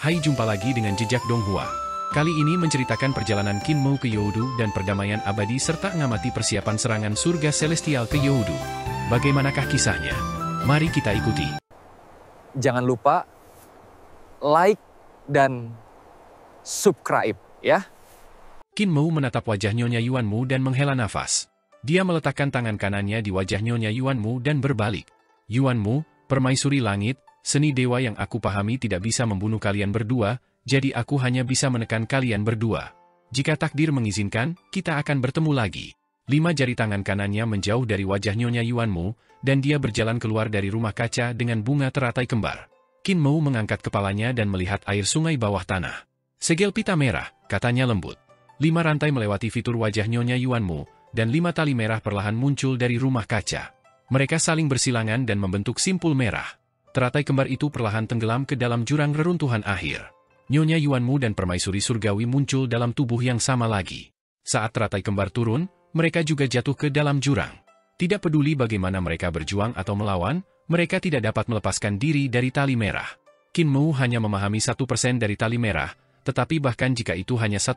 Hai, jumpa lagi dengan Jejak Donghua. Kali ini menceritakan perjalanan Qin Mu ke Youdu dan perdamaian abadi serta mengamati persiapan serangan surga celestial ke Youdu. Bagaimanakah kisahnya? Mari kita ikuti. Jangan lupa like dan subscribe ya. Qin Mu menatap wajah Nyonya Yuan Mu dan menghela nafas. Dia meletakkan tangan kanannya di wajah Nyonya Yuan Mu dan berbalik. Yuan Mu, permaisuri langit, seni dewa yang aku pahami tidak bisa membunuh kalian berdua, jadi aku hanya bisa menekan kalian berdua. Jika takdir mengizinkan, kita akan bertemu lagi. 5 jari tangan kanannya menjauh dari wajah Nyonya Yuan Mu, dan dia berjalan keluar dari rumah kaca dengan bunga teratai kembar. Qin Mu mengangkat kepalanya dan melihat air sungai bawah tanah. Segel pita merah, katanya lembut. 5 rantai melewati fitur wajah Nyonya Yuan Mu, dan 5 tali merah perlahan muncul dari rumah kaca. Mereka saling bersilangan dan membentuk simpul merah. Teratai kembar itu perlahan tenggelam ke dalam jurang reruntuhan akhir. Nyonya Yuan Mu dan permaisuri surgawi muncul dalam tubuh yang sama lagi. Saat teratai kembar turun, mereka juga jatuh ke dalam jurang. Tidak peduli bagaimana mereka berjuang atau melawan, mereka tidak dapat melepaskan diri dari tali merah. Qin Mu hanya memahami 1% dari tali merah, tetapi bahkan jika itu hanya 1%,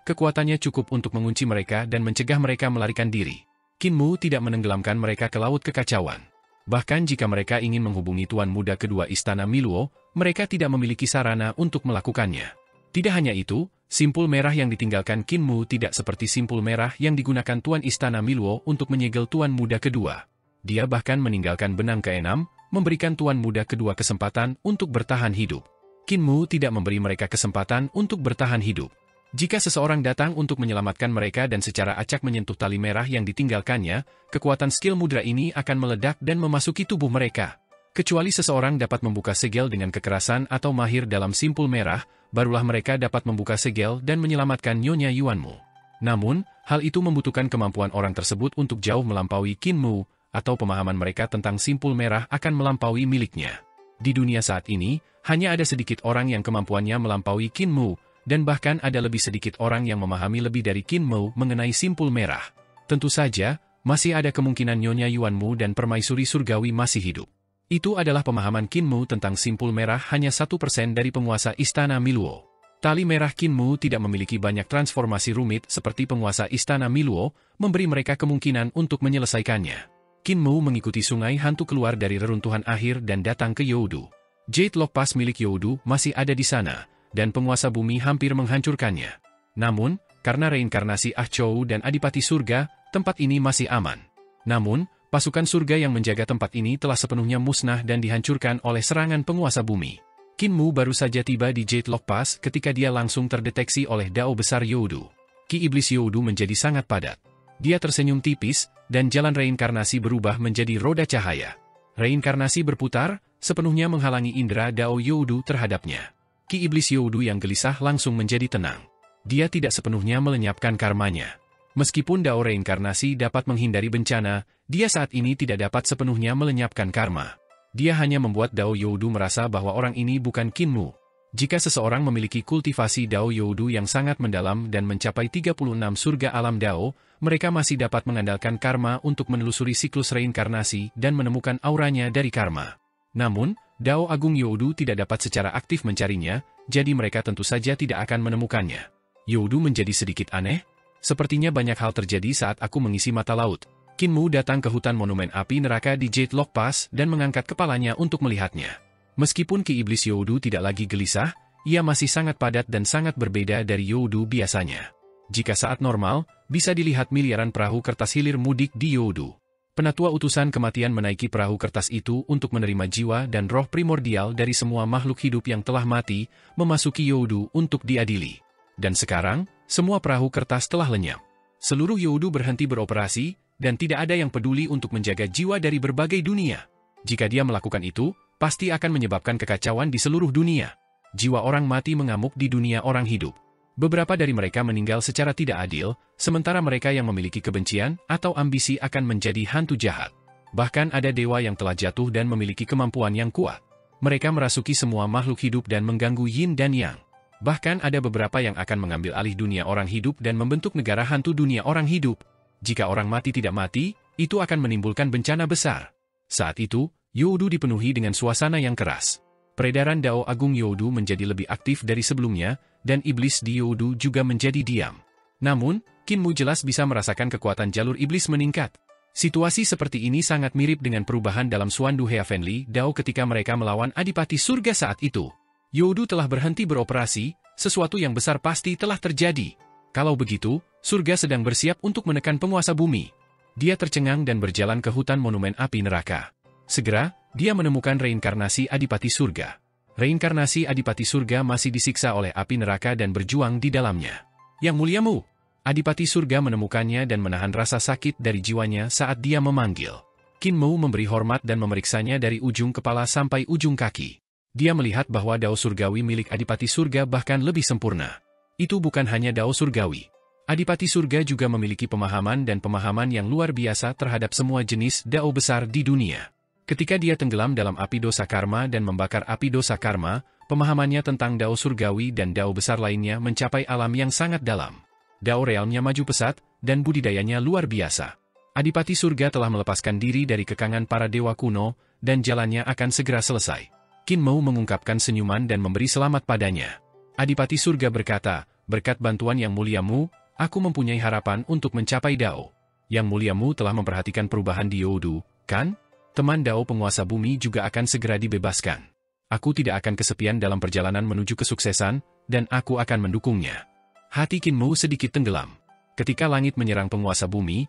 kekuatannya cukup untuk mengunci mereka dan mencegah mereka melarikan diri. Qin Mu tidak menenggelamkan mereka ke laut kekacauan. Bahkan jika mereka ingin menghubungi Tuan Muda kedua Istana Miluo, mereka tidak memiliki sarana untuk melakukannya. Tidak hanya itu, simpul merah yang ditinggalkan Qin Mu tidak seperti simpul merah yang digunakan Tuan Istana Miluo untuk menyegel Tuan Muda kedua. Dia bahkan meninggalkan benang keenam, memberikan Tuan Muda kedua kesempatan untuk bertahan hidup. Qin Mu tidak memberi mereka kesempatan untuk bertahan hidup. Jika seseorang datang untuk menyelamatkan mereka dan secara acak menyentuh tali merah yang ditinggalkannya, kekuatan skill mudra ini akan meledak dan memasuki tubuh mereka. Kecuali seseorang dapat membuka segel dengan kekerasan atau mahir dalam simpul merah, barulah mereka dapat membuka segel dan menyelamatkan Nyonya Yuan Mu. Namun, hal itu membutuhkan kemampuan orang tersebut untuk jauh melampaui Qin Mu, atau pemahaman mereka tentang simpul merah akan melampaui miliknya. Di dunia saat ini, hanya ada sedikit orang yang kemampuannya melampaui Qin Mu, dan bahkan ada lebih sedikit orang yang memahami lebih dari Qin Mu mengenai simpul merah. Tentu saja, masih ada kemungkinan Nyonya Yuan Mu dan permaisuri surgawi masih hidup. Itu adalah pemahaman Qin Mu tentang simpul merah hanya 1% dari penguasa Istana Miluo. Tali merah Qin Mu tidak memiliki banyak transformasi rumit seperti penguasa Istana Miluo, memberi mereka kemungkinan untuk menyelesaikannya. Qin Mu mengikuti sungai hantu keluar dari reruntuhan akhir dan datang ke Youdu. Jade Lock Pass milik Youdu masih ada di sana, dan penguasa bumi hampir menghancurkannya. Namun, karena reinkarnasi Ah Chou dan Adipati Surga, tempat ini masih aman. Namun, pasukan surga yang menjaga tempat ini telah sepenuhnya musnah dan dihancurkan oleh serangan penguasa bumi. Qin Mu baru saja tiba di Jade Lock Pass ketika dia langsung terdeteksi oleh Dao Besar Youdu. Ki Iblis Youdu menjadi sangat padat. Dia tersenyum tipis, dan jalan reinkarnasi berubah menjadi roda cahaya. Reinkarnasi berputar, sepenuhnya menghalangi indera Dao Youdu terhadapnya. Ki Iblis Youdu yang gelisah langsung menjadi tenang. Dia tidak sepenuhnya melenyapkan karmanya. Meskipun Dao reinkarnasi dapat menghindari bencana, dia saat ini tidak dapat sepenuhnya melenyapkan karma. Dia hanya membuat Dao Youdu merasa bahwa orang ini bukan Qin Mu. Jika seseorang memiliki kultivasi Dao Youdu yang sangat mendalam dan mencapai 36 surga alam Dao, mereka masih dapat mengandalkan karma untuk menelusuri siklus reinkarnasi dan menemukan auranya dari karma. Namun, Dao Agung Youdu tidak dapat secara aktif mencarinya, jadi mereka tentu saja tidak akan menemukannya. Youdu menjadi sedikit aneh. Sepertinya banyak hal terjadi saat aku mengisi mata laut. Qin Mu datang ke hutan monumen api neraka di Jade Lock Pass dan mengangkat kepalanya untuk melihatnya. Meskipun Ki Iblis Youdu tidak lagi gelisah, ia masih sangat padat dan sangat berbeda dari Youdu biasanya. Jika saat normal, bisa dilihat miliaran perahu kertas hilir mudik di Youdu. Penatua utusan kematian menaiki perahu kertas itu untuk menerima jiwa dan roh primordial dari semua makhluk hidup yang telah mati, memasuki Youdu untuk diadili. Dan sekarang, semua perahu kertas telah lenyap. Seluruh Youdu berhenti beroperasi, dan tidak ada yang peduli untuk menjaga jiwa dari berbagai dunia. Jika dia melakukan itu, pasti akan menyebabkan kekacauan di seluruh dunia. Jiwa orang mati mengamuk di dunia orang hidup. Beberapa dari mereka meninggal secara tidak adil, sementara mereka yang memiliki kebencian atau ambisi akan menjadi hantu jahat. Bahkan ada dewa yang telah jatuh dan memiliki kemampuan yang kuat. Mereka merasuki semua makhluk hidup dan mengganggu yin dan yang. Bahkan ada beberapa yang akan mengambil alih dunia orang hidup dan membentuk negara hantu dunia orang hidup. Jika orang mati tidak mati, itu akan menimbulkan bencana besar. Saat itu, Youdu dipenuhi dengan suasana yang keras. Peredaran Dao Agung Youdu menjadi lebih aktif dari sebelumnya, dan iblis di Youdu juga menjadi diam. Namun, Qin Mu jelas bisa merasakan kekuatan jalur iblis meningkat. Situasi seperti ini sangat mirip dengan perubahan dalam Xuandu Heavenly Dao ketika mereka melawan Adipati Surga saat itu. Youdu telah berhenti beroperasi, sesuatu yang besar pasti telah terjadi. Kalau begitu, surga sedang bersiap untuk menekan penguasa bumi. Dia tercengang dan berjalan ke hutan monumen api neraka. Segera, dia menemukan reinkarnasi Adipati Surga. Reinkarnasi Adipati Surga masih disiksa oleh api neraka dan berjuang di dalamnya. Yang Mulia Mu, Adipati Surga menemukannya dan menahan rasa sakit dari jiwanya saat dia memanggil. Qin Mu memberi hormat dan memeriksanya dari ujung kepala sampai ujung kaki. Dia melihat bahwa Dao Surgawi milik Adipati Surga bahkan lebih sempurna. Itu bukan hanya Dao Surgawi. Adipati Surga juga memiliki pemahaman dan pemahaman yang luar biasa terhadap semua jenis Dao besar di dunia. Ketika dia tenggelam dalam api dosa karma dan membakar api dosa karma, pemahamannya tentang Dao Surgawi dan Dao besar lainnya mencapai alam yang sangat dalam. Dao realnya maju pesat, dan budidayanya luar biasa. Adipati Surga telah melepaskan diri dari kekangan para dewa kuno, dan jalannya akan segera selesai. Qin Mu mengungkapkan senyuman dan memberi selamat padanya. Adipati Surga berkata, berkat bantuan Yang Mulia Mu, aku mempunyai harapan untuk mencapai Dao. Yang Mulia Mu telah memperhatikan perubahan di Youdu, kan? Teman Dao penguasa bumi juga akan segera dibebaskan. Aku tidak akan kesepian dalam perjalanan menuju kesuksesan, dan aku akan mendukungnya. Hati Qin Mu sedikit tenggelam. Ketika langit menyerang penguasa bumi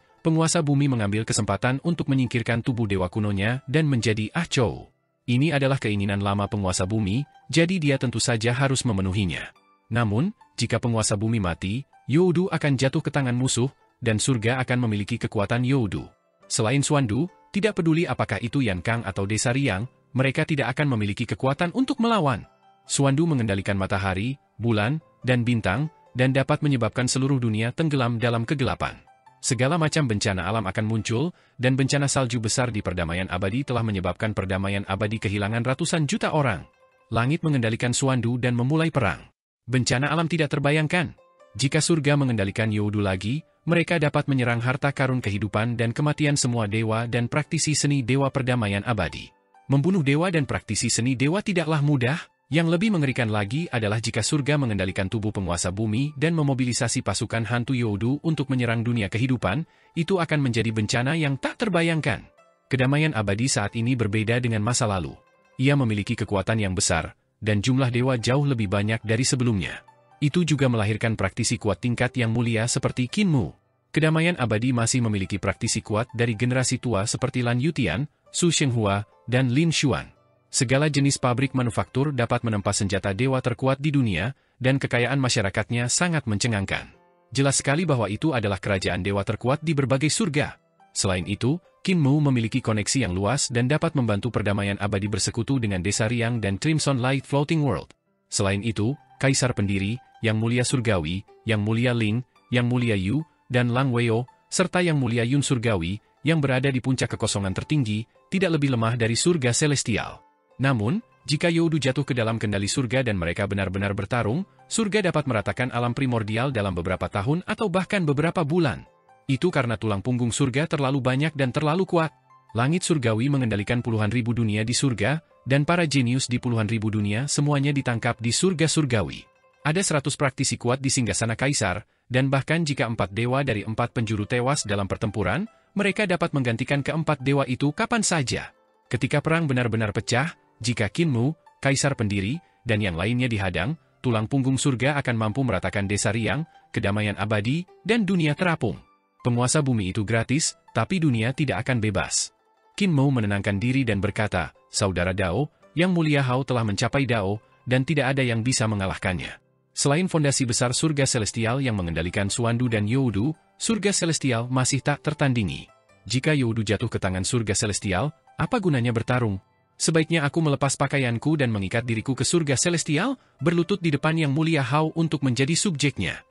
mengambil kesempatan untuk menyingkirkan tubuh dewa kunonya dan menjadi Ah Chou. Ini adalah keinginan lama penguasa bumi, jadi dia tentu saja harus memenuhinya. Namun, jika penguasa bumi mati, Youdu akan jatuh ke tangan musuh, dan surga akan memiliki kekuatan Youdu. Selain Xuandu, tidak peduli apakah itu Yan Kang atau Desa Riang, mereka tidak akan memiliki kekuatan untuk melawan. Xuandu mengendalikan matahari, bulan, dan bintang, dan dapat menyebabkan seluruh dunia tenggelam dalam kegelapan. Segala macam bencana alam akan muncul, dan bencana salju besar di perdamaian abadi telah menyebabkan perdamaian abadi kehilangan ratusan juta orang. Langit mengendalikan Xuandu dan memulai perang. Bencana alam tidak terbayangkan. Jika surga mengendalikan Youdu lagi, mereka dapat menyerang harta karun kehidupan dan kematian semua dewa dan praktisi seni dewa perdamaian abadi. Membunuh dewa dan praktisi seni dewa tidaklah mudah, yang lebih mengerikan lagi adalah jika surga mengendalikan tubuh penguasa bumi dan memobilisasi pasukan hantu Youdu untuk menyerang dunia kehidupan, itu akan menjadi bencana yang tak terbayangkan. Kedamaian abadi saat ini berbeda dengan masa lalu. Ia memiliki kekuatan yang besar, dan jumlah dewa jauh lebih banyak dari sebelumnya. Itu juga melahirkan praktisi kuat tingkat yang mulia seperti Qin Mu. Kedamaian abadi masih memiliki praktisi kuat dari generasi tua seperti Lan Yutian, Su Shenghua, dan Lin Xuan. Segala jenis pabrik manufaktur dapat menempa senjata dewa terkuat di dunia, dan kekayaan masyarakatnya sangat mencengangkan. Jelas sekali bahwa itu adalah kerajaan dewa terkuat di berbagai surga. Selain itu, Qin Mu memiliki koneksi yang luas dan dapat membantu perdamaian abadi bersekutu dengan Desa Riang dan Crimson Light Floating World. Selain itu, Kaisar Pendiri, Yang Mulia Surgawi, Yang Mulia Ling, Yang Mulia Yu, dan Lang Weo, serta Yang Mulia Yun Surgawi, yang berada di puncak kekosongan tertinggi, tidak lebih lemah dari surga celestial. Namun, jika Youdu jatuh ke dalam kendali surga dan mereka benar-benar bertarung, surga dapat meratakan alam primordial dalam beberapa tahun atau bahkan beberapa bulan. Itu karena tulang punggung surga terlalu banyak dan terlalu kuat. Langit surgawi mengendalikan puluhan ribu dunia di surga, dan para jenius di puluhan ribu dunia semuanya ditangkap di surga surgawi. Ada 100 praktisi kuat di singgasana kaisar, dan bahkan jika 4 dewa dari 4 penjuru tewas dalam pertempuran, mereka dapat menggantikan keempat dewa itu kapan saja. Ketika perang benar-benar pecah, jika Qin Mu, Kaisar Pendiri, dan yang lainnya dihadang, tulang punggung surga akan mampu meratakan Desa Riang, kedamaian abadi, dan dunia terapung. Penguasa bumi itu gratis, tapi dunia tidak akan bebas. Qin Mu menenangkan diri dan berkata, Saudara Dao, Yang Mulia Hao telah mencapai Dao, dan tidak ada yang bisa mengalahkannya. Selain fondasi besar surga celestial yang mengendalikan Xuandu dan Youdu, surga celestial masih tak tertandingi. Jika Youdu jatuh ke tangan surga celestial, apa gunanya bertarung? Sebaiknya aku melepas pakaianku dan mengikat diriku ke surga celestial, berlutut di depan Yang Mulia Hao untuk menjadi subjeknya.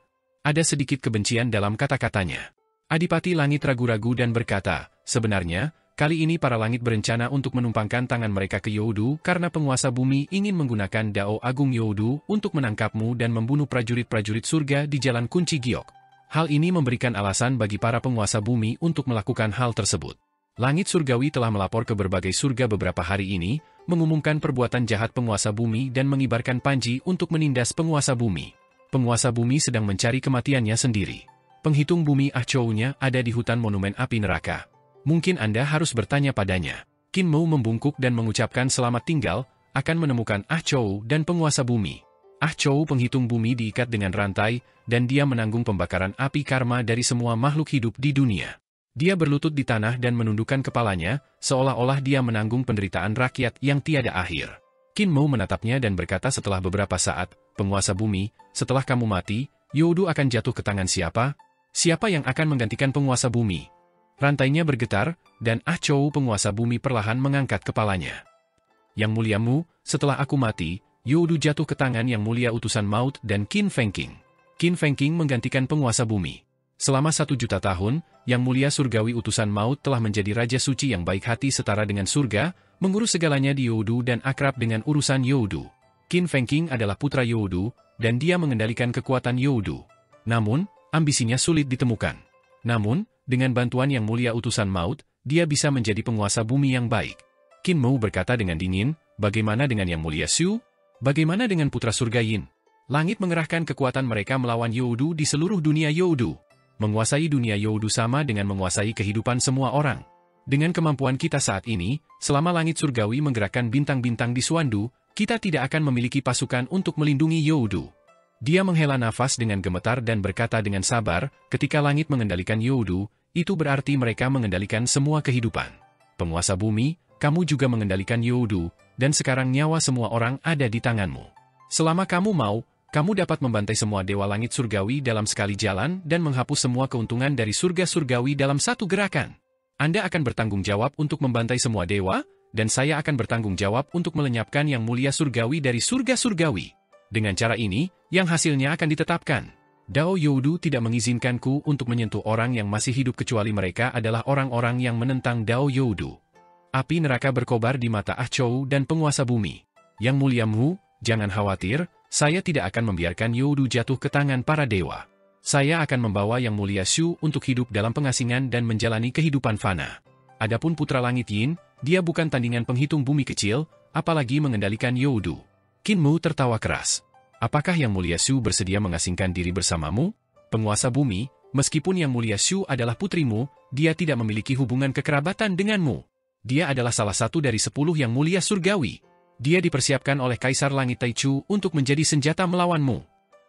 Ada sedikit kebencian dalam kata-katanya. Adipati Langit ragu-ragu dan berkata, sebenarnya, kali ini para langit berencana untuk menumpangkan tangan mereka ke Youdu karena penguasa bumi ingin menggunakan Dao Agung Youdu untuk menangkapmu dan membunuh prajurit-prajurit surga di Jalan Kunci Giok. Hal ini memberikan alasan bagi para penguasa bumi untuk melakukan hal tersebut. Langit surgawi telah melapor ke berbagai surga beberapa hari ini, mengumumkan perbuatan jahat penguasa bumi dan mengibarkan panji untuk menindas penguasa bumi. Penguasa bumi sedang mencari kematiannya sendiri. Penghitung bumi Ah Chou-nya ada di hutan monumen api neraka. Mungkin Anda harus bertanya padanya. Qin Mu membungkuk dan mengucapkan selamat tinggal, akan menemukan Ah Chou dan penguasa bumi. Ah Chou penghitung bumi diikat dengan rantai, dan dia menanggung pembakaran api karma dari semua makhluk hidup di dunia. Dia berlutut di tanah dan menundukkan kepalanya, seolah-olah dia menanggung penderitaan rakyat yang tiada akhir. Qin Mu menatapnya dan berkata setelah beberapa saat, penguasa bumi, setelah kamu mati, Youdu akan jatuh ke tangan siapa? Siapa yang akan menggantikan penguasa bumi? Rantainya bergetar, dan Ah Chou penguasa bumi perlahan mengangkat kepalanya. Yang mulia Mu, setelah aku mati, Youdu jatuh ke tangan yang mulia utusan maut dan Qin Fengqing. Qin Fengqing menggantikan penguasa bumi. Selama 1.000.000 tahun, Yang Mulia Surgawi Utusan Maut telah menjadi Raja Suci yang baik hati setara dengan surga, mengurus segalanya di Youdu dan akrab dengan urusan Youdu. Qin Fengqing adalah putra Youdu, dan dia mengendalikan kekuatan Youdu. Namun, ambisinya sulit ditemukan. Namun, dengan bantuan Yang Mulia Utusan Maut, dia bisa menjadi penguasa bumi yang baik. Qin Mu berkata dengan dingin, bagaimana dengan Yang Mulia Xu? Bagaimana dengan putra surga Yin? Langit mengerahkan kekuatan mereka melawan Youdu di seluruh dunia Youdu. Menguasai dunia Youdu sama dengan menguasai kehidupan semua orang. Dengan kemampuan kita saat ini, selama langit surgawi menggerakkan bintang-bintang di Suandu, kita tidak akan memiliki pasukan untuk melindungi Youdu. Dia menghela nafas dengan gemetar dan berkata dengan sabar, ketika langit mengendalikan Youdu, itu berarti mereka mengendalikan semua kehidupan. Penguasa bumi, kamu juga mengendalikan Youdu, dan sekarang nyawa semua orang ada di tanganmu. Selama kamu mau, kamu dapat membantai semua dewa langit surgawi dalam sekali jalan dan menghapus semua keuntungan dari surga surgawi dalam satu gerakan. Anda akan bertanggung jawab untuk membantai semua dewa, dan saya akan bertanggung jawab untuk melenyapkan Yang Mulia Surgawi dari surga surgawi. Dengan cara ini, yang hasilnya akan ditetapkan. Dao Youdu tidak mengizinkanku untuk menyentuh orang yang masih hidup kecuali mereka adalah orang-orang yang menentang Dao Youdu. Api neraka berkobar di mata Ah Chou dan penguasa bumi. Yang Mulia Mu, jangan khawatir, saya tidak akan membiarkan Youdu jatuh ke tangan para dewa. Saya akan membawa Yang Mulia Xu untuk hidup dalam pengasingan dan menjalani kehidupan fana. Adapun putra langit Yin, dia bukan tandingan penghitung bumi kecil, apalagi mengendalikan Youdu. Qin Mu tertawa keras. Apakah Yang Mulia Xu bersedia mengasingkan diri bersamamu? Penguasa bumi, meskipun Yang Mulia Xu adalah putrimu, dia tidak memiliki hubungan kekerabatan denganmu. Dia adalah salah satu dari 10 Yang Mulia Surgawi. Dia dipersiapkan oleh Kaisar Langit Taichu untuk menjadi senjata melawanmu.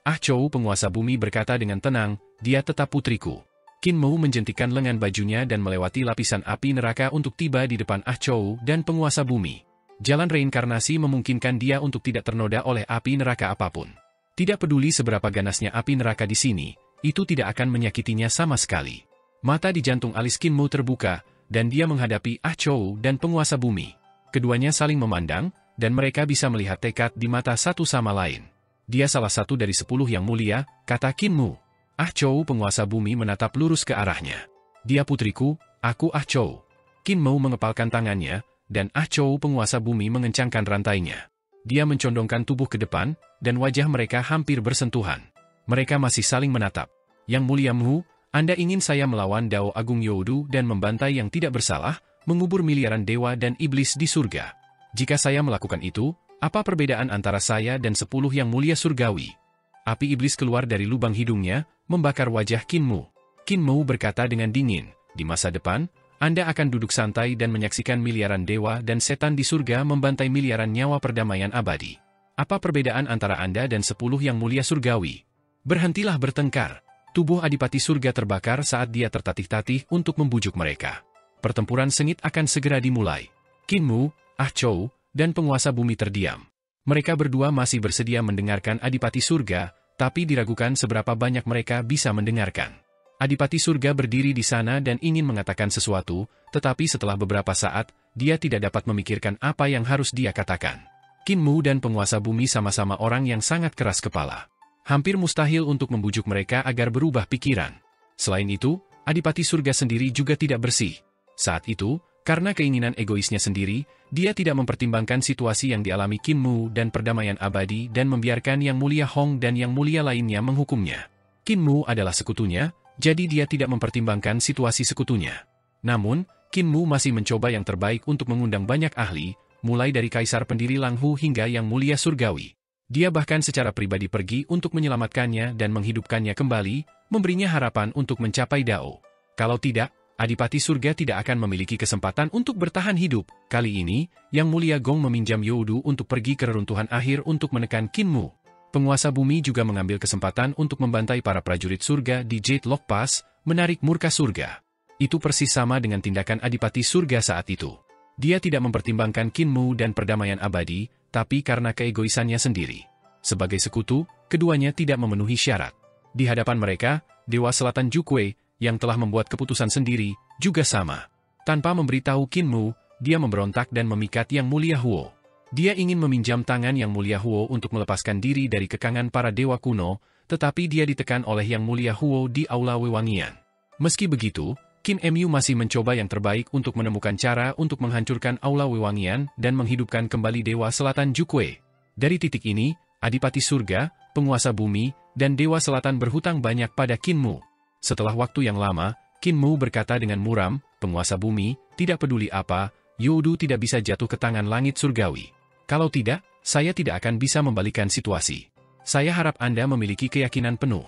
Ah Chou penguasa bumi berkata dengan tenang, dia tetap putriku. Qin Mu menjentikan lengan bajunya dan melewati lapisan api neraka untuk tiba di depan Ah Chou dan penguasa bumi. Jalan reinkarnasi memungkinkan dia untuk tidak ternoda oleh api neraka apapun. Tidak peduli seberapa ganasnya api neraka di sini, itu tidak akan menyakitinya sama sekali. Mata di jantung alis Qin Mu terbuka, dan dia menghadapi Ah Chou dan penguasa bumi. Keduanya saling memandang, dan mereka bisa melihat tekad di mata satu sama lain. Dia salah satu dari 10 yang mulia, kata Qin Mu. Ah Chou penguasa bumi menatap lurus ke arahnya. Dia putriku, aku Ah Chou. Qin Mu mengepalkan tangannya, dan Ah Chou penguasa bumi mengencangkan rantainya. Dia mencondongkan tubuh ke depan, dan wajah mereka hampir bersentuhan. Mereka masih saling menatap. Yang mulia Mu, Anda ingin saya melawan Dao Agung Youdu dan membantai yang tidak bersalah, mengubur miliaran dewa dan iblis di surga. Jika saya melakukan itu, apa perbedaan antara saya dan 10 yang mulia surgawi? Api iblis keluar dari lubang hidungnya, membakar wajah Qin Mu. Qin Mu berkata dengan dingin, di masa depan, Anda akan duduk santai dan menyaksikan miliaran dewa dan setan di surga membantai miliaran nyawa perdamaian abadi. Apa perbedaan antara Anda dan 10 yang mulia surgawi? Berhentilah bertengkar. Tubuh Adipati Surga terbakar saat dia tertatih-tatih untuk membujuk mereka. Pertempuran sengit akan segera dimulai. Qin Mu, Ah Chou, dan penguasa bumi terdiam. Mereka berdua masih bersedia mendengarkan Adipati Surga, tapi diragukan seberapa banyak mereka bisa mendengarkan. Adipati Surga berdiri di sana dan ingin mengatakan sesuatu, tetapi setelah beberapa saat, dia tidak dapat memikirkan apa yang harus dia katakan. Qin Mu dan penguasa bumi sama-sama orang yang sangat keras kepala. Hampir mustahil untuk membujuk mereka agar berubah pikiran. Selain itu, Adipati Surga sendiri juga tidak bersih. Saat itu, karena keinginan egoisnya sendiri, dia tidak mempertimbangkan situasi yang dialami Qin Mu dan perdamaian abadi dan membiarkan Yang Mulia Hong dan Yang Mulia lainnya menghukumnya. Qin Mu adalah sekutunya, jadi dia tidak mempertimbangkan situasi sekutunya. Namun, Qin Mu masih mencoba yang terbaik untuk mengundang banyak ahli, mulai dari Kaisar Pendiri Lang Hu hingga Yang Mulia Surgawi. Dia bahkan secara pribadi pergi untuk menyelamatkannya dan menghidupkannya kembali, memberinya harapan untuk mencapai Dao. Kalau tidak, Adipati Surga tidak akan memiliki kesempatan untuk bertahan hidup. Kali ini, Yang Mulia Gong meminjam Youdu untuk pergi ke reruntuhan akhir untuk menekan Qin Mu. Penguasa bumi juga mengambil kesempatan untuk membantai para prajurit surga di Jade Lock Pass, menarik murka surga. Itu persis sama dengan tindakan Adipati Surga saat itu. Dia tidak mempertimbangkan Qin Mu dan perdamaian abadi, tapi karena keegoisannya sendiri. Sebagai sekutu, keduanya tidak memenuhi syarat. Di hadapan mereka, Dewa Selatan Jukwe, yang telah membuat keputusan sendiri, juga sama. Tanpa memberitahu Qin Mu, dia memberontak dan memikat Yang Mulia Huo. Dia ingin meminjam tangan Yang Mulia Huo untuk melepaskan diri dari kekangan para dewa kuno, tetapi dia ditekan oleh Yang Mulia Huo di Aula Wewangian. Meski begitu, Qin Mu masih mencoba yang terbaik untuk menemukan cara untuk menghancurkan Aula Wewangian dan menghidupkan kembali Dewa Selatan Jukwe. Dari titik ini, Adipati Surga, penguasa bumi, dan Dewa Selatan berhutang banyak pada Qin Mu. Setelah waktu yang lama, Qin Mu berkata dengan muram, penguasa bumi, tidak peduli apa, Youdu tidak bisa jatuh ke tangan langit surgawi. Kalau tidak, saya tidak akan bisa membalikan situasi. Saya harap Anda memiliki keyakinan penuh.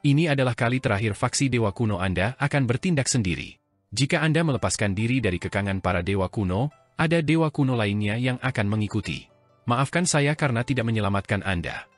Ini adalah kali terakhir faksi dewa kuno Anda akan bertindak sendiri. Jika Anda melepaskan diri dari kekangan para dewa kuno, ada dewa kuno lainnya yang akan mengikuti. Maafkan saya karena tidak menyelamatkan Anda.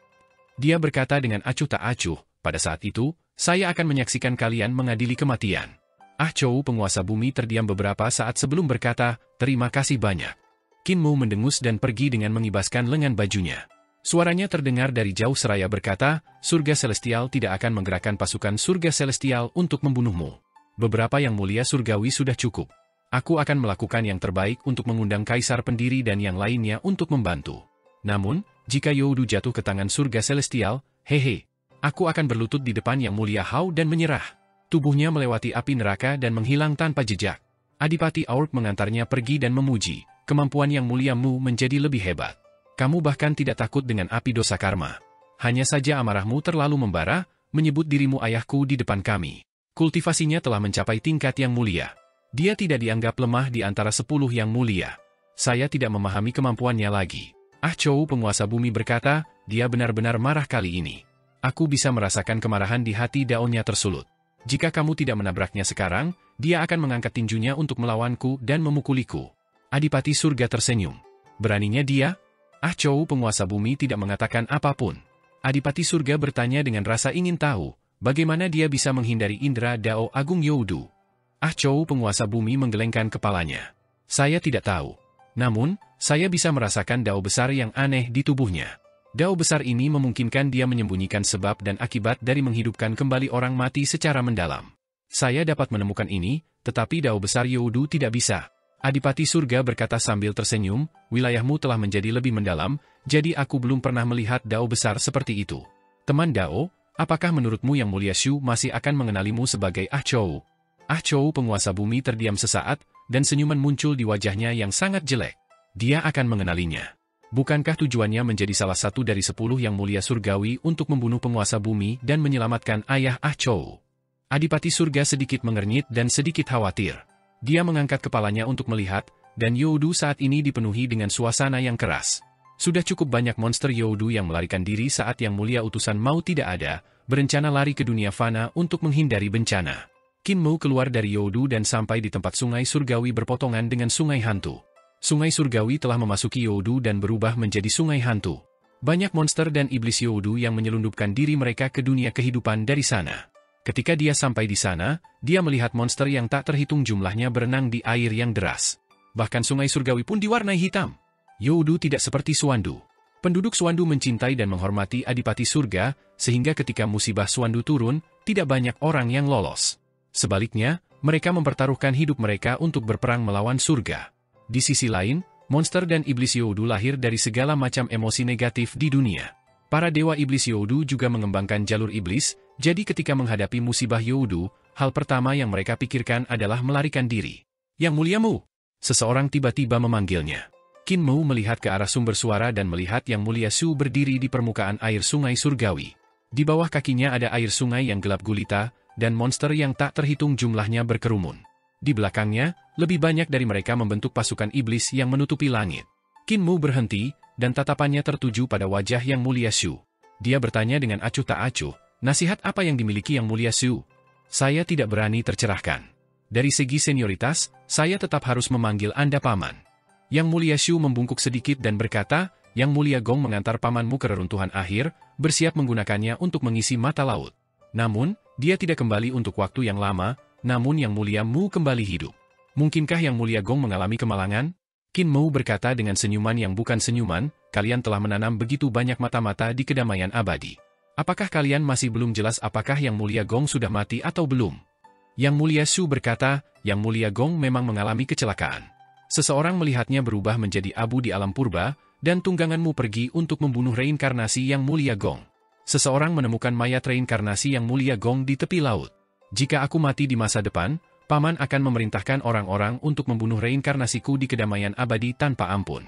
Dia berkata dengan acuh tak acuh, pada saat itu, saya akan menyaksikan kalian mengadili kematian. Ah Chou penguasa bumi terdiam beberapa saat sebelum berkata, terima kasih banyak. Qin Mu mendengus dan pergi dengan mengibaskan lengan bajunya. Suaranya terdengar dari jauh seraya berkata, surga celestial tidak akan menggerakkan pasukan surga celestial untuk membunuhmu. Beberapa yang mulia surgawi sudah cukup. Aku akan melakukan yang terbaik untuk mengundang kaisar pendiri dan yang lainnya untuk membantu. Namun, jika Youdu jatuh ke tangan surga celestial, hehe, aku akan berlutut di depan yang mulia Hao dan menyerah. Tubuhnya melewati api neraka dan menghilang tanpa jejak. Adipati Aurk mengantarnya pergi dan memuji, kemampuan yang mulia Mu menjadi lebih hebat. Kamu bahkan tidak takut dengan api dosa karma. Hanya saja amarahmu terlalu membara, menyebut dirimu ayahku di depan kami. Kultivasinya telah mencapai tingkat yang mulia. Dia tidak dianggap lemah di antara 10 yang mulia. Saya tidak memahami kemampuannya lagi. Ah Chou penguasa bumi berkata, dia benar-benar marah kali ini. Aku bisa merasakan kemarahan di hati daunnya tersulut. Jika kamu tidak menabraknya sekarang, dia akan mengangkat tinjunya untuk melawanku dan memukuliku. Adipati Surga tersenyum. Beraninya dia? Ah Chou penguasa bumi tidak mengatakan apapun. Adipati Surga bertanya dengan rasa ingin tahu, bagaimana dia bisa menghindari indera Dao Agung Youdu. Ah Chou penguasa bumi menggelengkan kepalanya. Saya tidak tahu. Namun, saya bisa merasakan Dao besar yang aneh di tubuhnya. Dao besar ini memungkinkan dia menyembunyikan sebab dan akibat dari menghidupkan kembali orang mati secara mendalam. Saya dapat menemukan ini, tetapi Dao besar Youdu tidak bisa. Adipati Surga berkata sambil tersenyum, wilayahmu telah menjadi lebih mendalam, jadi aku belum pernah melihat Dao besar seperti itu. Teman Dao, apakah menurutmu Yang Mulia Shu masih akan mengenalimu sebagai Ah Chou? Ah Chou penguasa bumi terdiam sesaat, dan senyuman muncul di wajahnya yang sangat jelek. Dia akan mengenalinya. Bukankah tujuannya menjadi salah satu dari 10 Yang Mulia Surgawi untuk membunuh penguasa bumi dan menyelamatkan ayah Ah Chou? Adipati Surga sedikit mengernyit dan sedikit khawatir. Dia mengangkat kepalanya untuk melihat, dan Youdu saat ini dipenuhi dengan suasana yang keras. Sudah cukup banyak monster Youdu yang melarikan diri saat Yang Mulia Utusan Mau tidak ada, berencana lari ke dunia fana untuk menghindari bencana. Qin Mu keluar dari Youdu dan sampai di tempat sungai surgawi berpotongan dengan sungai hantu. Sungai surgawi telah memasuki Youdu dan berubah menjadi sungai hantu. Banyak monster dan iblis Youdu yang menyelundupkan diri mereka ke dunia kehidupan dari sana. Ketika dia sampai di sana, dia melihat monster yang tak terhitung jumlahnya berenang di air yang deras. Bahkan sungai surgawi pun diwarnai hitam. Youdu tidak seperti Suandu. Penduduk Suandu mencintai dan menghormati Adipati Surga, sehingga ketika musibah Suandu turun, tidak banyak orang yang lolos. Sebaliknya, mereka mempertaruhkan hidup mereka untuk berperang melawan surga. Di sisi lain, monster dan iblis Youdu lahir dari segala macam emosi negatif di dunia. Para dewa iblis Youdu juga mengembangkan jalur iblis, jadi ketika menghadapi musibah Youdu, hal pertama yang mereka pikirkan adalah melarikan diri. Yang Mulia Mu! Seseorang tiba-tiba memanggilnya. Qin Mu melihat ke arah sumber suara dan melihat Yang Mulia Shu berdiri di permukaan air sungai surgawi. Di bawah kakinya ada air sungai yang gelap gulita, dan monster yang tak terhitung jumlahnya berkerumun. Di belakangnya, lebih banyak dari mereka membentuk pasukan iblis yang menutupi langit. Qin Mu berhenti, dan tatapannya tertuju pada wajah Yang Mulia Shu. Dia bertanya dengan acuh tak acuh, nasihat apa yang dimiliki Yang Mulia Shu? Saya tidak berani tercerahkan. Dari segi senioritas, saya tetap harus memanggil Anda paman. Yang Mulia Shu membungkuk sedikit dan berkata, Yang Mulia Gong mengantar pamanmu ke reruntuhan akhir, bersiap menggunakannya untuk mengisi mata laut. Namun, dia tidak kembali untuk waktu yang lama, namun Yang Mulia Mu kembali hidup. Mungkinkah Yang Mulia Gong mengalami kemalangan? Qin Mu berkata dengan senyuman yang bukan senyuman, kalian telah menanam begitu banyak mata-mata di kedamaian abadi. Apakah kalian masih belum jelas apakah Yang Mulia Gong sudah mati atau belum? Yang Mulia Shu berkata, Yang Mulia Gong memang mengalami kecelakaan. Seseorang melihatnya berubah menjadi abu di alam purba, dan tungganganmu pergi untuk membunuh reinkarnasi Yang Mulia Gong. Seseorang menemukan mayat reinkarnasi Yang Mulia Gong di tepi laut. Jika aku mati di masa depan, paman akan memerintahkan orang-orang untuk membunuh reinkarnasiku di kedamaian abadi tanpa ampun.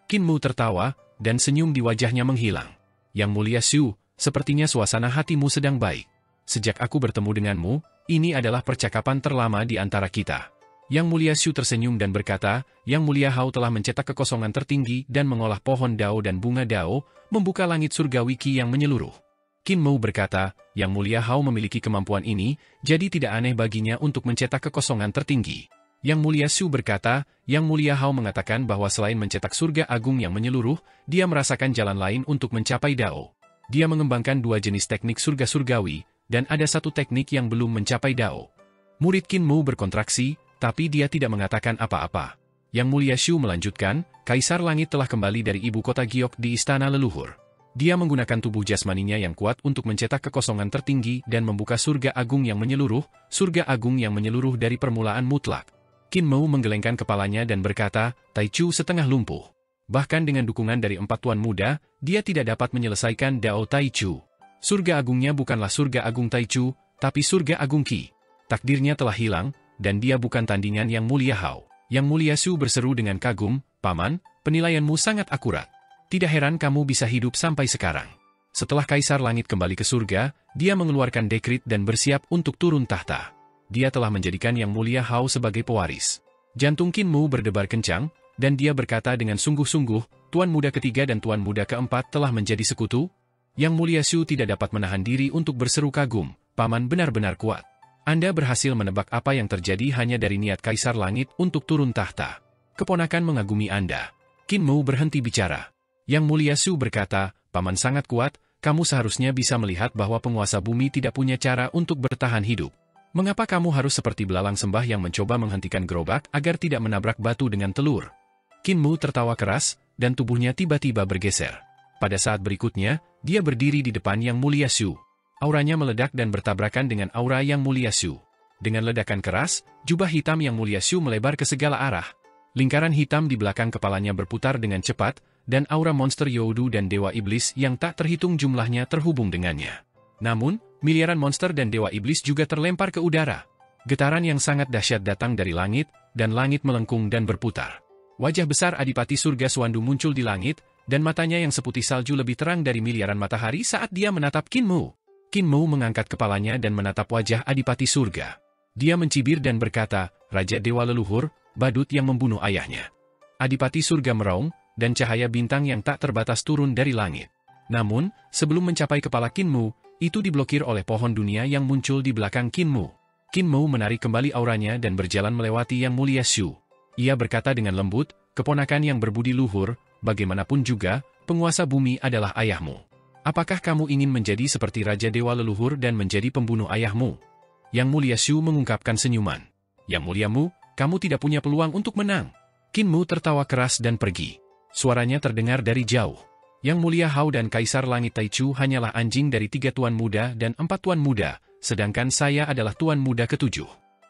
Qin Mu tertawa, dan senyum di wajahnya menghilang. Yang Mulia Shu, sepertinya suasana hatimu sedang baik. Sejak aku bertemu denganmu, ini adalah percakapan terlama di antara kita. Yang Mulia Shu tersenyum dan berkata, Yang Mulia Hao telah mencetak kekosongan tertinggi dan mengolah pohon dao dan bunga dao, membuka langit surgawi Qi yang menyeluruh. Qin Mu berkata, Yang Mulia Hao memiliki kemampuan ini, jadi tidak aneh baginya untuk mencetak kekosongan tertinggi. Yang Mulia Shu berkata, Yang Mulia Hao mengatakan bahwa selain mencetak surga agung yang menyeluruh, dia merasakan jalan lain untuk mencapai dao. Dia mengembangkan dua jenis teknik surga surgawi, dan ada satu teknik yang belum mencapai dao. Murid Qin Mu berkontraksi, tapi dia tidak mengatakan apa-apa. Yang Mulia Shu melanjutkan, Kaisar Langit telah kembali dari ibu kota Giok di istana leluhur. Dia menggunakan tubuh jasmaninya yang kuat untuk mencetak kekosongan tertinggi dan membuka surga agung yang menyeluruh dari permulaan mutlak. Qin Mu menggelengkan kepalanya dan berkata, Taichu setengah lumpuh. Bahkan dengan dukungan dari 4 tuan muda, dia tidak dapat menyelesaikan Dao Taichu. Surga agungnya bukanlah surga agung Taichu, tapi surga agung Qi. Takdirnya telah hilang, dan dia bukan tandingan Yang Mulia Hao. Yang Mulia Shu berseru dengan kagum, Paman, penilaianmu sangat akurat. Tidak heran kamu bisa hidup sampai sekarang. Setelah Kaisar Langit kembali ke surga, dia mengeluarkan dekrit dan bersiap untuk turun tahta. Dia telah menjadikan Yang Mulia Hao sebagai pewaris. Jantung Qin Mu berdebar kencang, dan dia berkata dengan sungguh-sungguh, Tuan Muda ketiga dan Tuan Muda keempat telah menjadi sekutu? Yang Mulia Shu tidak dapat menahan diri untuk berseru kagum, Paman benar-benar kuat. Anda berhasil menebak apa yang terjadi hanya dari niat Kaisar Langit untuk turun tahta. Keponakan mengagumi Anda. Qin Mu berhenti bicara. Yang Mulia Shu berkata, Paman sangat kuat, kamu seharusnya bisa melihat bahwa penguasa bumi tidak punya cara untuk bertahan hidup. Mengapa kamu harus seperti belalang sembah yang mencoba menghentikan gerobak agar tidak menabrak batu dengan telur? Qin Mu tertawa keras, dan tubuhnya tiba-tiba bergeser. Pada saat berikutnya, dia berdiri di depan Yang Mulia Shu. Auranya meledak dan bertabrakan dengan aura Yang Mulia Shu. Dengan ledakan keras, jubah hitam Yang Mulia Shu melebar ke segala arah. Lingkaran hitam di belakang kepalanya berputar dengan cepat, dan aura monster Youdu dan Dewa Iblis yang tak terhitung jumlahnya terhubung dengannya. Namun, miliaran monster dan Dewa Iblis juga terlempar ke udara. Getaran yang sangat dahsyat datang dari langit, dan langit melengkung dan berputar. Wajah besar Adipati Surga Suandu muncul di langit, dan matanya yang seputih salju lebih terang dari miliaran matahari saat dia menatap Qin Mu. Qin Mu mengangkat kepalanya dan menatap wajah Adipati Surga. Dia mencibir dan berkata, Raja Dewa Leluhur, badut yang membunuh ayahnya. Adipati Surga meraung, dan cahaya bintang yang tak terbatas turun dari langit. Namun, sebelum mencapai kepala Qin Mu, itu diblokir oleh pohon dunia yang muncul di belakang Qin Mu. Qin Mu menarik kembali auranya dan berjalan melewati Yang Mulia Shu. Ia berkata dengan lembut, keponakan yang berbudi luhur, bagaimanapun juga, penguasa bumi adalah ayahmu. Apakah kamu ingin menjadi seperti Raja Dewa Leluhur dan menjadi pembunuh ayahmu? Yang Mulia Shu mengungkapkan senyuman. Yang Mulia Mu, kamu tidak punya peluang untuk menang. Qin Mu tertawa keras dan pergi. Suaranya terdengar dari jauh. Yang Mulia Hao dan Kaisar Langit Taichu hanyalah anjing dari 3 tuan muda dan 4 tuan muda, sedangkan saya adalah tuan muda ke-7.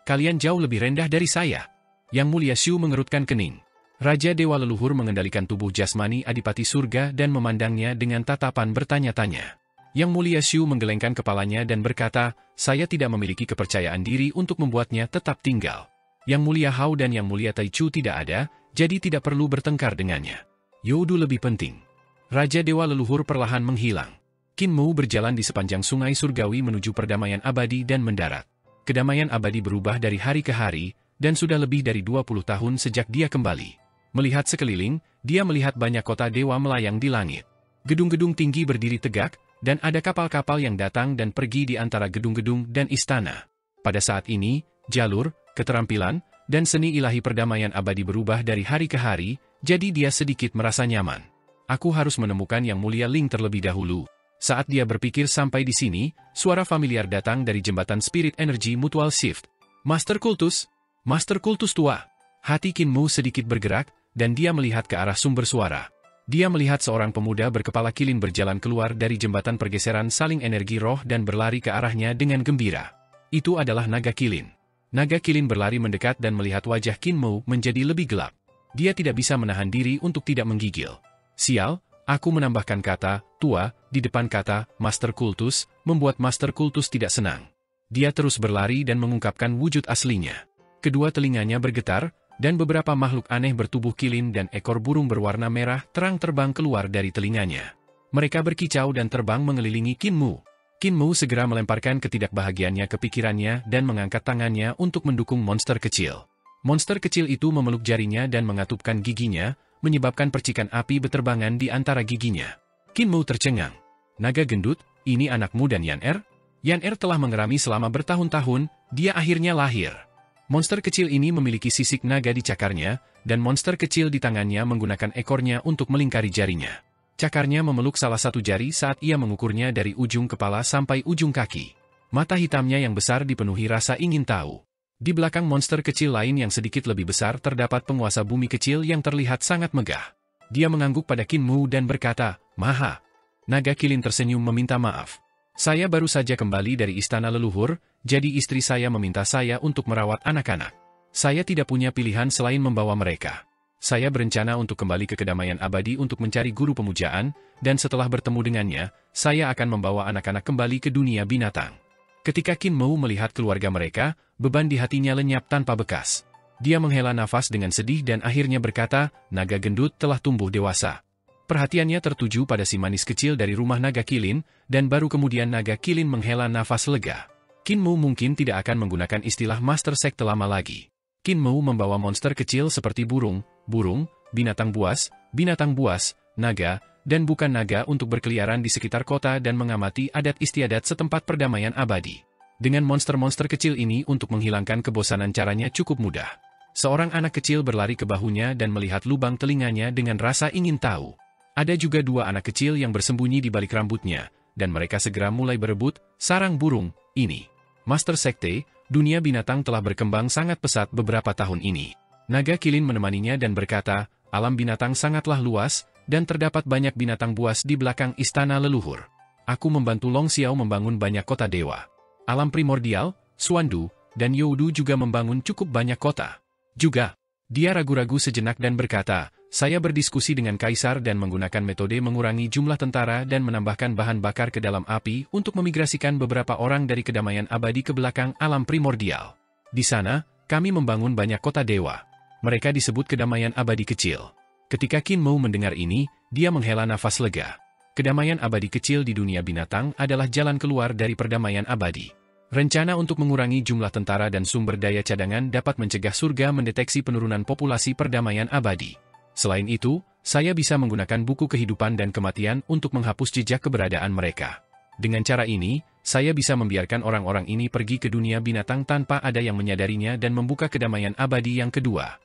Kalian jauh lebih rendah dari saya. Yang Mulia Shu mengerutkan kening. Raja Dewa Leluhur mengendalikan tubuh jasmani Adipati Surga dan memandangnya dengan tatapan bertanya-tanya. Yang Mulia Shu menggelengkan kepalanya dan berkata, saya tidak memiliki kepercayaan diri untuk membuatnya tetap tinggal. Yang Mulia Hao dan Yang Mulia Taichu tidak ada, jadi tidak perlu bertengkar dengannya. Youdu lebih penting. Raja Dewa Leluhur perlahan menghilang. Qin Mu berjalan di sepanjang sungai surgawi menuju perdamaian abadi dan mendarat. Kedamaian abadi berubah dari hari ke hari, dan sudah lebih dari 20 tahun sejak dia kembali. Melihat sekeliling, dia melihat banyak kota dewa melayang di langit. Gedung-gedung tinggi berdiri tegak, dan ada kapal-kapal yang datang dan pergi di antara gedung-gedung dan istana. Pada saat ini, jalur, keterampilan, dan seni ilahi perdamaian abadi berubah dari hari ke hari, jadi dia sedikit merasa nyaman. Aku harus menemukan yang mulia Ling terlebih dahulu. Saat dia berpikir sampai di sini, suara familiar datang dari jembatan Spirit Energy Mutual Shift. Master Kultus tua. Hati Qin Mu sedikit bergerak, dan dia melihat ke arah sumber suara. Dia melihat seorang pemuda berkepala kilin berjalan keluar dari jembatan pergeseran saling energi roh dan berlari ke arahnya dengan gembira. Itu adalah naga kilin. Naga kilin berlari mendekat dan melihat wajah Qin Mu menjadi lebih gelap. Dia tidak bisa menahan diri untuk tidak menggigil. Sial, aku menambahkan kata, tua, di depan kata, Master Kultus, membuat Master Kultus tidak senang. Dia terus berlari dan mengungkapkan wujud aslinya. Kedua telinganya bergetar, dan beberapa makhluk aneh bertubuh kilin dan ekor burung berwarna merah terang terbang keluar dari telinganya. Mereka berkicau dan terbang mengelilingi Qin Mu. Qin Mu segera melemparkan ketidakbahagiaannya ke pikirannya dan mengangkat tangannya untuk mendukung monster kecil. Monster kecil itu memeluk jarinya dan mengatupkan giginya, menyebabkan percikan api beterbangan di antara giginya. Qin Mu tercengang. Naga gendut, ini anakmu dan Yan Er? Yan Er telah mengerami selama bertahun-tahun, dia akhirnya lahir. Monster kecil ini memiliki sisik naga di cakarnya, dan monster kecil di tangannya menggunakan ekornya untuk melingkari jarinya. Cakarnya memeluk salah satu jari saat ia mengukurnya dari ujung kepala sampai ujung kaki. Mata hitamnya yang besar dipenuhi rasa ingin tahu. Di belakang monster kecil lain yang sedikit lebih besar terdapat penguasa bumi kecil yang terlihat sangat megah. Dia mengangguk pada Qin Mu dan berkata, Maha. Naga kilin tersenyum meminta maaf. Saya baru saja kembali dari istana leluhur, jadi istri saya meminta saya untuk merawat anak-anak. Saya tidak punya pilihan selain membawa mereka. Saya berencana untuk kembali ke kedamaian abadi untuk mencari guru pemujaan, dan setelah bertemu dengannya, saya akan membawa anak-anak kembali ke dunia binatang. Ketika Qin Mu melihat keluarga mereka, beban di hatinya lenyap tanpa bekas. Dia menghela nafas dengan sedih dan akhirnya berkata, naga gendut telah tumbuh dewasa. Perhatiannya tertuju pada si manis kecil dari rumah naga kilin, dan baru kemudian naga kilin menghela nafas lega. Qin Mu mungkin tidak akan menggunakan istilah Master Sekte lama lagi. Qin Mu membawa monster kecil seperti burung, binatang buas, naga, dan bukan naga untuk berkeliaran di sekitar kota dan mengamati adat istiadat setempat perdamaian abadi. Dengan monster-monster kecil ini untuk menghilangkan kebosanan caranya cukup mudah. Seorang anak kecil berlari ke bahunya dan melihat lubang telinganya dengan rasa ingin tahu. Ada juga dua anak kecil yang bersembunyi di balik rambutnya, dan mereka segera mulai berebut, sarang burung, ini. Master Sekte, dunia binatang telah berkembang sangat pesat beberapa tahun ini. Naga kilin menemaninya dan berkata, alam binatang sangatlah luas, dan terdapat banyak binatang buas di belakang istana leluhur. Aku membantu Long Xiao membangun banyak kota dewa. Alam primordial, Xuandu, dan Youdu juga membangun cukup banyak kota. Juga, dia ragu-ragu sejenak dan berkata, saya berdiskusi dengan Kaisar dan menggunakan metode mengurangi jumlah tentara dan menambahkan bahan bakar ke dalam api untuk memigrasikan beberapa orang dari kedamaian abadi ke belakang alam primordial. Di sana, kami membangun banyak kota dewa. Mereka disebut kedamaian abadi kecil. Ketika Qin Mu mendengar ini, dia menghela nafas lega. Kedamaian abadi kecil di dunia binatang adalah jalan keluar dari perdamaian abadi. Rencana untuk mengurangi jumlah tentara dan sumber daya cadangan dapat mencegah surga mendeteksi penurunan populasi perdamaian abadi. Selain itu, saya bisa menggunakan buku kehidupan dan kematian untuk menghapus jejak keberadaan mereka. Dengan cara ini, saya bisa membiarkan orang-orang ini pergi ke dunia binatang tanpa ada yang menyadarinya dan membuka kedamaian abadi yang kedua.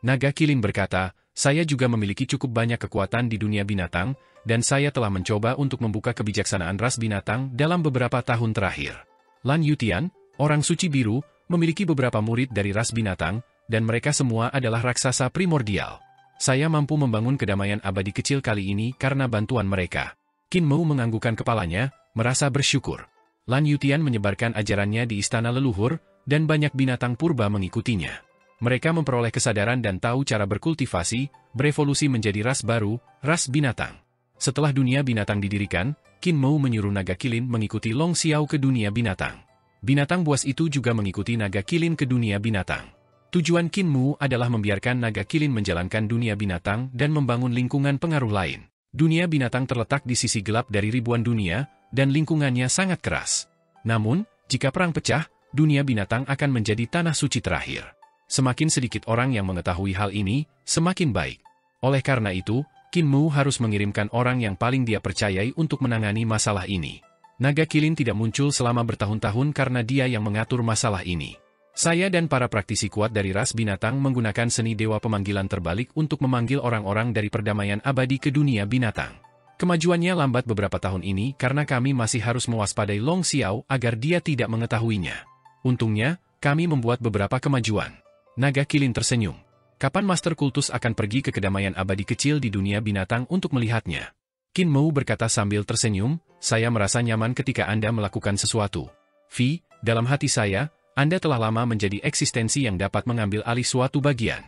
Naga kilin berkata, saya juga memiliki cukup banyak kekuatan di dunia binatang, dan saya telah mencoba untuk membuka kebijaksanaan ras binatang dalam beberapa tahun terakhir. Lan Yutian, orang suci biru, memiliki beberapa murid dari ras binatang, dan mereka semua adalah raksasa primordial. Saya mampu membangun kedamaian abadi kecil kali ini karena bantuan mereka. Qin Mu menganggukkan kepalanya, merasa bersyukur. Lan Yutian menyebarkan ajarannya di istana leluhur, dan banyak binatang purba mengikutinya. Mereka memperoleh kesadaran dan tahu cara berkultivasi, berevolusi menjadi ras baru, ras binatang. Setelah dunia binatang didirikan, Qin Mu menyuruh naga kilin mengikuti Long Xiao ke dunia binatang. Binatang buas itu juga mengikuti naga kilin ke dunia binatang. Tujuan Qin Mu adalah membiarkan naga kilin menjalankan dunia binatang dan membangun lingkungan pengaruh lain. Dunia binatang terletak di sisi gelap dari ribuan dunia, dan lingkungannya sangat keras. Namun, jika perang pecah, dunia binatang akan menjadi tanah suci terakhir. Semakin sedikit orang yang mengetahui hal ini, semakin baik. Oleh karena itu, Qin Mu harus mengirimkan orang yang paling dia percayai untuk menangani masalah ini. Naga Kilin tidak muncul selama bertahun-tahun karena dia yang mengatur masalah ini. Saya dan para praktisi kuat dari ras binatang menggunakan seni dewa pemanggilan terbalik untuk memanggil orang-orang dari perdamaian abadi ke dunia binatang. Kemajuannya lambat beberapa tahun ini karena kami masih harus mewaspadai Long Xiao agar dia tidak mengetahuinya. Untungnya, kami membuat beberapa kemajuan. Naga Kilin tersenyum. Kapan Master Kultus akan pergi ke kedamaian abadi kecil di dunia binatang untuk melihatnya? Qin Mu berkata sambil tersenyum, saya merasa nyaman ketika Anda melakukan sesuatu. Vi, dalam hati saya, Anda telah lama menjadi eksistensi yang dapat mengambil alih suatu bagian.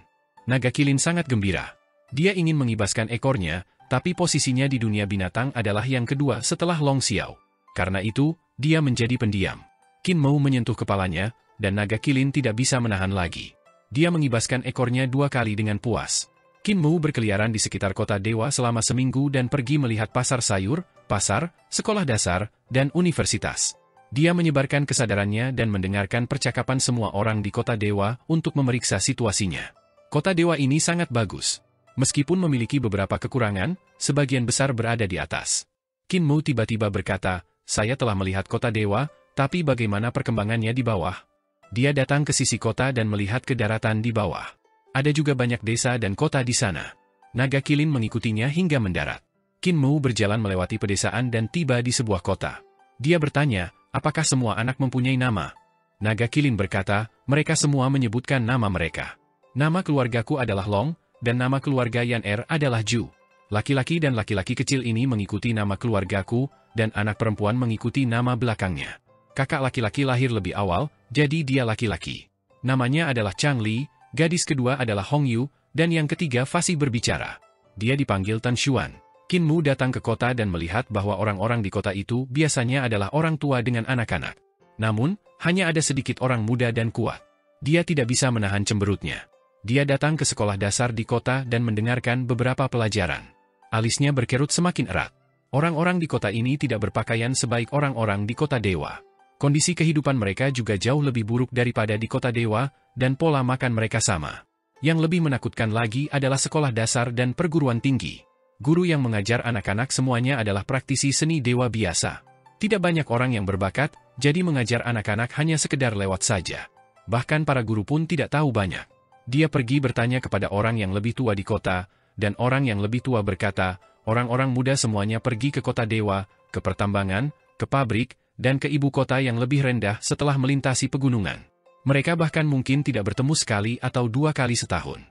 Naga Kilin sangat gembira. Dia ingin mengibaskan ekornya, tapi posisinya di dunia binatang adalah yang kedua setelah Long Xiao. Karena itu, dia menjadi pendiam. Qin Mu menyentuh kepalanya, dan Naga Kilin tidak bisa menahan lagi. Dia mengibaskan ekornya 2 kali dengan puas. Qin Mu berkeliaran di sekitar kota dewa selama seminggu dan pergi melihat pasar sayur, pasar, sekolah dasar, dan universitas. Dia menyebarkan kesadarannya dan mendengarkan percakapan semua orang di kota dewa untuk memeriksa situasinya. Kota dewa ini sangat bagus. Meskipun memiliki beberapa kekurangan, sebagian besar berada di atas. Qin Mu tiba-tiba berkata, saya telah melihat kota dewa, tapi bagaimana perkembangannya di bawah? Dia datang ke sisi kota dan melihat ke daratan di bawah. Ada juga banyak desa dan kota di sana. Naga Kilin mengikutinya hingga mendarat. Qin Mu berjalan melewati pedesaan dan tiba di sebuah kota. Dia bertanya, apakah semua anak mempunyai nama? Naga Kilin berkata, mereka semua menyebutkan nama mereka. Nama keluargaku adalah Long, dan nama keluarga Yan Er adalah Ju. Laki-laki dan laki-laki kecil ini mengikuti nama keluargaku, dan anak perempuan mengikuti nama belakangnya. Kakak laki-laki lahir lebih awal, jadi dia laki-laki. Namanya adalah Chang Li, gadis kedua adalah Hong Yu, dan yang ketiga fasih berbicara. Dia dipanggil Tan Xuan. Qin Mu datang ke kota dan melihat bahwa orang-orang di kota itu biasanya adalah orang tua dengan anak-anak. Namun, hanya ada sedikit orang muda dan kuat. Dia tidak bisa menahan cemberutnya. Dia datang ke sekolah dasar di kota dan mendengarkan beberapa pelajaran. Alisnya berkerut semakin erat. Orang-orang di kota ini tidak berpakaian sebaik orang-orang di kota dewa. Kondisi kehidupan mereka juga jauh lebih buruk daripada di kota dewa, dan pola makan mereka sama. Yang lebih menakutkan lagi adalah sekolah dasar dan perguruan tinggi. Guru yang mengajar anak-anak semuanya adalah praktisi seni dewa biasa. Tidak banyak orang yang berbakat, jadi mengajar anak-anak hanya sekedar lewat saja. Bahkan para guru pun tidak tahu banyak. Dia pergi bertanya kepada orang yang lebih tua di kota, dan orang yang lebih tua berkata, orang-orang muda semuanya pergi ke kota dewa, ke pertambangan, ke pabrik, dan ke ibu kota yang lebih rendah setelah melintasi pegunungan. Mereka bahkan mungkin tidak bertemu sekali atau 2 kali setahun.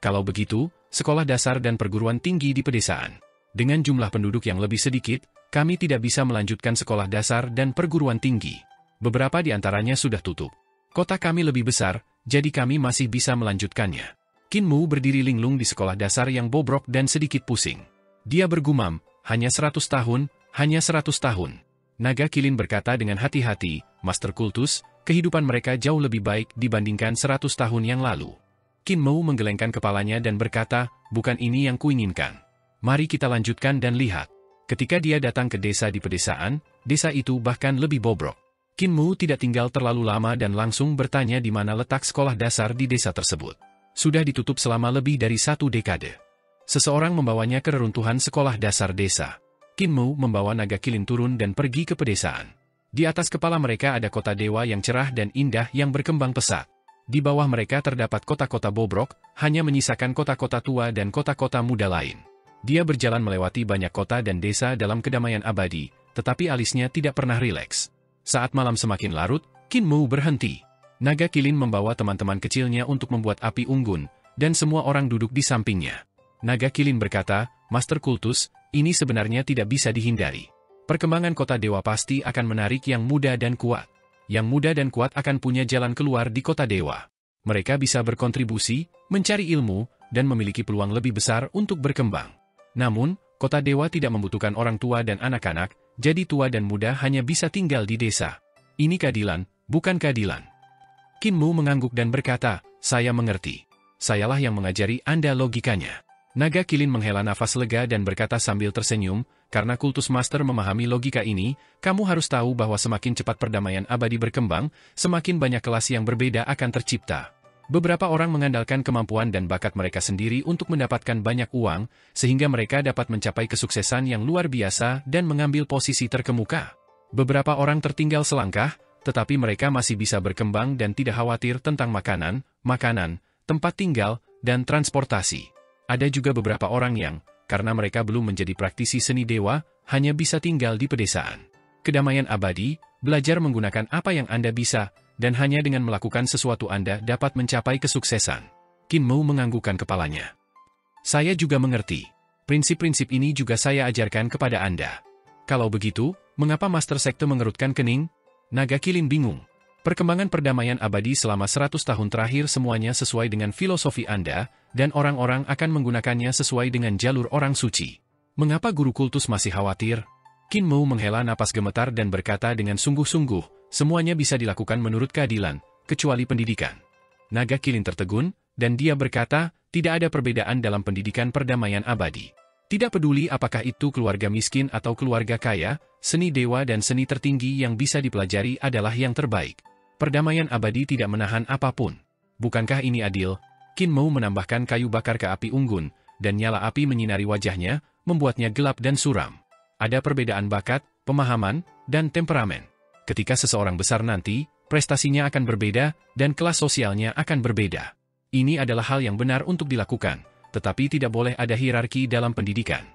Kalau begitu, sekolah dasar dan perguruan tinggi di pedesaan. Dengan jumlah penduduk yang lebih sedikit, kami tidak bisa melanjutkan sekolah dasar dan perguruan tinggi. Beberapa di antaranya sudah tutup. Kota kami lebih besar, jadi kami masih bisa melanjutkannya. Qin Mu berdiri linglung di sekolah dasar yang bobrok dan sedikit pusing. Dia bergumam, hanya 100 tahun, hanya 100 tahun. Naga Kilin berkata dengan hati-hati, Master Kultus, kehidupan mereka jauh lebih baik dibandingkan 100 tahun yang lalu. Qin Mu menggelengkan kepalanya dan berkata, bukan ini yang kuinginkan. Mari kita lanjutkan dan lihat. Ketika dia datang ke desa di pedesaan, desa itu bahkan lebih bobrok. Qin Mu tidak tinggal terlalu lama dan langsung bertanya di mana letak sekolah dasar di desa tersebut. Sudah ditutup selama lebih dari 1 dekade. Seseorang membawanya ke reruntuhan sekolah dasar desa. Qin Mu membawa Naga Kilin turun dan pergi ke pedesaan. Di atas kepala mereka ada kota dewa yang cerah dan indah yang berkembang pesat. Di bawah mereka terdapat kota-kota bobrok, hanya menyisakan kota-kota tua dan kota-kota muda lain. Dia berjalan melewati banyak kota dan desa dalam kedamaian abadi, tetapi alisnya tidak pernah rileks. Saat malam semakin larut, Qin Mu berhenti. Naga Kilin membawa teman-teman kecilnya untuk membuat api unggun, dan semua orang duduk di sampingnya. Naga Kilin berkata, Master Kultus, ini sebenarnya tidak bisa dihindari. Perkembangan kota dewa pasti akan menarik yang muda dan kuat. Yang muda dan kuat akan punya jalan keluar di kota dewa. Mereka bisa berkontribusi, mencari ilmu, dan memiliki peluang lebih besar untuk berkembang. Namun, kota dewa tidak membutuhkan orang tua dan anak-anak, jadi tua dan muda hanya bisa tinggal di desa. Ini keadilan, bukan keadilan. Qin Mu mengangguk dan berkata, saya mengerti. Sayalah yang mengajari Anda logikanya. Naga Kilin menghela nafas lega dan berkata sambil tersenyum, karena Kultus Master memahami logika ini, kamu harus tahu bahwa semakin cepat perdamaian abadi berkembang, semakin banyak kelas yang berbeda akan tercipta. Beberapa orang mengandalkan kemampuan dan bakat mereka sendiri untuk mendapatkan banyak uang, sehingga mereka dapat mencapai kesuksesan yang luar biasa dan mengambil posisi terkemuka. Beberapa orang tertinggal selangkah, tetapi mereka masih bisa berkembang dan tidak khawatir tentang makanan, tempat tinggal, dan transportasi. Ada juga beberapa orang yang, karena mereka belum menjadi praktisi seni dewa, hanya bisa tinggal di pedesaan. Kedamaian abadi, belajar menggunakan apa yang Anda bisa, dan hanya dengan melakukan sesuatu Anda dapat mencapai kesuksesan. Qin Mou menganggukkan kepalanya. Saya juga mengerti. Prinsip-prinsip ini juga saya ajarkan kepada Anda. Kalau begitu, mengapa Master Sekte mengerutkan kening? Naga Kilin bingung. Perkembangan perdamaian abadi selama 100 tahun terakhir semuanya sesuai dengan filosofi Anda, dan orang-orang akan menggunakannya sesuai dengan jalur orang suci. Mengapa guru kultus masih khawatir? Qin Mou menghela napas gemetar dan berkata dengan sungguh-sungguh, semuanya bisa dilakukan menurut keadilan, kecuali pendidikan. Naga Kilin tertegun, dan dia berkata, tidak ada perbedaan dalam pendidikan perdamaian abadi. Tidak peduli apakah itu keluarga miskin atau keluarga kaya, seni dewa dan seni tertinggi yang bisa dipelajari adalah yang terbaik. Perdamaian abadi tidak menahan apapun. Bukankah ini adil? Qin Mou menambahkan kayu bakar ke api unggun, dan nyala api menyinari wajahnya, membuatnya gelap dan suram. Ada perbedaan bakat, pemahaman, dan temperamen. Ketika seseorang besar nanti, prestasinya akan berbeda, dan kelas sosialnya akan berbeda. Ini adalah hal yang benar untuk dilakukan, tetapi tidak boleh ada hierarki dalam pendidikan.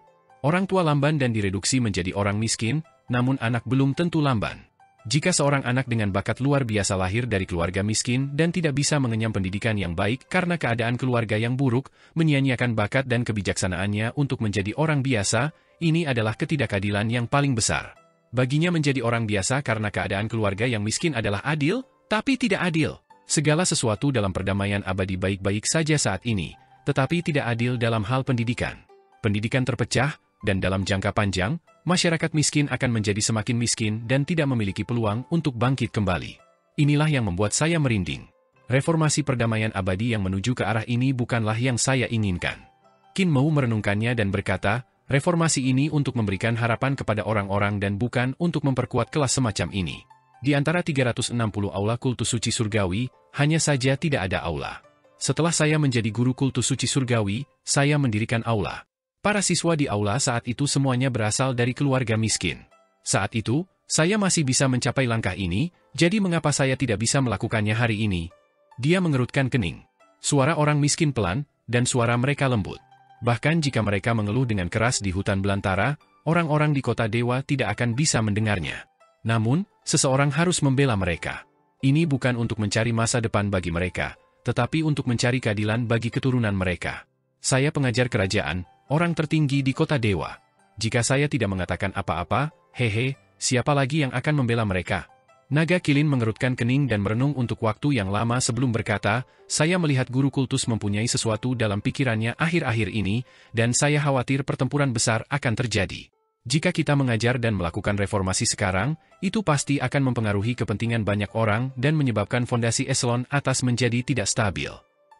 Orang tua lamban dan direduksi menjadi orang miskin, namun anak belum tentu lamban. Jika seorang anak dengan bakat luar biasa lahir dari keluarga miskin dan tidak bisa mengenyam pendidikan yang baik karena keadaan keluarga yang buruk, menyia-nyiakan bakat dan kebijaksanaannya untuk menjadi orang biasa, ini adalah ketidakadilan yang paling besar. Baginya menjadi orang biasa karena keadaan keluarga yang miskin adalah adil, tapi tidak adil. Segala sesuatu dalam perdamaian abadi baik-baik saja saat ini, tetapi tidak adil dalam hal pendidikan. Pendidikan terpecah, dan dalam jangka panjang, masyarakat miskin akan menjadi semakin miskin dan tidak memiliki peluang untuk bangkit kembali. Inilah yang membuat saya merinding. Reformasi perdamaian abadi yang menuju ke arah ini bukanlah yang saya inginkan. Qin Mou merenungkannya dan berkata, reformasi ini untuk memberikan harapan kepada orang-orang dan bukan untuk memperkuat kelas semacam ini. Di antara 360 aula kultus suci surgawi, hanya saja tidak ada aula. Setelah saya menjadi guru kultus suci surgawi, saya mendirikan aula. Para siswa di aula saat itu semuanya berasal dari keluarga miskin. Saat itu, saya masih bisa mencapai langkah ini, jadi mengapa saya tidak bisa melakukannya hari ini? Dia mengerutkan kening. Suara orang miskin pelan, dan suara mereka lembut. Bahkan jika mereka mengeluh dengan keras di hutan belantara, orang-orang di kota dewa tidak akan bisa mendengarnya. Namun, seseorang harus membela mereka. Ini bukan untuk mencari masa depan bagi mereka, tetapi untuk mencari keadilan bagi keturunan mereka. Saya pengajar kerajaan, orang tertinggi di kota dewa. Jika saya tidak mengatakan apa-apa, siapa lagi yang akan membela mereka? Naga Kilin mengerutkan kening dan merenung untuk waktu yang lama sebelum berkata, saya melihat guru kultus mempunyai sesuatu dalam pikirannya akhir-akhir ini, dan saya khawatir pertempuran besar akan terjadi. Jika kita mengajar dan melakukan reformasi sekarang, itu pasti akan mempengaruhi kepentingan banyak orang dan menyebabkan fondasi eselon atas menjadi tidak stabil.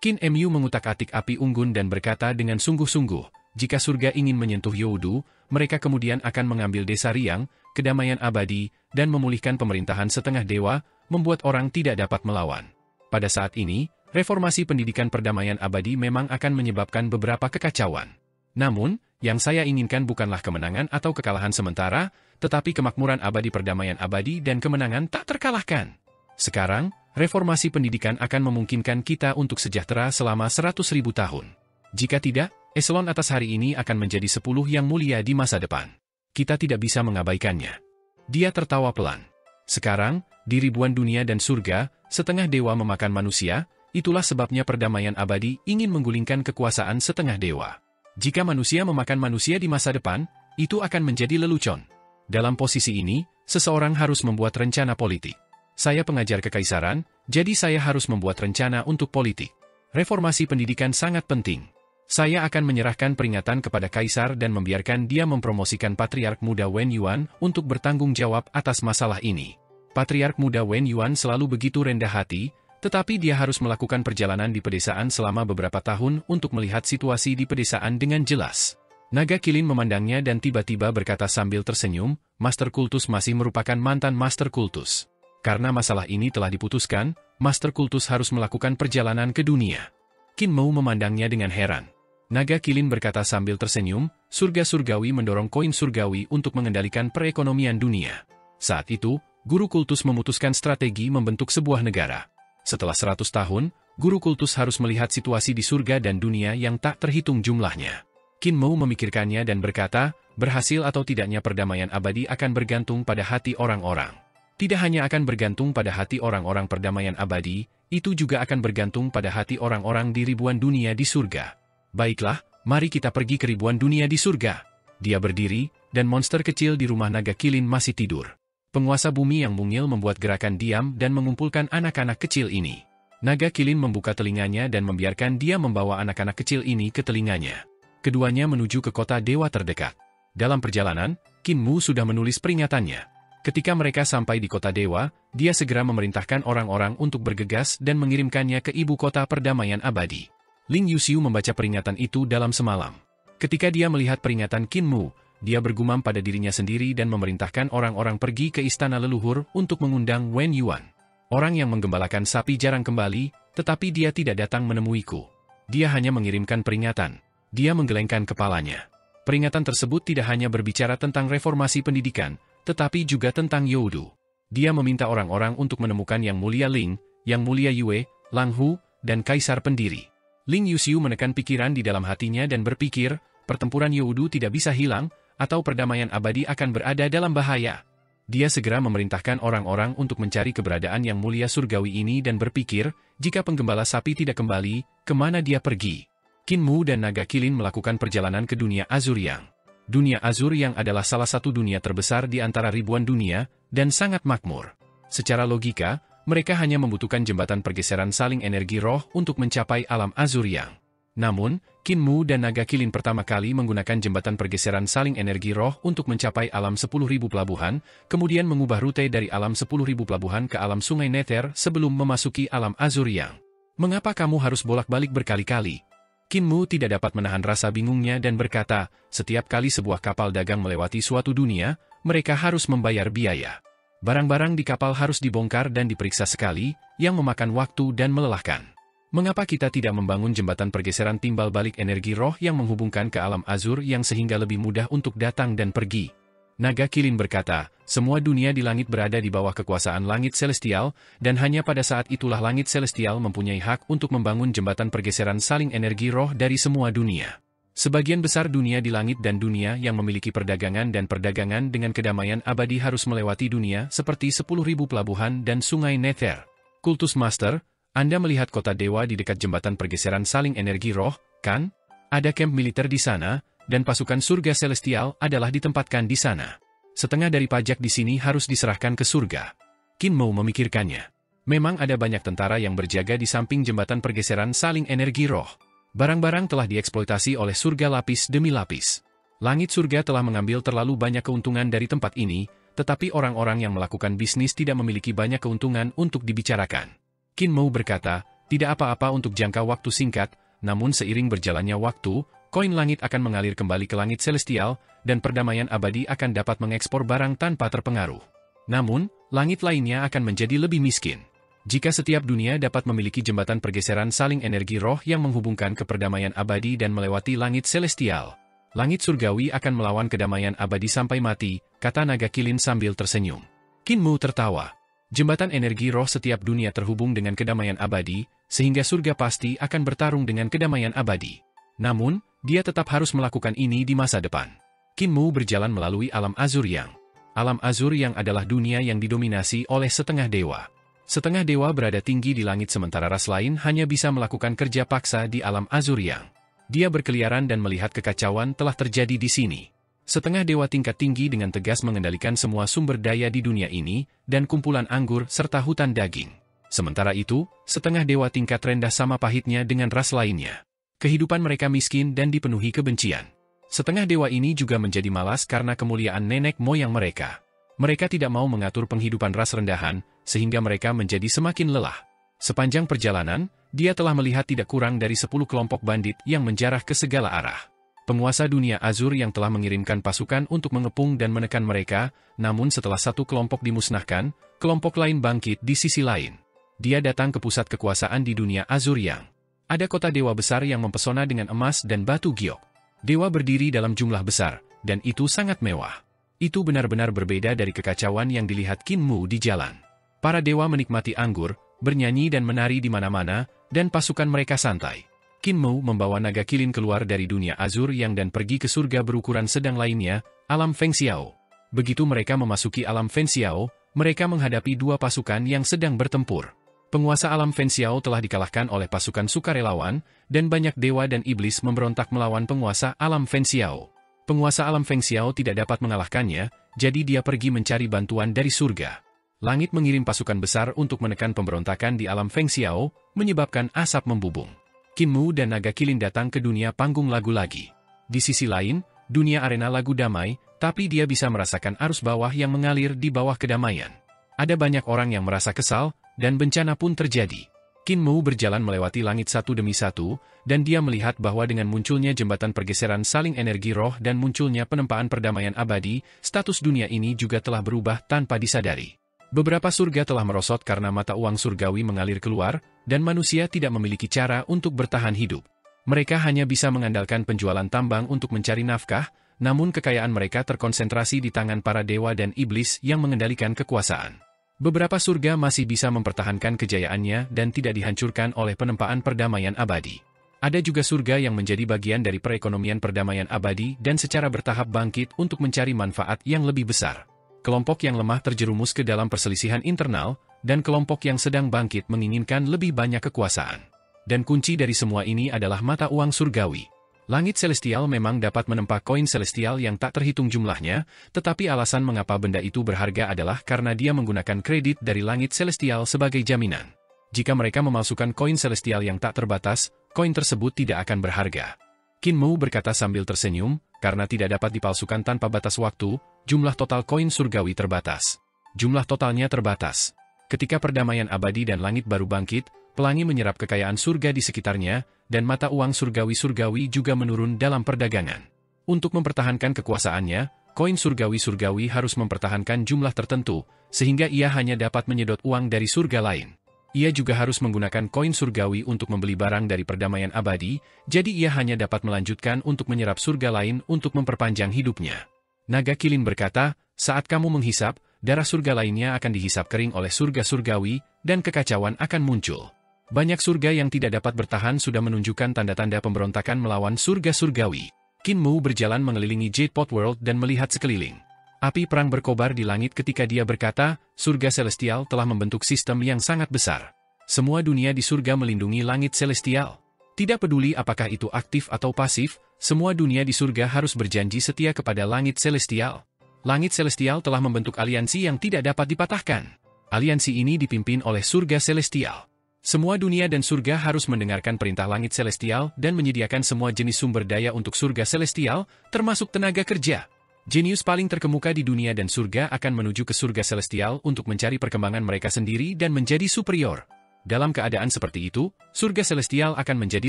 Qin Mu mengutak-atik api unggun dan berkata dengan sungguh-sungguh, jika surga ingin menyentuh Youdu, mereka kemudian akan mengambil desa Riang, kedamaian abadi, dan memulihkan pemerintahan setengah dewa, membuat orang tidak dapat melawan. Pada saat ini, reformasi pendidikan perdamaian abadi memang akan menyebabkan beberapa kekacauan. Namun, yang saya inginkan bukanlah kemenangan atau kekalahan sementara, tetapi kemakmuran abadi perdamaian abadi dan kemenangan tak terkalahkan. Sekarang, reformasi pendidikan akan memungkinkan kita untuk sejahtera selama 100.000 tahun. Jika tidak, eselon atas hari ini akan menjadi 10 yang mulia di masa depan. Kita tidak bisa mengabaikannya. Dia tertawa pelan. Sekarang, di ribuan dunia dan surga, setengah dewa memakan manusia, itulah sebabnya perdamaian abadi ingin menggulingkan kekuasaan setengah dewa. Jika manusia memakan manusia di masa depan, itu akan menjadi lelucon. Dalam posisi ini, seseorang harus membuat rencana politik. Saya pengajar kekaisaran, jadi saya harus membuat rencana untuk politik. Reformasi pendidikan sangat penting. Saya akan menyerahkan peringatan kepada kaisar dan membiarkan dia mempromosikan Patriark Muda Wen Yuan untuk bertanggung jawab atas masalah ini. Patriark Muda Wen Yuan selalu begitu rendah hati, tetapi dia harus melakukan perjalanan di pedesaan selama beberapa tahun untuk melihat situasi di pedesaan dengan jelas. Naga Kilin memandangnya dan tiba-tiba berkata sambil tersenyum, Master Kultus masih merupakan mantan Master Kultus. Karena masalah ini telah diputuskan, Master Kultus harus melakukan perjalanan ke dunia. Qin Mou memandangnya dengan heran. Naga Kilin berkata sambil tersenyum, surga surgawi mendorong koin surgawi untuk mengendalikan perekonomian dunia. Saat itu, Guru Kultus memutuskan strategi membentuk sebuah negara. Setelah 100 tahun, Guru Kultus harus melihat situasi di surga dan dunia yang tak terhitung jumlahnya. Qin Mou memikirkannya dan berkata, berhasil atau tidaknya perdamaian abadi akan bergantung pada hati orang-orang. Tidak hanya akan bergantung pada hati orang-orang perdamaian abadi, itu juga akan bergantung pada hati orang-orang di ribuan dunia di surga. Baiklah, mari kita pergi ke ribuan dunia di surga. Dia berdiri, dan monster kecil di rumah naga Kilin masih tidur. Penguasa bumi yang mungil membuat gerakan diam dan mengumpulkan anak-anak kecil ini. Naga Kilin membuka telinganya dan membiarkan dia membawa anak-anak kecil ini ke telinganya. Keduanya menuju ke kota dewa terdekat. Dalam perjalanan, Qin Mou sudah menulis peringatannya. Ketika mereka sampai di kota dewa, dia segera memerintahkan orang-orang untuk bergegas dan mengirimkannya ke ibu kota perdamaian abadi. Ling Yuxiu membaca peringatan itu dalam semalam. Ketika dia melihat peringatan Qin Mou, dia bergumam pada dirinya sendiri dan memerintahkan orang-orang pergi ke istana leluhur untuk mengundang Wen Yuan. Orang yang menggembalakan sapi jarang kembali, tetapi dia tidak datang menemuiku. Dia hanya mengirimkan peringatan. Dia menggelengkan kepalanya. Peringatan tersebut tidak hanya berbicara tentang reformasi pendidikan, tetapi juga tentang Youdu. Dia meminta orang-orang untuk menemukan Yang Mulia Ling, Yang Mulia Yue, Lang Hu, dan Kaisar Pendiri. Ling Yuxiu menekan pikiran di dalam hatinya dan berpikir, pertempuran Youdu tidak bisa hilang, atau perdamaian abadi akan berada dalam bahaya. Dia segera memerintahkan orang-orang untuk mencari keberadaan Yang Mulia Surgawi ini dan berpikir, jika penggembala sapi tidak kembali, kemana dia pergi? Qin Mou dan Naga Kilin melakukan perjalanan ke dunia Azur Yang. Dunia Azur Yang adalah salah satu dunia terbesar di antara ribuan dunia, dan sangat makmur. Secara logika, mereka hanya membutuhkan jembatan pergeseran saling energi roh untuk mencapai alam Azur Yang. Namun, Qin Mou dan Naga Kilin pertama kali menggunakan jembatan pergeseran saling energi roh untuk mencapai alam 10.000 pelabuhan, kemudian mengubah rute dari alam 10.000 pelabuhan ke alam sungai Nether sebelum memasuki alam Azur Yang. Mengapa kamu harus bolak-balik berkali-kali? Qin Mou tidak dapat menahan rasa bingungnya dan berkata, setiap kali sebuah kapal dagang melewati suatu dunia, mereka harus membayar biaya. Barang-barang di kapal harus dibongkar dan diperiksa sekali, yang memakan waktu dan melelahkan. Mengapa kita tidak membangun jembatan pergeseran timbal balik energi roh yang menghubungkan ke alam Azur yang sehingga lebih mudah untuk datang dan pergi? Naga Kilin berkata, semua dunia di langit berada di bawah kekuasaan langit celestial, dan hanya pada saat itulah langit celestial mempunyai hak untuk membangun jembatan pergeseran saling energi roh dari semua dunia. Sebagian besar dunia di langit dan dunia yang memiliki perdagangan dan perdagangan dengan kedamaian abadi harus melewati dunia seperti 10.000 pelabuhan dan sungai Nether. Kultus Master, Anda melihat kota dewa di dekat jembatan pergeseran saling energi roh, kan? Ada kamp militer di sana, dan pasukan surga celestial adalah ditempatkan di sana. Setengah dari pajak di sini harus diserahkan ke surga. Qin Mou memikirkannya. Memang ada banyak tentara yang berjaga di samping jembatan pergeseran saling energi roh. Barang-barang telah dieksploitasi oleh surga lapis demi lapis. Langit surga telah mengambil terlalu banyak keuntungan dari tempat ini, tetapi orang-orang yang melakukan bisnis tidak memiliki banyak keuntungan untuk dibicarakan. Qin Mou berkata, tidak apa-apa untuk jangka waktu singkat, namun seiring berjalannya waktu, koin langit akan mengalir kembali ke langit celestial, dan perdamaian abadi akan dapat mengekspor barang tanpa terpengaruh. Namun, langit lainnya akan menjadi lebih miskin. Jika setiap dunia dapat memiliki jembatan pergeseran saling energi roh yang menghubungkan ke perdamaian abadi dan melewati langit celestial, langit surgawi akan melawan kedamaian abadi sampai mati, kata Naga Kilin sambil tersenyum. Qin Mou tertawa. Jembatan energi roh setiap dunia terhubung dengan kedamaian abadi, sehingga surga pasti akan bertarung dengan kedamaian abadi. Namun, dia tetap harus melakukan ini di masa depan. Qin Mou berjalan melalui alam Azur Yang. Alam Azur Yang adalah dunia yang didominasi oleh setengah dewa. Setengah dewa berada tinggi di langit sementara ras lain hanya bisa melakukan kerja paksa di alam Azur Yang. Dia berkeliaran dan melihat kekacauan telah terjadi di sini. Setengah dewa tingkat tinggi dengan tegas mengendalikan semua sumber daya di dunia ini, dan kumpulan anggur serta hutan daging. Sementara itu, setengah dewa tingkat rendah sama pahitnya dengan ras lainnya. Kehidupan mereka miskin dan dipenuhi kebencian. Setengah dewa ini juga menjadi malas karena kemuliaan nenek moyang mereka. Mereka tidak mau mengatur penghidupan ras rendahan, sehingga mereka menjadi semakin lelah. Sepanjang perjalanan, dia telah melihat tidak kurang dari 10 kelompok bandit yang menjarah ke segala arah. Penguasa dunia Azur yang telah mengirimkan pasukan untuk mengepung dan menekan mereka, namun setelah satu kelompok dimusnahkan, Kelompok lain bangkit di sisi lain. Dia datang ke pusat kekuasaan di dunia Azur yang ada kota dewa besar yang mempesona dengan emas dan batu giok. Dewa berdiri dalam jumlah besar, dan itu sangat mewah. Itu benar-benar berbeda dari kekacauan yang dilihat Qin Mu di jalan. Para dewa menikmati anggur, bernyanyi dan menari di mana-mana, dan pasukan mereka santai. Qin Mu membawa naga kilin keluar dari dunia Azur yang dan pergi ke surga berukuran sedang lainnya, alam Feng Xiao. Begitu mereka memasuki alam Feng Xiao, mereka menghadapi dua pasukan yang sedang bertempur. Penguasa alam Feng Xiao telah dikalahkan oleh pasukan sukarelawan, dan banyak dewa dan iblis memberontak melawan penguasa alam Feng Xiao. Penguasa alam Feng Xiao tidak dapat mengalahkannya, jadi dia pergi mencari bantuan dari surga. Langit mengirim pasukan besar untuk menekan pemberontakan di alam Feng Xiao, menyebabkan asap membubung. Qin Mu dan naga kilin datang ke dunia panggung lagu lagi. Di sisi lain, dunia arena lagu damai, tapi dia bisa merasakan arus bawah yang mengalir di bawah kedamaian. Ada banyak orang yang merasa kesal, dan bencana pun terjadi. Qin Mu berjalan melewati langit satu demi satu, dan dia melihat bahwa dengan munculnya jembatan pergeseran saling energi roh dan munculnya penempaan perdamaian abadi, status dunia ini juga telah berubah tanpa disadari. Beberapa surga telah merosot karena mata uang surgawi mengalir keluar, dan manusia tidak memiliki cara untuk bertahan hidup. Mereka hanya bisa mengandalkan penjualan tambang untuk mencari nafkah, namun kekayaan mereka terkonsentrasi di tangan para dewa dan iblis yang mengendalikan kekuasaan. Beberapa surga masih bisa mempertahankan kejayaannya dan tidak dihancurkan oleh penempaan perdamaian abadi. Ada juga surga yang menjadi bagian dari perekonomian perdamaian abadi dan secara bertahap bangkit untuk mencari manfaat yang lebih besar. Kelompok yang lemah terjerumus ke dalam perselisihan internal, dan kelompok yang sedang bangkit menginginkan lebih banyak kekuasaan. Dan kunci dari semua ini adalah mata uang surgawi. Langit celestial memang dapat menempa koin celestial yang tak terhitung jumlahnya, tetapi alasan mengapa benda itu berharga adalah karena dia menggunakan kredit dari langit celestial sebagai jaminan. Jika mereka memalsukan koin celestial yang tak terbatas, koin tersebut tidak akan berharga. Qin Mu berkata sambil tersenyum, karena tidak dapat dipalsukan tanpa batas waktu, jumlah total koin surgawi terbatas. Jumlah totalnya terbatas. Ketika perdamaian abadi dan langit baru bangkit, pelangi menyerap kekayaan surga di sekitarnya, dan mata uang surgawi-surgawi juga menurun dalam perdagangan. Untuk mempertahankan kekuasaannya, koin surgawi-surgawi harus mempertahankan jumlah tertentu, sehingga ia hanya dapat menyedot uang dari surga lain. Ia juga harus menggunakan koin surgawi untuk membeli barang dari perdamaian abadi, jadi ia hanya dapat melanjutkan untuk menyerap surga lain untuk memperpanjang hidupnya. Naga kilin berkata, saat kamu menghisap, darah surga lainnya akan dihisap kering oleh surga surgawi, dan kekacauan akan muncul. Banyak surga yang tidak dapat bertahan sudah menunjukkan tanda-tanda pemberontakan melawan surga surgawi. Qin Mu berjalan mengelilingi Jade Pot World dan melihat sekeliling. Api perang berkobar di langit ketika dia berkata, surga celestial telah membentuk sistem yang sangat besar. Semua dunia di surga melindungi langit celestial. Tidak peduli apakah itu aktif atau pasif, semua dunia di surga harus berjanji setia kepada langit celestial. Langit celestial telah membentuk aliansi yang tidak dapat dipatahkan. Aliansi ini dipimpin oleh surga celestial. Semua dunia dan surga harus mendengarkan perintah langit celestial dan menyediakan semua jenis sumber daya untuk surga celestial, termasuk tenaga kerja. Jenius paling terkemuka di dunia dan surga akan menuju ke surga celestial untuk mencari perkembangan mereka sendiri dan menjadi superior. Dalam keadaan seperti itu, surga celestial akan menjadi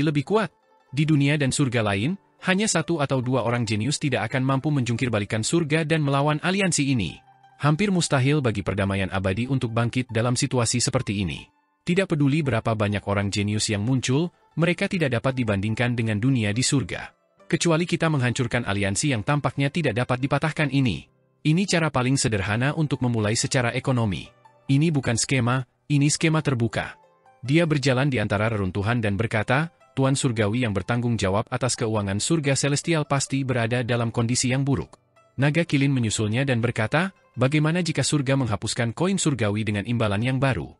lebih kuat. Di dunia dan surga lain, hanya satu atau dua orang jenius tidak akan mampu menjungkir balikan surga dan melawan aliansi ini. Hampir mustahil bagi perdamaian abadi untuk bangkit dalam situasi seperti ini. Tidak peduli berapa banyak orang jenius yang muncul, mereka tidak dapat dibandingkan dengan dunia di surga. Kecuali kita menghancurkan aliansi yang tampaknya tidak dapat dipatahkan ini. Ini cara paling sederhana untuk memulai secara ekonomi. Ini bukan skema, ini skema terbuka. Dia berjalan di antara reruntuhan dan berkata, Tuan Surgawi yang bertanggung jawab atas keuangan surga celestial pasti berada dalam kondisi yang buruk. Naga kilin menyusulnya dan berkata, bagaimana jika surga menghapuskan koin surgawi dengan imbalan yang baru?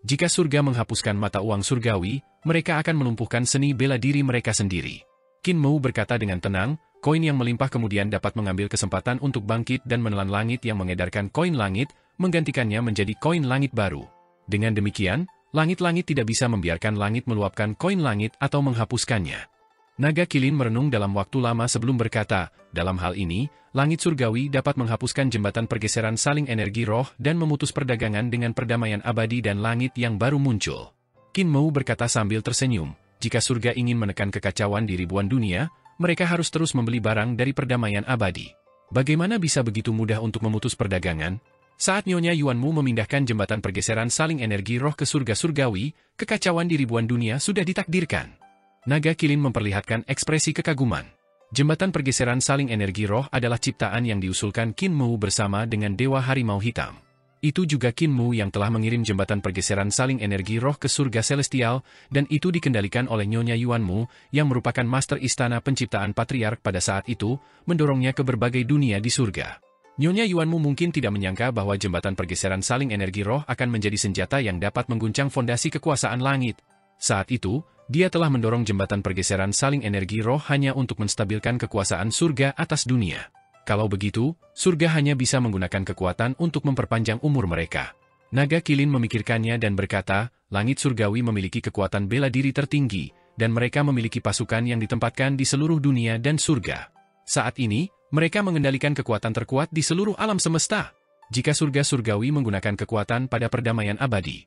Jika surga menghapuskan mata uang surgawi, mereka akan melumpuhkan seni bela diri mereka sendiri. Qin Mu berkata dengan tenang, koin yang melimpah kemudian dapat mengambil kesempatan untuk bangkit dan menelan langit yang mengedarkan koin langit, menggantikannya menjadi koin langit baru. Dengan demikian, langit-langit tidak bisa membiarkan langit meluapkan koin langit atau menghapuskannya. Naga kilin merenung dalam waktu lama sebelum berkata, dalam hal ini, langit surgawi dapat menghapuskan jembatan pergeseran saling energi roh dan memutus perdagangan dengan perdamaian abadi dan langit yang baru muncul. Qin Mu berkata sambil tersenyum, jika surga ingin menekan kekacauan di ribuan dunia, mereka harus terus membeli barang dari perdamaian abadi. Bagaimana bisa begitu mudah untuk memutus perdagangan? Saat Nyonya Yuan Mu memindahkan jembatan pergeseran saling energi roh ke surga surgawi, kekacauan di ribuan dunia sudah ditakdirkan. Naga Kilin memperlihatkan ekspresi kekaguman. Jembatan pergeseran saling energi roh adalah ciptaan yang diusulkan Qin Mu bersama dengan Dewa Harimau Hitam. Itu juga Qin Mu yang telah mengirim jembatan pergeseran saling energi roh ke surga celestial, dan itu dikendalikan oleh Nyonya Yuan Mu, yang merupakan master istana penciptaan patriark pada saat itu, mendorongnya ke berbagai dunia di surga. Nyonya Yuan Mu mungkin tidak menyangka bahwa jembatan pergeseran saling energi roh akan menjadi senjata yang dapat mengguncang fondasi kekuasaan langit. Saat itu, dia telah mendorong jembatan pergeseran saling energi roh hanya untuk menstabilkan kekuasaan surga atas dunia. Kalau begitu, surga hanya bisa menggunakan kekuatan untuk memperpanjang umur mereka. Naga Kilin memikirkannya dan berkata, langit surgawi memiliki kekuatan bela diri tertinggi, dan mereka memiliki pasukan yang ditempatkan di seluruh dunia dan surga. Saat ini, mereka mengendalikan kekuatan terkuat di seluruh alam semesta. Jika surga surgawi menggunakan kekuatan pada perdamaian abadi.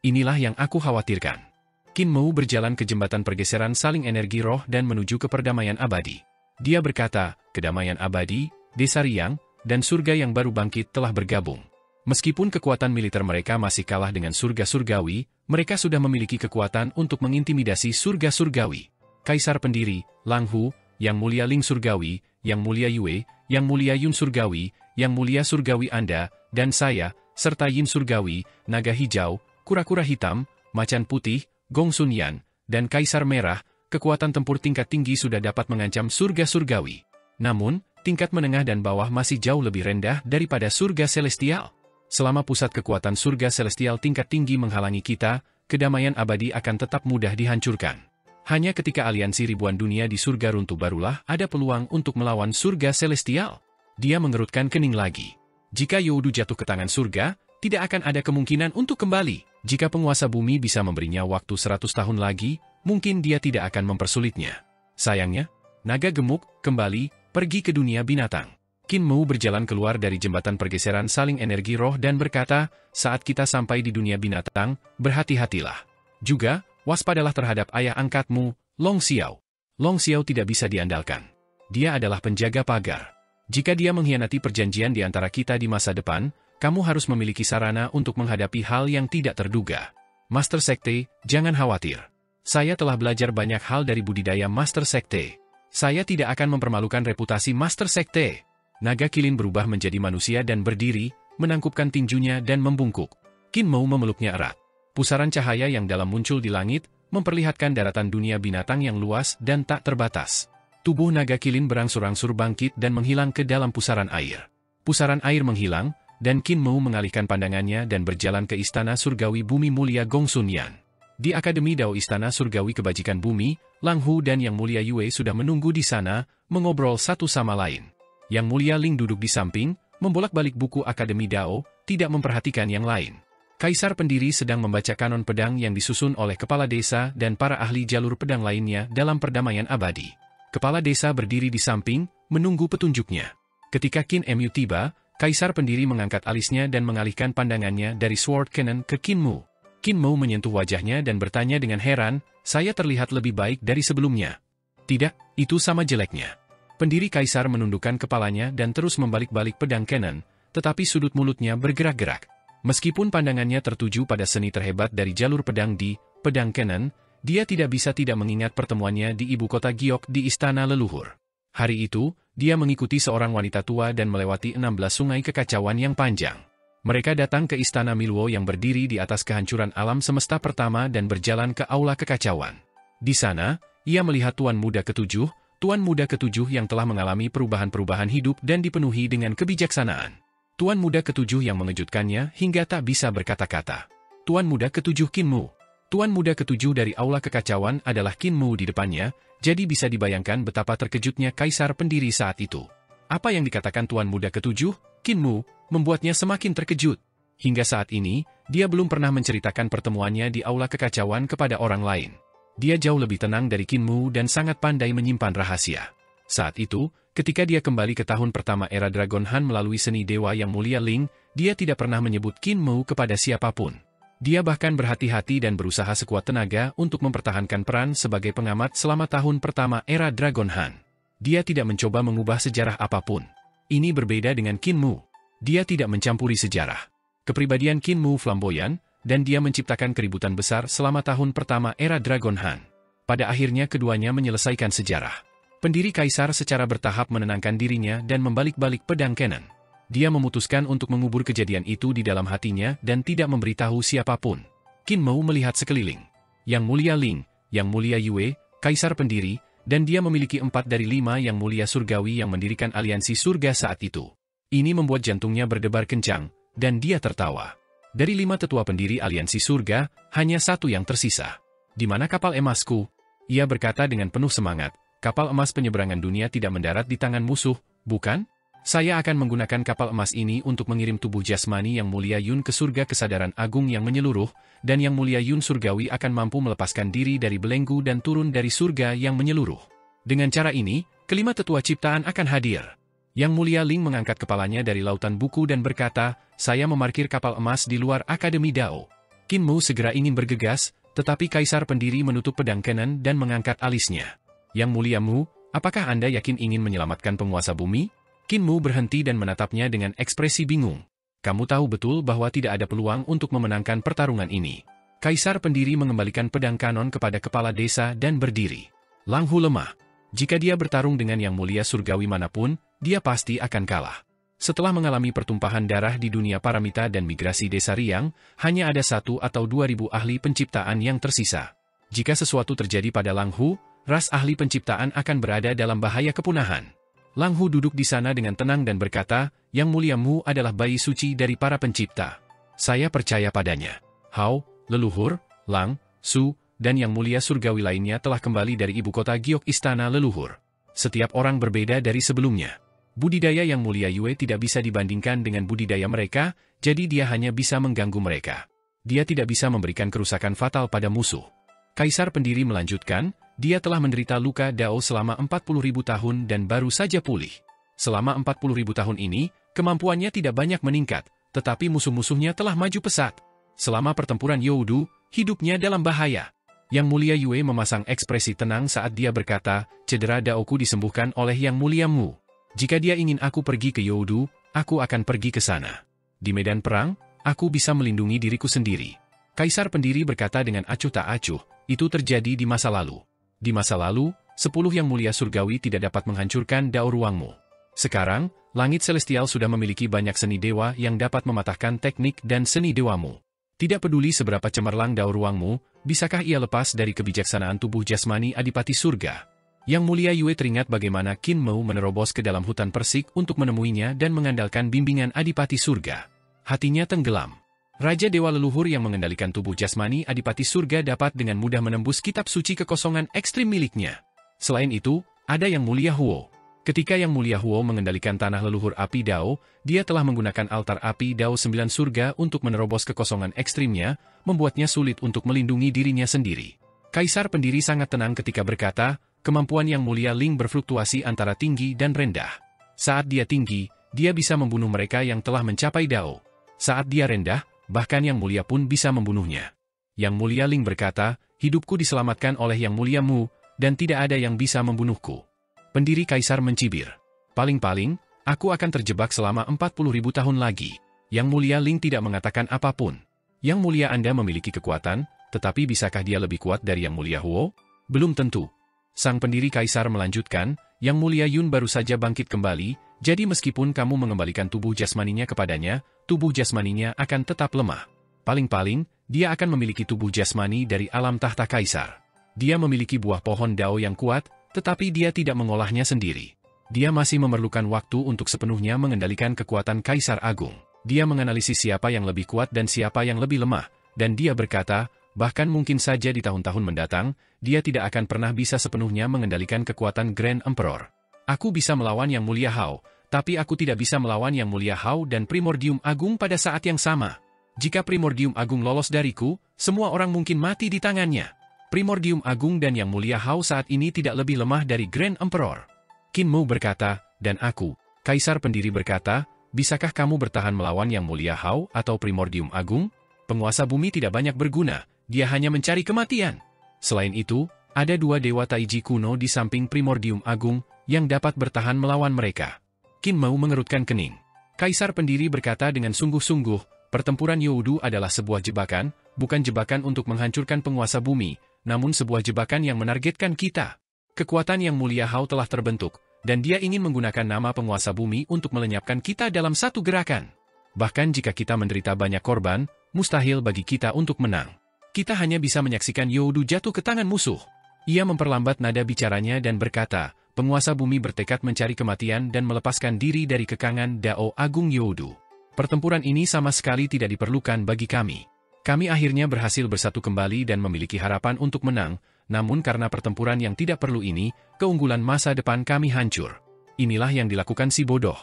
Inilah yang aku khawatirkan. Qin Mu berjalan ke jembatan pergeseran saling energi roh dan menuju ke perdamaian abadi. Dia berkata, kedamaian abadi, desa riang, dan surga yang baru bangkit telah bergabung. Meskipun kekuatan militer mereka masih kalah dengan surga surgawi, mereka sudah memiliki kekuatan untuk mengintimidasi surga surgawi. Kaisar pendiri, Lang Hu, Yang Mulia Ling Surgawi, Yang Mulia Yue, Yang Mulia Yun Surgawi, Yang Mulia Surgawi Anda, dan saya, serta Yin Surgawi, Naga Hijau, Kura-Kura Hitam, Macan Putih, Gong Sun Yan, dan Kaisar Merah, kekuatan tempur tingkat tinggi sudah dapat mengancam surga surgawi. Namun, tingkat menengah dan bawah masih jauh lebih rendah daripada surga celestial. Selama pusat kekuatan surga celestial tingkat tinggi menghalangi kita, kedamaian abadi akan tetap mudah dihancurkan. Hanya ketika aliansi ribuan dunia di surga runtuh barulah ada peluang untuk melawan surga celestial. Dia mengerutkan kening lagi. Jika Youdu jatuh ke tangan surga, tidak akan ada kemungkinan untuk kembali. Jika penguasa bumi bisa memberinya waktu 100 tahun lagi, mungkin dia tidak akan mempersulitnya. Sayangnya, naga gemuk kembali pergi ke dunia binatang. Qin Mu berjalan keluar dari jembatan pergeseran saling energi roh dan berkata, saat kita sampai di dunia binatang, berhati-hatilah. Juga, waspadalah terhadap ayah angkatmu, Long Xiao. Long Xiao tidak bisa diandalkan. Dia adalah penjaga pagar. Jika dia mengkhianati perjanjian di antara kita di masa depan, kamu harus memiliki sarana untuk menghadapi hal yang tidak terduga. Master Sekte, jangan khawatir. Saya telah belajar banyak hal dari budidaya Master Sekte. Saya tidak akan mempermalukan reputasi Master Sekte. Naga Kilin berubah menjadi manusia dan berdiri, menangkupkan tinjunya dan membungkuk. Qin Mu memeluknya erat. Pusaran cahaya yang dalam muncul di langit, memperlihatkan daratan dunia binatang yang luas dan tak terbatas. Tubuh naga Kilin berangsur-angsur bangkit dan menghilang ke dalam pusaran air. Pusaran air menghilang, dan Qin Mu mengalihkan pandangannya dan berjalan ke istana surgawi bumi mulia Gong Sun Yan. Di Akademi Dao Istana Surgawi Kebajikan Bumi, Lang Hu dan Yang Mulia Yue sudah menunggu di sana, mengobrol satu sama lain. Yang Mulia Ling duduk di samping, membolak-balik buku Akademi Dao, tidak memperhatikan yang lain. Kaisar pendiri sedang membaca kanon pedang yang disusun oleh kepala desa dan para ahli jalur pedang lainnya dalam perdamaian abadi. Kepala desa berdiri di samping, menunggu petunjuknya. Ketika Qin Mu tiba, Kaisar pendiri mengangkat alisnya dan mengalihkan pandangannya dari Sword Cannon ke Qin Mu. Qin Mu menyentuh wajahnya dan bertanya dengan heran, saya terlihat lebih baik dari sebelumnya. Tidak, itu sama jeleknya. Pendiri Kaisar menundukkan kepalanya dan terus membalik-balik pedang cannon, tetapi sudut mulutnya bergerak-gerak. Meskipun pandangannya tertuju pada seni terhebat dari jalur pedang di pedang cannon, dia tidak bisa tidak mengingat pertemuannya di ibu kota Giok di istana leluhur. Hari itu, dia mengikuti seorang wanita tua dan melewati 16 sungai kekacauan yang panjang. Mereka datang ke istana Milwo yang berdiri di atas kehancuran alam semesta pertama dan berjalan ke aula kekacauan. Di sana, ia melihat Tuan Muda Ketujuh yang telah mengalami perubahan-perubahan hidup dan dipenuhi dengan kebijaksanaan. Tuan Muda Ketujuh yang mengejutkannya hingga tak bisa berkata-kata. Tuan Muda Ketujuh Qin Mu. Tuan Muda Ketujuh dari aula kekacauan adalah Qin Mu di depannya, jadi bisa dibayangkan betapa terkejutnya Kaisar pendiri saat itu. Apa yang dikatakan Tuan Muda Ketujuh, Qin Mu, membuatnya semakin terkejut. Hingga saat ini, dia belum pernah menceritakan pertemuannya di aula kekacauan kepada orang lain. Dia jauh lebih tenang dari Qin Mu dan sangat pandai menyimpan rahasia. Saat itu, ketika dia kembali ke tahun pertama era Dragon Han melalui seni dewa yang mulia Ling, dia tidak pernah menyebut Qin Mu kepada siapapun. Dia bahkan berhati-hati dan berusaha sekuat tenaga untuk mempertahankan peran sebagai pengamat selama tahun pertama era Dragon Han. Dia tidak mencoba mengubah sejarah apapun. Ini berbeda dengan Qin Mu. Dia tidak mencampuri sejarah. Kepribadian Qin Mu flamboyan, dan dia menciptakan keributan besar selama tahun pertama era Dragon Han. Pada akhirnya keduanya menyelesaikan sejarah. Pendiri kaisar secara bertahap menenangkan dirinya dan membalik-balik pedang Cannon. Dia memutuskan untuk mengubur kejadian itu di dalam hatinya dan tidak memberitahu siapapun. Qin Mu melihat sekeliling. Yang Mulia Ling, Yang Mulia Yue, kaisar pendiri, dan dia memiliki 4 dari 5 Yang Mulia Surgawi yang mendirikan aliansi surga saat itu. Ini membuat jantungnya berdebar kencang, dan dia tertawa. Dari 5 tetua pendiri aliansi surga, hanya 1 yang tersisa. Di mana kapal emasku? Ia berkata dengan penuh semangat, kapal emas penyeberangan dunia tidak mendarat di tangan musuh, bukan? Saya akan menggunakan kapal emas ini untuk mengirim tubuh jasmani Yang Mulia Yun ke surga kesadaran agung yang menyeluruh, dan Yang Mulia Yun surgawi akan mampu melepaskan diri dari belenggu dan turun dari surga yang menyeluruh. Dengan cara ini, kelima tetua ciptaan akan hadir. Yang Mulia Ling mengangkat kepalanya dari lautan buku dan berkata, saya memarkir kapal emas di luar Akademi Dao. Qin Mu segera ingin bergegas, tetapi kaisar pendiri menutup pedang Cannon dan mengangkat alisnya. Yang Mulia Mu, apakah Anda yakin ingin menyelamatkan penguasa bumi? Qin Mu berhenti dan menatapnya dengan ekspresi bingung. Kamu tahu betul bahwa tidak ada peluang untuk memenangkan pertarungan ini. Kaisar pendiri mengembalikan pedang kanon kepada kepala desa dan berdiri. Lang Hu lemah. Jika dia bertarung dengan Yang Mulia Surgawi manapun, dia pasti akan kalah. Setelah mengalami pertumpahan darah di dunia paramita dan migrasi desa Riang, hanya ada 1 atau 2.000 ahli penciptaan yang tersisa. Jika sesuatu terjadi pada Lang Hu, ras ahli penciptaan akan berada dalam bahaya kepunahan. Lang Hu duduk di sana dengan tenang dan berkata, Yang Mulia Mu adalah bayi suci dari para pencipta. Saya percaya padanya. Hao, leluhur, Lang, Su, dan Yang Mulia Surgawi lainnya telah kembali dari ibu kota Giok Istana Leluhur. Setiap orang berbeda dari sebelumnya. Budidaya Yang Mulia Yue tidak bisa dibandingkan dengan budidaya mereka, jadi dia hanya bisa mengganggu mereka. Dia tidak bisa memberikan kerusakan fatal pada musuh. Kaisar pendiri melanjutkan, dia telah menderita luka Dao selama 40.000 tahun dan baru saja pulih. Selama 40.000 tahun ini, kemampuannya tidak banyak meningkat, tetapi musuh-musuhnya telah maju pesat. Selama pertempuran Youdu, hidupnya dalam bahaya. Yang Mulia Yue memasang ekspresi tenang saat dia berkata, cedera Daoku disembuhkan oleh Yang Mulia Mu. Jika dia ingin aku pergi ke Youdu, aku akan pergi ke sana. Di medan perang, aku bisa melindungi diriku sendiri. Kaisar pendiri berkata dengan acuh tak acuh, itu terjadi di masa lalu. Di masa lalu, 10 Yang Mulia Surgawi tidak dapat menghancurkan Dao ruangmu. Sekarang, langit celestial sudah memiliki banyak seni dewa yang dapat mematahkan teknik dan seni dewamu. Tidak peduli seberapa cemerlang Dao ruangmu, bisakah ia lepas dari kebijaksanaan tubuh jasmani Adipati Surga? Yang Mulia Yue teringat bagaimana Qin Mu menerobos ke dalam hutan persik untuk menemuinya dan mengandalkan bimbingan Adipati Surga. Hatinya tenggelam. Raja Dewa Leluhur yang mengendalikan tubuh jasmani Adipati Surga dapat dengan mudah menembus kitab suci kekosongan ekstrim miliknya. Selain itu, ada Yang Mulia Huo. Ketika Yang Mulia Huo mengendalikan tanah leluhur api Dao, dia telah menggunakan altar api Dao 9 surga untuk menerobos kekosongan ekstrimnya, membuatnya sulit untuk melindungi dirinya sendiri. Kaisar pendiri sangat tenang ketika berkata, kemampuan Yang Mulia Ling berfluktuasi antara tinggi dan rendah. Saat dia tinggi, dia bisa membunuh mereka yang telah mencapai Dao. Saat dia rendah, bahkan Yang Mulia pun bisa membunuhnya. Yang Mulia Ling berkata, hidupku diselamatkan oleh Yang Mulia Mu, dan tidak ada yang bisa membunuhku. Pendiri kaisar mencibir. Paling-paling, aku akan terjebak selama 40.000 tahun lagi. Yang Mulia Ling tidak mengatakan apapun. Yang Mulia Anda memiliki kekuatan, tetapi bisakah dia lebih kuat dari Yang Mulia Huo? Belum tentu. Sang pendiri kaisar melanjutkan, Yang Mulia Yun baru saja bangkit kembali, jadi meskipun kamu mengembalikan tubuh jasmaninya kepadanya, tubuh jasmaninya akan tetap lemah. Paling-paling, dia akan memiliki tubuh jasmani dari alam tahta kaisar. Dia memiliki buah pohon Dao yang kuat, tetapi dia tidak mengolahnya sendiri. Dia masih memerlukan waktu untuk sepenuhnya mengendalikan kekuatan Kaisar Agung. Dia menganalisis siapa yang lebih kuat dan siapa yang lebih lemah, dan dia berkata, bahkan mungkin saja di tahun-tahun mendatang, dia tidak akan pernah bisa sepenuhnya mengendalikan kekuatan Grand Emperor. Aku bisa melawan Yang Mulia Hao, tapi aku tidak bisa melawan Yang Mulia Hao dan Primordium Agung pada saat yang sama. Jika Primordium Agung lolos dariku, semua orang mungkin mati di tangannya. Primordium Agung dan Yang Mulia Hao saat ini tidak lebih lemah dari Grand Emperor. Qin Mu berkata, dan aku, Kaisar pendiri berkata, bisakah kamu bertahan melawan Yang Mulia Hao atau Primordium Agung? Penguasa bumi tidak banyak berguna, dia hanya mencari kematian. Selain itu, ada 2 dewa Taiji kuno di samping Primordium Agung yang dapat bertahan melawan mereka. Qin Mu mengerutkan kening. Kaisar pendiri berkata dengan sungguh-sungguh, pertempuran Youdu adalah sebuah jebakan, bukan jebakan untuk menghancurkan penguasa bumi, namun sebuah jebakan yang menargetkan kita. Kekuatan yang mulia Hao telah terbentuk, dan dia ingin menggunakan nama penguasa bumi untuk melenyapkan kita dalam satu gerakan. Bahkan jika kita menderita banyak korban, mustahil bagi kita untuk menang. Kita hanya bisa menyaksikan Youdu jatuh ke tangan musuh. Ia memperlambat nada bicaranya dan berkata, penguasa bumi bertekad mencari kematian dan melepaskan diri dari kekangan Dao Agung Youdu. Pertempuran ini sama sekali tidak diperlukan bagi kami. Kami akhirnya berhasil bersatu kembali dan memiliki harapan untuk menang, namun karena pertempuran yang tidak perlu ini, keunggulan masa depan kami hancur. Inilah yang dilakukan si bodoh.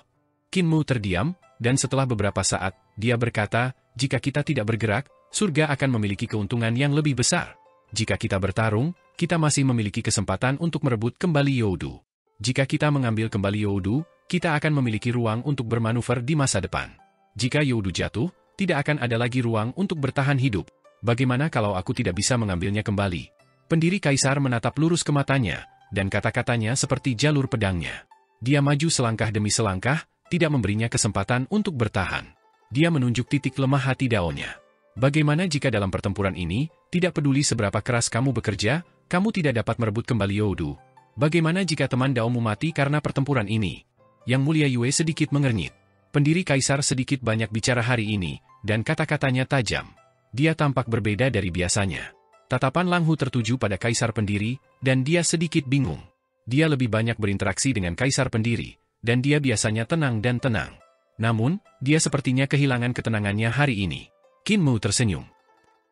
Qin Mu terdiam, dan setelah beberapa saat, dia berkata, jika kita tidak bergerak, surga akan memiliki keuntungan yang lebih besar. Jika kita bertarung, kita masih memiliki kesempatan untuk merebut kembali Youdu. Jika kita mengambil kembali Youdu, kita akan memiliki ruang untuk bermanuver di masa depan. Jika Youdu jatuh, tidak akan ada lagi ruang untuk bertahan hidup. Bagaimana kalau aku tidak bisa mengambilnya kembali? Pendiri kaisar menatap lurus ke matanya, dan kata-katanya seperti jalur pedangnya. Dia maju selangkah demi selangkah, tidak memberinya kesempatan untuk bertahan. Dia menunjuk titik lemah hati Daonya. Bagaimana jika dalam pertempuran ini, tidak peduli seberapa keras kamu bekerja, kamu tidak dapat merebut kembali Youdu? Bagaimana jika teman Daomu mati karena pertempuran ini? Yang mulia Yue sedikit mengernyit. Pendiri kaisar sedikit banyak bicara hari ini, dan kata-katanya tajam. Dia tampak berbeda dari biasanya. Tatapan Lang Hu tertuju pada kaisar pendiri, dan dia sedikit bingung. Dia lebih banyak berinteraksi dengan kaisar pendiri, dan dia biasanya tenang dan tenang. Namun, dia sepertinya kehilangan ketenangannya hari ini. Qin Mu tersenyum.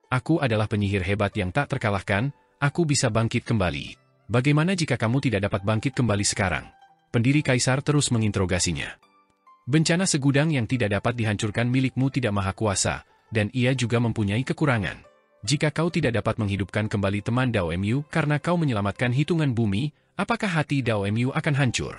Aku adalah penyihir hebat yang tak terkalahkan, aku bisa bangkit kembali. Bagaimana jika kamu tidak dapat bangkit kembali sekarang? Pendiri kaisar terus menginterogasinya. Bencana segudang yang tidak dapat dihancurkan milikmu tidak maha kuasa, dan ia juga mempunyai kekurangan. Jika kau tidak dapat menghidupkan kembali teman Dao Mu karena kau menyelamatkan hitungan bumi, apakah hati Dao Mu akan hancur?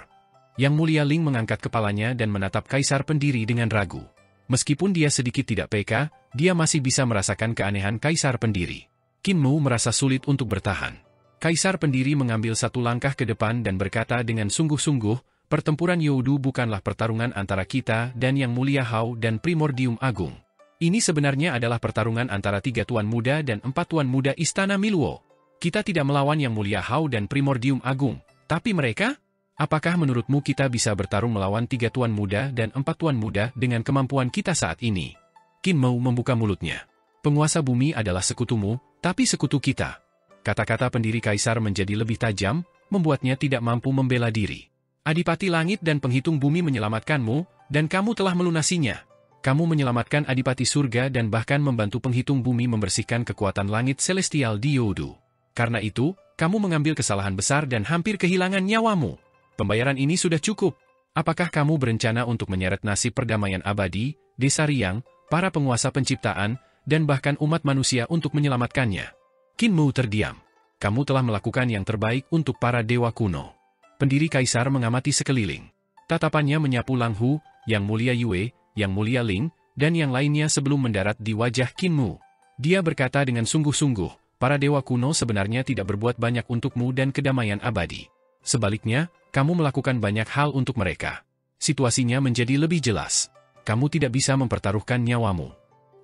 Yang mulia Ling mengangkat kepalanya dan menatap kaisar pendiri dengan ragu. Meskipun dia sedikit tidak peka, dia masih bisa merasakan keanehan kaisar pendiri. Qin Mu merasa sulit untuk bertahan. Kaisar pendiri mengambil satu langkah ke depan dan berkata dengan sungguh-sungguh, pertempuran Youdu bukanlah pertarungan antara kita dan Yang Mulia Hao dan Primordium Agung. Ini sebenarnya adalah pertarungan antara 3 tuan muda dan 4 tuan muda Istana Miluo. Kita tidak melawan Yang Mulia Hao dan Primordium Agung, tapi mereka? Apakah menurutmu kita bisa bertarung melawan 3 tuan muda dan 4 tuan muda dengan kemampuan kita saat ini? Qin Mu membuka mulutnya. Penguasa bumi adalah sekutumu, tapi sekutu kita. Kata-kata pendiri kaisar menjadi lebih tajam, membuatnya tidak mampu membela diri. Adipati Langit dan Penghitung Bumi menyelamatkanmu, dan kamu telah melunasinya. Kamu menyelamatkan Adipati Surga dan bahkan membantu Penghitung Bumi membersihkan kekuatan langit celestial di Youdu. Karena itu, kamu mengambil kesalahan besar dan hampir kehilangan nyawamu. Pembayaran ini sudah cukup. Apakah kamu berencana untuk menyeret nasib perdamaian abadi, desa Riang, para penguasa penciptaan, dan bahkan umat manusia untuk menyelamatkannya? Qin Mu terdiam. Kamu telah melakukan yang terbaik untuk para dewa kuno. Pendiri kaisar mengamati sekeliling. Tatapannya menyapu Lang Hu, Yang Mulia Yue, Yang Mulia Ling, dan yang lainnya sebelum mendarat di wajah Qin Mu. Dia berkata dengan sungguh-sungguh, para dewa kuno sebenarnya tidak berbuat banyak untukmu dan kedamaian abadi. Sebaliknya, kamu melakukan banyak hal untuk mereka. Situasinya menjadi lebih jelas. Kamu tidak bisa mempertaruhkan nyawamu.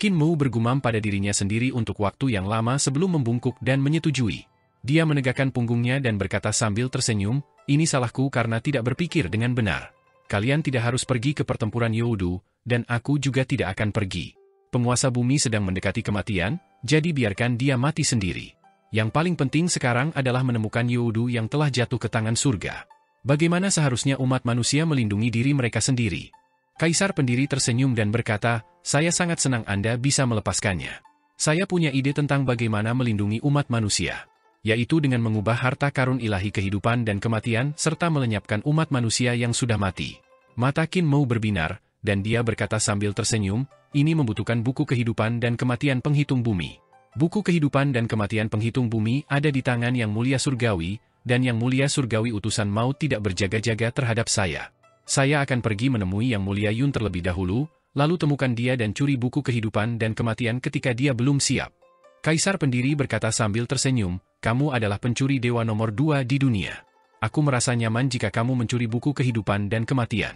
Qin Mu bergumam pada dirinya sendiri untuk waktu yang lama sebelum membungkuk dan menyetujui. Dia menegakkan punggungnya dan berkata sambil tersenyum, ini salahku karena tidak berpikir dengan benar. Kalian tidak harus pergi ke pertempuran Youdu, dan aku juga tidak akan pergi. Penguasa bumi sedang mendekati kematian, jadi biarkan dia mati sendiri. Yang paling penting sekarang adalah menemukan Youdu yang telah jatuh ke tangan surga. Bagaimana seharusnya umat manusia melindungi diri mereka sendiri? Kaisar pendiri tersenyum dan berkata, saya sangat senang Anda bisa melepaskannya. Saya punya ide tentang bagaimana melindungi umat manusia, yaitu dengan mengubah harta karun ilahi kehidupan dan kematian serta melenyapkan umat manusia yang sudah mati. Mata Qin Mu berbinar, dan dia berkata sambil tersenyum, ini membutuhkan buku kehidupan dan kematian penghitung bumi. Buku kehidupan dan kematian penghitung bumi ada di tangan Yang Mulia Surgawi, dan Yang Mulia Surgawi utusan maut tidak berjaga-jaga terhadap saya. Saya akan pergi menemui Yang Mulia Yun terlebih dahulu, lalu temukan dia dan curi buku kehidupan dan kematian ketika dia belum siap. Kaisar pendiri berkata sambil tersenyum, kamu adalah pencuri dewa nomor 2 di dunia. Aku merasa nyaman jika kamu mencuri buku kehidupan dan kematian.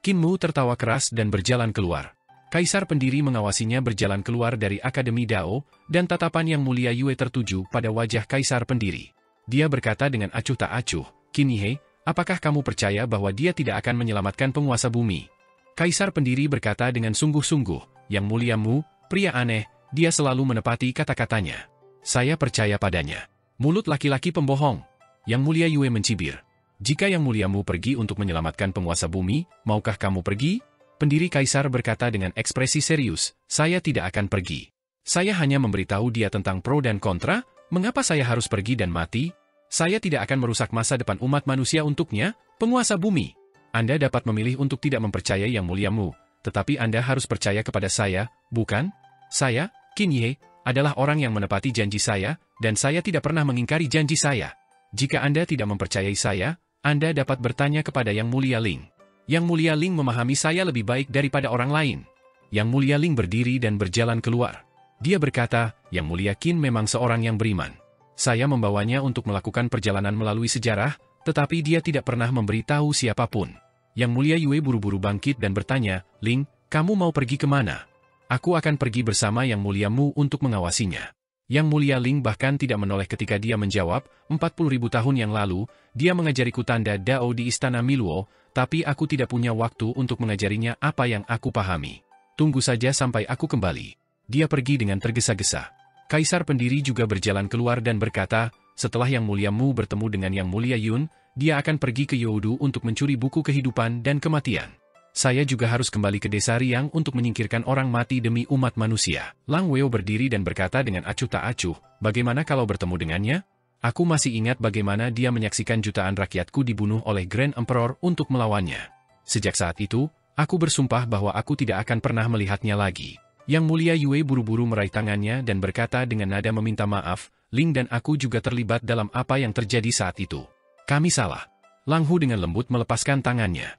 Qin Mu tertawa keras dan berjalan keluar. Kaisar pendiri mengawasinya berjalan keluar dari Akademi Dao, dan tatapan Yang Mulia Yue tertuju pada wajah Kaisar pendiri. Dia berkata dengan acuh tak acuh, "Qin Yi, apakah kamu percaya bahwa dia tidak akan menyelamatkan penguasa bumi?" Kaisar pendiri berkata dengan sungguh-sungguh, "Yang Mulia Mu, pria aneh, dia selalu menepati kata-katanya. Saya percaya padanya." Mulut laki-laki pembohong. Yang Mulia Yue mencibir. "Jika Yang Mulia Mu pergi untuk menyelamatkan penguasa bumi, maukah kamu pergi?" Pendiri Kaisar berkata dengan ekspresi serius, "Saya tidak akan pergi. Saya hanya memberitahu dia tentang pro dan kontra, mengapa saya harus pergi dan mati? Saya tidak akan merusak masa depan umat manusia untuknya, penguasa bumi. Anda dapat memilih untuk tidak mempercayai Yang Mulia Mu, tetapi Anda harus percaya kepada saya, bukan? Saya, Qin Yi, adalah orang yang menepati janji saya, dan saya tidak pernah mengingkari janji saya. Jika Anda tidak mempercayai saya, Anda dapat bertanya kepada Yang Mulia Ling. Yang Mulia Ling memahami saya lebih baik daripada orang lain." Yang Mulia Ling berdiri dan berjalan keluar. Dia berkata, "Yang Mulia Qin memang seorang yang beriman. Saya membawanya untuk melakukan perjalanan melalui sejarah, tetapi dia tidak pernah memberitahu siapapun." Yang Mulia Yue buru-buru bangkit dan bertanya, "Ling, kamu mau pergi kemana?" "Aku akan pergi bersama Yang Mulia Mu untuk mengawasinya." Yang Mulia Ling bahkan tidak menoleh ketika dia menjawab, 40.000 tahun yang lalu, dia mengajariku tanda Dao di Istana Miluo, tapi aku tidak punya waktu untuk mengajarinya apa yang aku pahami. Tunggu saja sampai aku kembali." Dia pergi dengan tergesa-gesa. Kaisar pendiri juga berjalan keluar dan berkata, "Setelah Yang Mulia Mu bertemu dengan Yang Mulia Yun, dia akan pergi ke Youdu untuk mencuri buku kehidupan dan kematian. Saya juga harus kembali ke desa Riang untuk menyingkirkan orang mati demi umat manusia." Lang Weo berdiri dan berkata dengan acuh tak acuh, "Bagaimana kalau bertemu dengannya? Aku masih ingat bagaimana dia menyaksikan jutaan rakyatku dibunuh oleh Grand Emperor untuk melawannya. Sejak saat itu, aku bersumpah bahwa aku tidak akan pernah melihatnya lagi." Yang Mulia Yue buru-buru meraih tangannya dan berkata dengan nada meminta maaf, "Ling dan aku juga terlibat dalam apa yang terjadi saat itu. Kami salah." Lang Hu dengan lembut melepaskan tangannya.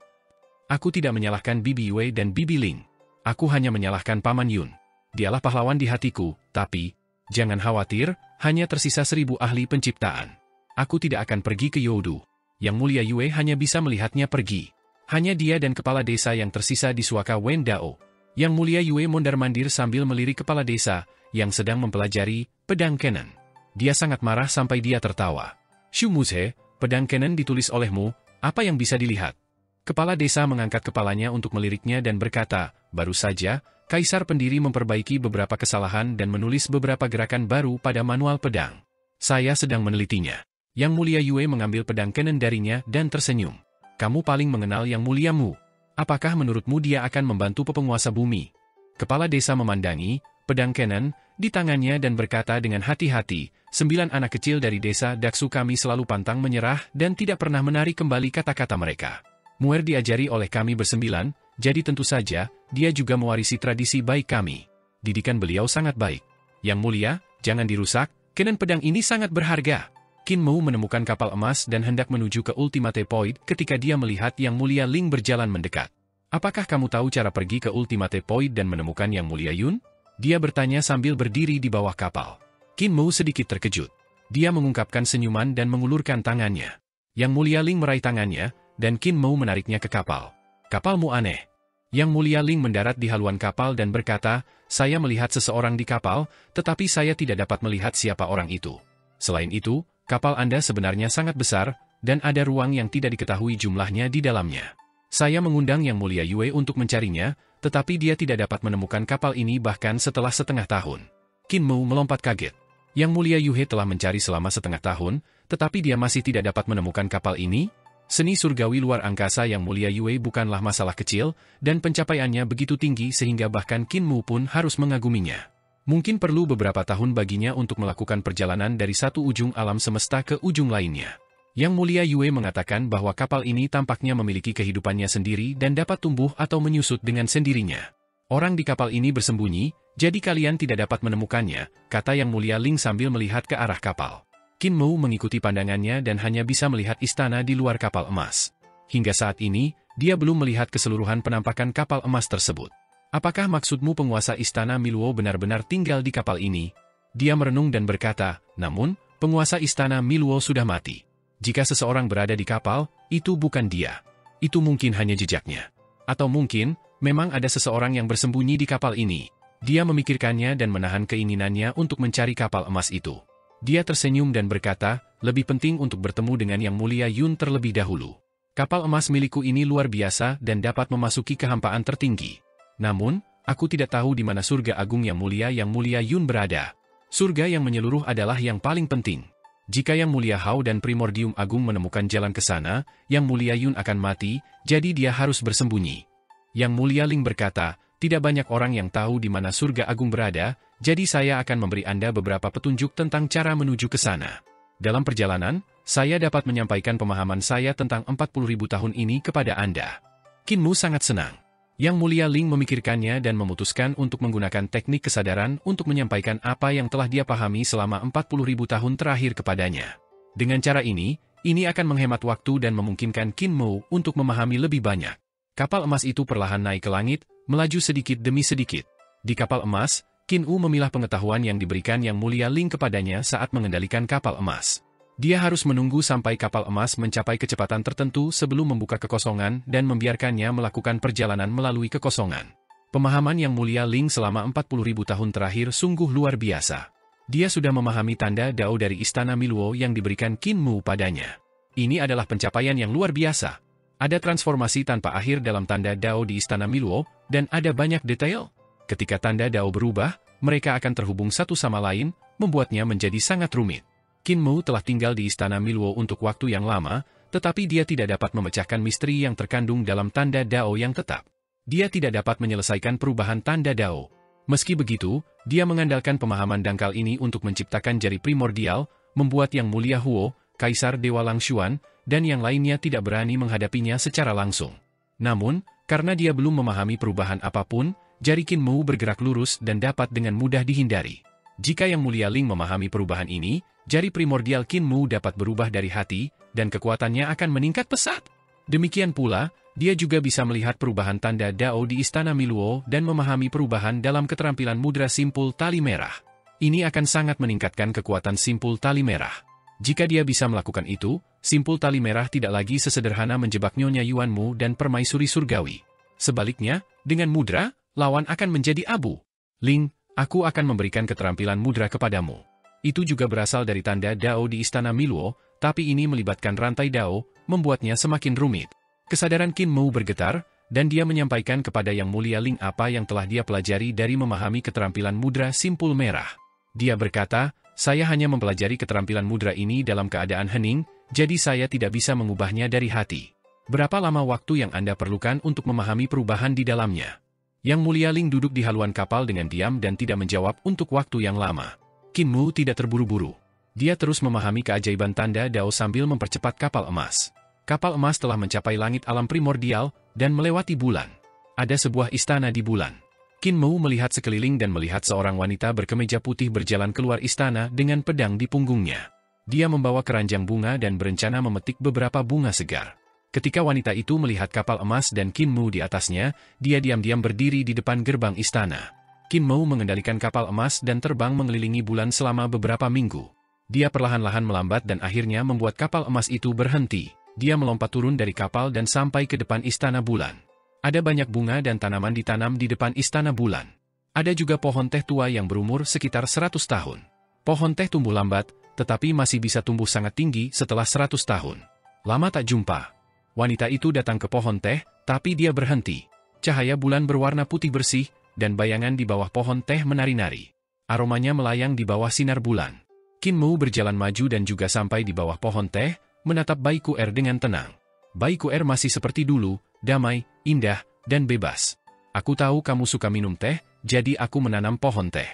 "Aku tidak menyalahkan Bibi Yue dan Bibi Ling. Aku hanya menyalahkan Paman Yun. Dialah pahlawan di hatiku, tapi jangan khawatir, hanya tersisa 1000 ahli penciptaan. Aku tidak akan pergi ke Youdu." Yang Mulia Yue hanya bisa melihatnya pergi. Hanya dia dan kepala desa yang tersisa di Suaka Wen Dao. Yang Mulia Yue mondar-mandir sambil melirik kepala desa, yang sedang mempelajari pedang cannon. Dia sangat marah sampai dia tertawa. "Shu Muze, pedang cannon ditulis olehmu, apa yang bisa dilihat?" Kepala desa mengangkat kepalanya untuk meliriknya dan berkata, "Baru saja, Kaisar pendiri memperbaiki beberapa kesalahan dan menulis beberapa gerakan baru pada manual pedang. Saya sedang menelitinya." Yang Mulia Yue mengambil pedang cannon darinya dan tersenyum. "Kamu paling mengenal Yang Mulia Mu. Apakah menurutmu dia akan membantu penguasa bumi?" Kepala desa memandangi pedang cannon di tangannya dan berkata dengan hati-hati, 9 anak kecil dari desa Daksu kami selalu pantang menyerah dan tidak pernah menarik kembali kata-kata mereka. Muer diajari oleh kami bersembilan, jadi tentu saja, dia juga mewarisi tradisi baik kami. Didikan beliau sangat baik. Yang Mulia, jangan dirusak, cannon pedang ini sangat berharga." Qin Mu menemukan kapal emas dan hendak menuju ke Ultimate Point ketika dia melihat Yang Mulia Ling berjalan mendekat. "Apakah kamu tahu cara pergi ke Ultimate Point dan menemukan Yang Mulia Yun?" Dia bertanya sambil berdiri di bawah kapal. Qin Mu sedikit terkejut. Dia mengungkapkan senyuman dan mengulurkan tangannya. Yang Mulia Ling meraih tangannya, dan Qin Mu menariknya ke kapal. "Kapalmu aneh." Yang Mulia Ling mendarat di haluan kapal dan berkata, "Saya melihat seseorang di kapal, tetapi saya tidak dapat melihat siapa orang itu. Selain itu, kapal Anda sebenarnya sangat besar, dan ada ruang yang tidak diketahui jumlahnya di dalamnya. Saya mengundang Yang Mulia Yue untuk mencarinya, tetapi dia tidak dapat menemukan kapal ini bahkan setelah setengah tahun." Qin Mu melompat kaget. Yang Mulia Yue telah mencari selama setengah tahun, tetapi dia masih tidak dapat menemukan kapal ini? Seni surgawi luar angkasa Yang Mulia Yue bukanlah masalah kecil, dan pencapaiannya begitu tinggi sehingga bahkan Qin Mu pun harus mengaguminya. Mungkin perlu beberapa tahun baginya untuk melakukan perjalanan dari satu ujung alam semesta ke ujung lainnya. Yang Mulia Yue mengatakan bahwa kapal ini tampaknya memiliki kehidupannya sendiri dan dapat tumbuh atau menyusut dengan sendirinya. "Orang di kapal ini bersembunyi, jadi kalian tidak dapat menemukannya," kata Yang Mulia Ling sambil melihat ke arah kapal. Qin Mu mengikuti pandangannya dan hanya bisa melihat istana di luar kapal emas. Hingga saat ini, dia belum melihat keseluruhan penampakan kapal emas tersebut. "Apakah maksudmu penguasa istana Miluo benar-benar tinggal di kapal ini?" Dia merenung dan berkata, "Namun, penguasa istana Miluo sudah mati. Jika seseorang berada di kapal, itu bukan dia. Itu mungkin hanya jejaknya." Atau mungkin, memang ada seseorang yang bersembunyi di kapal ini. Dia memikirkannya dan menahan keinginannya untuk mencari kapal emas itu. Dia tersenyum dan berkata, lebih penting untuk bertemu dengan Yang Mulia Yun terlebih dahulu. Kapal emas milikku ini luar biasa dan dapat memasuki kehampaan tertinggi. Namun, aku tidak tahu di mana surga agung Yang Mulia Yun berada. Surga yang menyeluruh adalah yang paling penting. Jika Yang Mulia Hao dan Primordium Agung menemukan jalan ke sana, Yang Mulia Yun akan mati, jadi dia harus bersembunyi. Yang Mulia Ling berkata, tidak banyak orang yang tahu di mana surga agung berada, jadi saya akan memberi Anda beberapa petunjuk tentang cara menuju ke sana. Dalam perjalanan, saya dapat menyampaikan pemahaman saya tentang 40.000 tahun ini kepada Anda. Qin Mu sangat senang. Yang Mulia Ling memikirkannya dan memutuskan untuk menggunakan teknik kesadaran untuk menyampaikan apa yang telah dia pahami selama 40.000 tahun terakhir kepadanya. Dengan cara ini akan menghemat waktu dan memungkinkan Qin Mu untuk memahami lebih banyak. Kapal emas itu perlahan naik ke langit, melaju sedikit demi sedikit. Di kapal emas, Qin Mu memilah pengetahuan yang diberikan Yang Mulia Ling kepadanya saat mengendalikan kapal emas. Dia harus menunggu sampai kapal emas mencapai kecepatan tertentu sebelum membuka kekosongan dan membiarkannya melakukan perjalanan melalui kekosongan. Pemahaman Yang Mulia Ling selama 40.000 tahun terakhir sungguh luar biasa. Dia sudah memahami tanda Dao dari Istana Miluo yang diberikan Qin Mu padanya. Ini adalah pencapaian yang luar biasa. Ada transformasi tanpa akhir dalam tanda Dao di Istana Miluo, dan ada banyak detail. Ketika tanda Dao berubah, mereka akan terhubung satu sama lain, membuatnya menjadi sangat rumit. Qin Mu telah tinggal di Istana Miluo untuk waktu yang lama, tetapi dia tidak dapat memecahkan misteri yang terkandung dalam tanda Dao yang tetap. Dia tidak dapat menyelesaikan perubahan tanda Dao. Meski begitu, dia mengandalkan pemahaman dangkal ini untuk menciptakan jari primordial, membuat Yang Mulia Huo, Kaisar Dewa Langshuan, dan yang lainnya tidak berani menghadapinya secara langsung. Namun, karena dia belum memahami perubahan apapun, jari Qin Mu bergerak lurus dan dapat dengan mudah dihindari. Jika Yang Mulia Ling memahami perubahan ini, jari primordial Qin Mu dapat berubah dari hati, dan kekuatannya akan meningkat pesat. Demikian pula, dia juga bisa melihat perubahan tanda Dao di Istana Miluo dan memahami perubahan dalam keterampilan mudra simpul tali merah. Ini akan sangat meningkatkan kekuatan simpul tali merah. Jika dia bisa melakukan itu, simpul tali merah tidak lagi sesederhana menjebak Nyonya Yuan Mu dan permaisuri surgawi. Sebaliknya, dengan mudra, lawan akan menjadi abu. Ling, aku akan memberikan keterampilan mudra kepadamu. Itu juga berasal dari tanda Dao di Istana Miluo, tapi ini melibatkan rantai Dao, membuatnya semakin rumit. Kesadaran Qin Mu bergetar, dan dia menyampaikan kepada Yang Mulia Ling apa yang telah dia pelajari dari memahami keterampilan mudra simpul merah. Dia berkata, saya hanya mempelajari keterampilan mudra ini dalam keadaan hening, jadi saya tidak bisa mengubahnya dari hati. Berapa lama waktu yang Anda perlukan untuk memahami perubahan di dalamnya? Yang Mulia Ling duduk di haluan kapal dengan diam dan tidak menjawab untuk waktu yang lama. Qin Mu tidak terburu-buru. Dia terus memahami keajaiban tanda Dao sambil mempercepat kapal emas. Kapal emas telah mencapai langit alam primordial dan melewati bulan. Ada sebuah istana di bulan. Qin Mu melihat sekeliling dan melihat seorang wanita berkemeja putih berjalan keluar istana dengan pedang di punggungnya. Dia membawa keranjang bunga dan berencana memetik beberapa bunga segar. Ketika wanita itu melihat kapal emas dan Qin Mu di atasnya, dia diam-diam berdiri di depan gerbang istana. Qin Mu mengendalikan kapal emas dan terbang mengelilingi bulan selama beberapa minggu. Dia perlahan-lahan melambat dan akhirnya membuat kapal emas itu berhenti. Dia melompat turun dari kapal dan sampai ke depan istana bulan. Ada banyak bunga dan tanaman ditanam di depan istana bulan. Ada juga pohon teh tua yang berumur sekitar 100 tahun. Pohon teh tumbuh lambat, tetapi masih bisa tumbuh sangat tinggi setelah 100 tahun. Lama tak jumpa. Wanita itu datang ke pohon teh, tapi dia berhenti. Cahaya bulan berwarna putih bersih, dan bayangan di bawah pohon teh menari-nari. Aromanya melayang di bawah sinar bulan. Qin Mu berjalan maju dan juga sampai di bawah pohon teh, menatap Bai Ku'er dengan tenang. Bai Ku'er masih seperti dulu, damai, indah, dan bebas. Aku tahu kamu suka minum teh, jadi aku menanam pohon teh.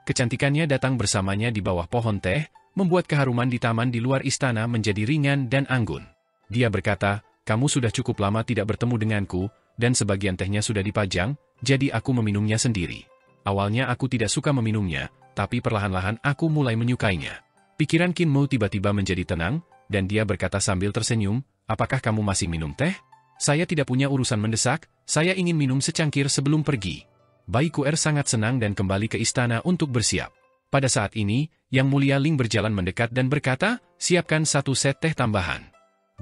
Kecantikannya datang bersamanya di bawah pohon teh, membuat keharuman di taman di luar istana menjadi ringan dan anggun. Dia berkata, kamu sudah cukup lama tidak bertemu denganku, dan sebagian tehnya sudah dipajang, jadi aku meminumnya sendiri. Awalnya aku tidak suka meminumnya, tapi perlahan-lahan aku mulai menyukainya. Pikiran Qin Mu tiba-tiba menjadi tenang, dan dia berkata sambil tersenyum, apakah kamu masih minum teh? Saya tidak punya urusan mendesak, saya ingin minum secangkir sebelum pergi. Bai Ku'er sangat senang dan kembali ke istana untuk bersiap. Pada saat ini, Yang Mulia Ling berjalan mendekat dan berkata, siapkan satu set teh tambahan.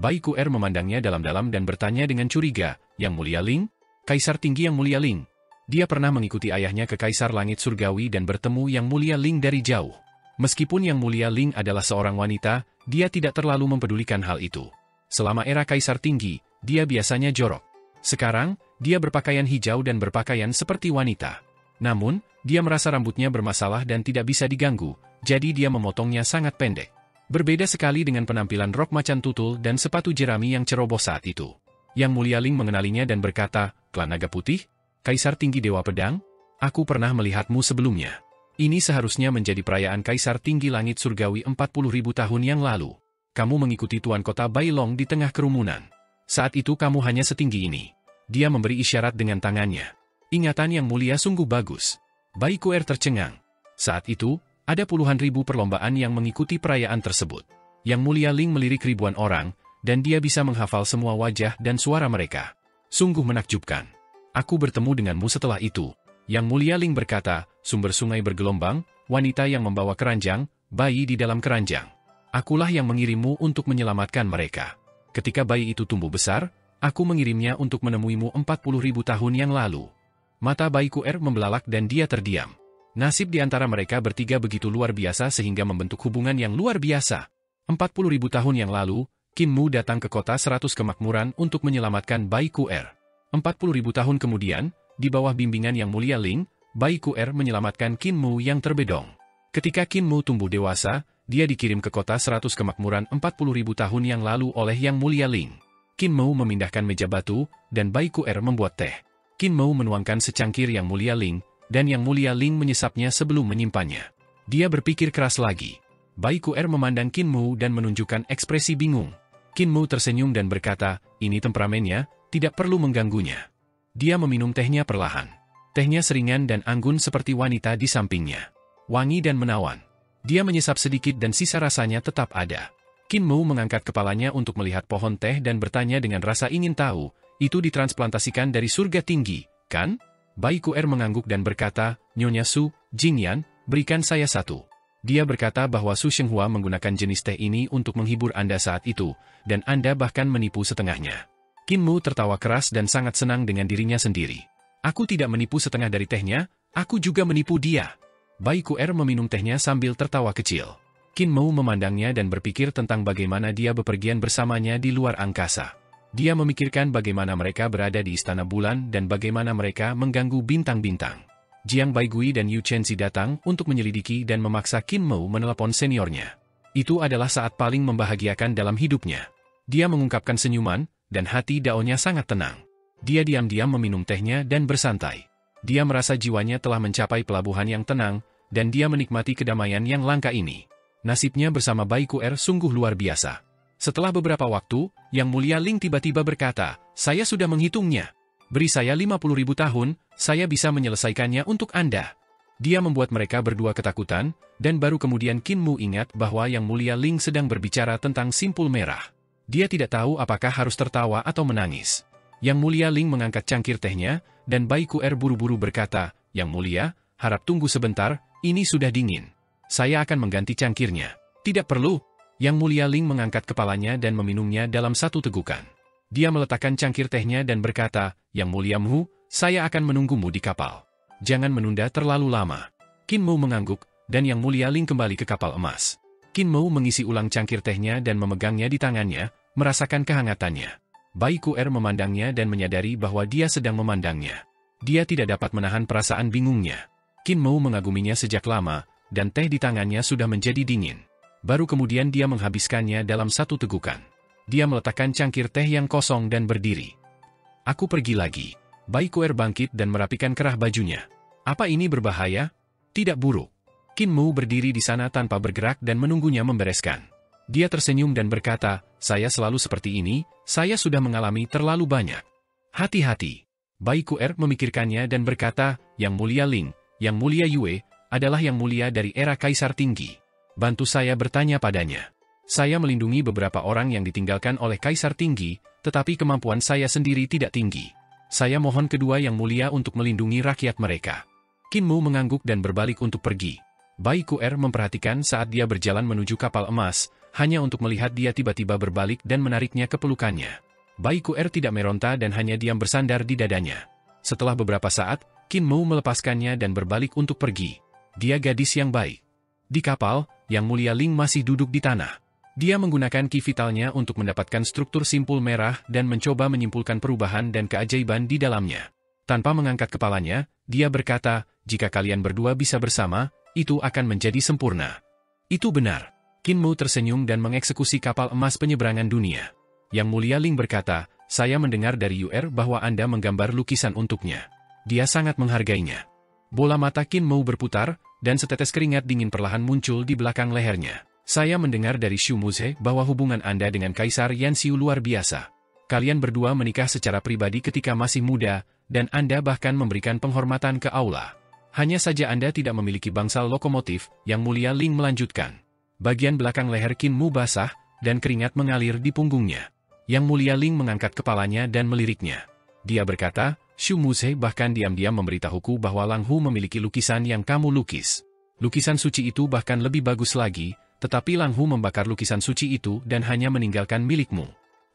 Bai Ku'er memandangnya dalam-dalam dan bertanya dengan curiga, Yang Mulia Ling, Kaisar tinggi Yang Mulia Ling. Dia pernah mengikuti ayahnya ke Kaisar Langit Surgawi dan bertemu Yang Mulia Ling dari jauh. Meskipun Yang Mulia Ling adalah seorang wanita, dia tidak terlalu mempedulikan hal itu. Selama era Kaisar tinggi, dia biasanya jorok. Sekarang, dia berpakaian hijau dan berpakaian seperti wanita. Namun, dia merasa rambutnya bermasalah dan tidak bisa diganggu, jadi dia memotongnya sangat pendek. Berbeda sekali dengan penampilan rok macan tutul dan sepatu jerami yang ceroboh saat itu. Yang Mulia Ling mengenalinya dan berkata, "Klan Naga Putih? Kaisar tinggi Dewa Pedang? Aku pernah melihatmu sebelumnya. Ini seharusnya menjadi perayaan Kaisar tinggi Langit Surgawi 40.000 tahun yang lalu. Kamu mengikuti Tuan Kota Bailong di tengah kerumunan. Saat itu kamu hanya setinggi ini." Dia memberi isyarat dengan tangannya. Ingatan Yang Mulia sungguh bagus. Bai Kuer tercengang. Saat itu, ada puluhan ribu perlombaan yang mengikuti perayaan tersebut. Yang Mulia Ling melirik ribuan orang, dan dia bisa menghafal semua wajah dan suara mereka. Sungguh menakjubkan. Aku bertemu denganmu setelah itu. Yang Mulia Ling berkata, sumber sungai bergelombang, wanita yang membawa keranjang, bayi di dalam keranjang. Akulah yang mengirimmu untuk menyelamatkan mereka. Ketika bayi itu tumbuh besar, aku mengirimnya untuk menemuimu 40.000 tahun yang lalu. Mata Bai Kuer membelalak dan dia terdiam. Nasib di antara mereka bertiga begitu luar biasa sehingga membentuk hubungan yang luar biasa. 40.000 tahun yang lalu, Qin Mu datang ke kota 100 kemakmuran untuk menyelamatkan Bai Kuer. 40.000 tahun kemudian, di bawah bimbingan Yang Mulia Ling, Bai Kuer menyelamatkan Qin Mu yang terbedong. Ketika Qin Mu tumbuh dewasa, dia dikirim ke kota 100 kemakmuran 40.000 tahun yang lalu oleh Yang Mulia Ling. Qin Mu memindahkan meja batu, dan Bai Kuer membuat teh. Qin Mu menuangkan secangkir Yang Mulia Ling, dan Yang Mulia Ling menyesapnya sebelum menyimpannya. Dia berpikir keras lagi. Bai Kuer memandang Qin Mu dan menunjukkan ekspresi bingung. Qin Mu tersenyum dan berkata, ini temperamennya, tidak perlu mengganggunya. Dia meminum tehnya perlahan. Tehnya seringan dan anggun seperti wanita di sampingnya. Wangi dan menawan. Dia menyesap sedikit dan sisa rasanya tetap ada. Qin Mu mengangkat kepalanya untuk melihat pohon teh dan bertanya dengan rasa ingin tahu, itu ditransplantasikan dari surga tinggi, kan? Bai Kuer mengangguk dan berkata, Nyonya Su, Jingyan, berikan saya satu. Dia berkata bahwa Su Shenghua menggunakan jenis teh ini untuk menghibur Anda saat itu, dan Anda bahkan menipu setengahnya. Qin Mu tertawa keras dan sangat senang dengan dirinya sendiri. Aku tidak menipu setengah dari tehnya, aku juga menipu dia. Bai Kuer meminum tehnya sambil tertawa kecil. Qin Mu memandangnya dan berpikir tentang bagaimana dia bepergian bersamanya di luar angkasa. Dia memikirkan bagaimana mereka berada di Istana Bulan dan bagaimana mereka mengganggu bintang-bintang. Jiang Baigui dan Yu Chenzi datang untuk menyelidiki dan memaksa Qin Mu menelepon seniornya. Itu adalah saat paling membahagiakan dalam hidupnya. Dia mengungkapkan senyuman, dan hati Daonya sangat tenang. Dia diam-diam meminum tehnya dan bersantai. Dia merasa jiwanya telah mencapai pelabuhan yang tenang, dan dia menikmati kedamaian yang langka ini. Nasibnya bersama Bai Kuer sungguh luar biasa. Setelah beberapa waktu, Yang Mulia Ling tiba-tiba berkata, saya sudah menghitungnya. Beri saya 50.000 tahun, saya bisa menyelesaikannya untuk Anda. Dia membuat mereka berdua ketakutan, dan baru kemudian Qin Mu ingat bahwa Yang Mulia Ling sedang berbicara tentang simpul merah. Dia tidak tahu apakah harus tertawa atau menangis. Yang Mulia Ling mengangkat cangkir tehnya, dan Bai Kuer buru-buru berkata, Yang Mulia, harap tunggu sebentar, ini sudah dingin. Saya akan mengganti cangkirnya. Tidak perlu. Yang Mulia Ling mengangkat kepalanya dan meminumnya dalam satu tegukan. Dia meletakkan cangkir tehnya dan berkata, Yang Mulia Mu, saya akan menunggumu di kapal. Jangan menunda terlalu lama. Qin Mu mengangguk, dan Yang Mulia Ling kembali ke kapal emas. Qin Mu mengisi ulang cangkir tehnya dan memegangnya di tangannya, merasakan kehangatannya. Bai Kuer memandangnya dan menyadari bahwa dia sedang memandangnya. Dia tidak dapat menahan perasaan bingungnya. Qin Mu mengaguminya sejak lama, dan teh di tangannya sudah menjadi dingin. Baru kemudian dia menghabiskannya dalam satu tegukan. Dia meletakkan cangkir teh yang kosong dan berdiri. Aku pergi lagi. Bai Kuer bangkit dan merapikan kerah bajunya. Apa ini berbahaya? Tidak buruk. Qin Mu berdiri di sana tanpa bergerak dan menunggunya membereskan. Dia tersenyum dan berkata, saya selalu seperti ini, saya sudah mengalami terlalu banyak. Hati-hati. Bai Kuer memikirkannya dan berkata, Yang Mulia Ling, Yang Mulia Yue, adalah Yang Mulia dari era Kaisar Tinggi. Bantu saya bertanya padanya. Saya melindungi beberapa orang yang ditinggalkan oleh Kaisar Tinggi, tetapi kemampuan saya sendiri tidak tinggi. Saya mohon kedua Yang Mulia untuk melindungi rakyat mereka. Qin Mu mengangguk dan berbalik untuk pergi. Bai Kuer memperhatikan saat dia berjalan menuju kapal emas, hanya untuk melihat dia tiba-tiba berbalik dan menariknya ke pelukannya. Bai Ku'er tidak meronta dan hanya diam bersandar di dadanya. Setelah beberapa saat, Qin Mu melepaskannya dan berbalik untuk pergi. Dia gadis yang baik. Di kapal, Yang Mulia Ling masih duduk di tanah. Dia menggunakan ki vitalnya untuk mendapatkan struktur simpul merah dan mencoba menyimpulkan perubahan dan keajaiban di dalamnya. Tanpa mengangkat kepalanya, dia berkata, jika kalian berdua bisa bersama, itu akan menjadi sempurna. Itu benar. Qin Mu tersenyum dan mengeksekusi kapal emas penyeberangan dunia. Yang Mulia Ling berkata, saya mendengar dari Yu'er bahwa Anda menggambar lukisan untuknya. Dia sangat menghargainya. Bola mata Qin Mu berputar, dan setetes keringat dingin perlahan muncul di belakang lehernya. Saya mendengar dari Xu Muze bahwa hubungan Anda dengan Kaisar Yanxiu luar biasa. Kalian berdua menikah secara pribadi ketika masih muda, dan Anda bahkan memberikan penghormatan ke aula. Hanya saja Anda tidak memiliki bangsal lokomotif, Yang Mulia Ling melanjutkan. Bagian belakang leher Qin Mu basah, dan keringat mengalir di punggungnya. Yang Mulia Ling mengangkat kepalanya dan meliriknya. Dia berkata, Xu Muze bahkan diam-diam memberitahuku bahwa Lang Hu memiliki lukisan yang kamu lukis. Lukisan suci itu bahkan lebih bagus lagi, tetapi Lang Hu membakar lukisan suci itu dan hanya meninggalkan milikmu.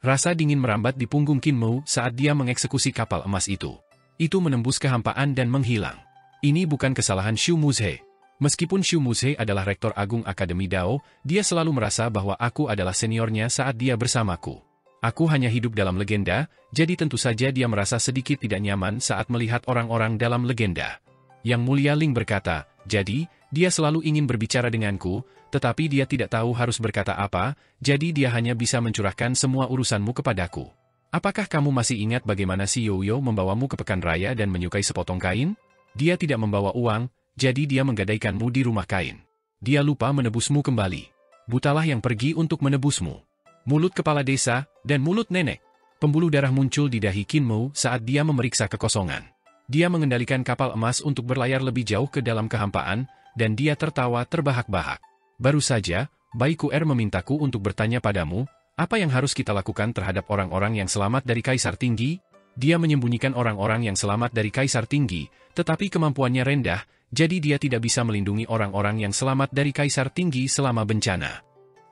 Rasa dingin merambat di punggung Qin Mu saat dia mengeksekusi kapal emas itu. Itu menembus kehampaan dan menghilang. Ini bukan kesalahan Xu Muze. Meskipun Xu Muze adalah Rektor Agung Akademi Dao, dia selalu merasa bahwa aku adalah seniornya saat dia bersamaku. Aku hanya hidup dalam legenda, jadi tentu saja dia merasa sedikit tidak nyaman saat melihat orang-orang dalam legenda. Yang Mulia Ling berkata, jadi, dia selalu ingin berbicara denganku, tetapi dia tidak tahu harus berkata apa, jadi dia hanya bisa mencurahkan semua urusanmu kepadaku. Apakah kamu masih ingat bagaimana si Yoyo membawamu ke pekan raya dan menyukai sepotong kain? Dia tidak membawa uang, jadi dia menggadaikanmu di rumah kain. Dia lupa menebusmu kembali. Butalah yang pergi untuk menebusmu. Mulut kepala desa, dan mulut nenek. Pembuluh darah muncul di dahi Qin Mu saat dia memeriksa kekosongan. Dia mengendalikan kapal emas untuk berlayar lebih jauh ke dalam kehampaan, dan dia tertawa terbahak-bahak. Baru saja, Bai Ku'er memintaku untuk bertanya padamu, apa yang harus kita lakukan terhadap orang-orang yang selamat dari Kaisar Tinggi? Dia menyembunyikan orang-orang yang selamat dari Kaisar Tinggi, tetapi kemampuannya rendah, jadi dia tidak bisa melindungi orang-orang yang selamat dari Kaisar Tinggi selama bencana.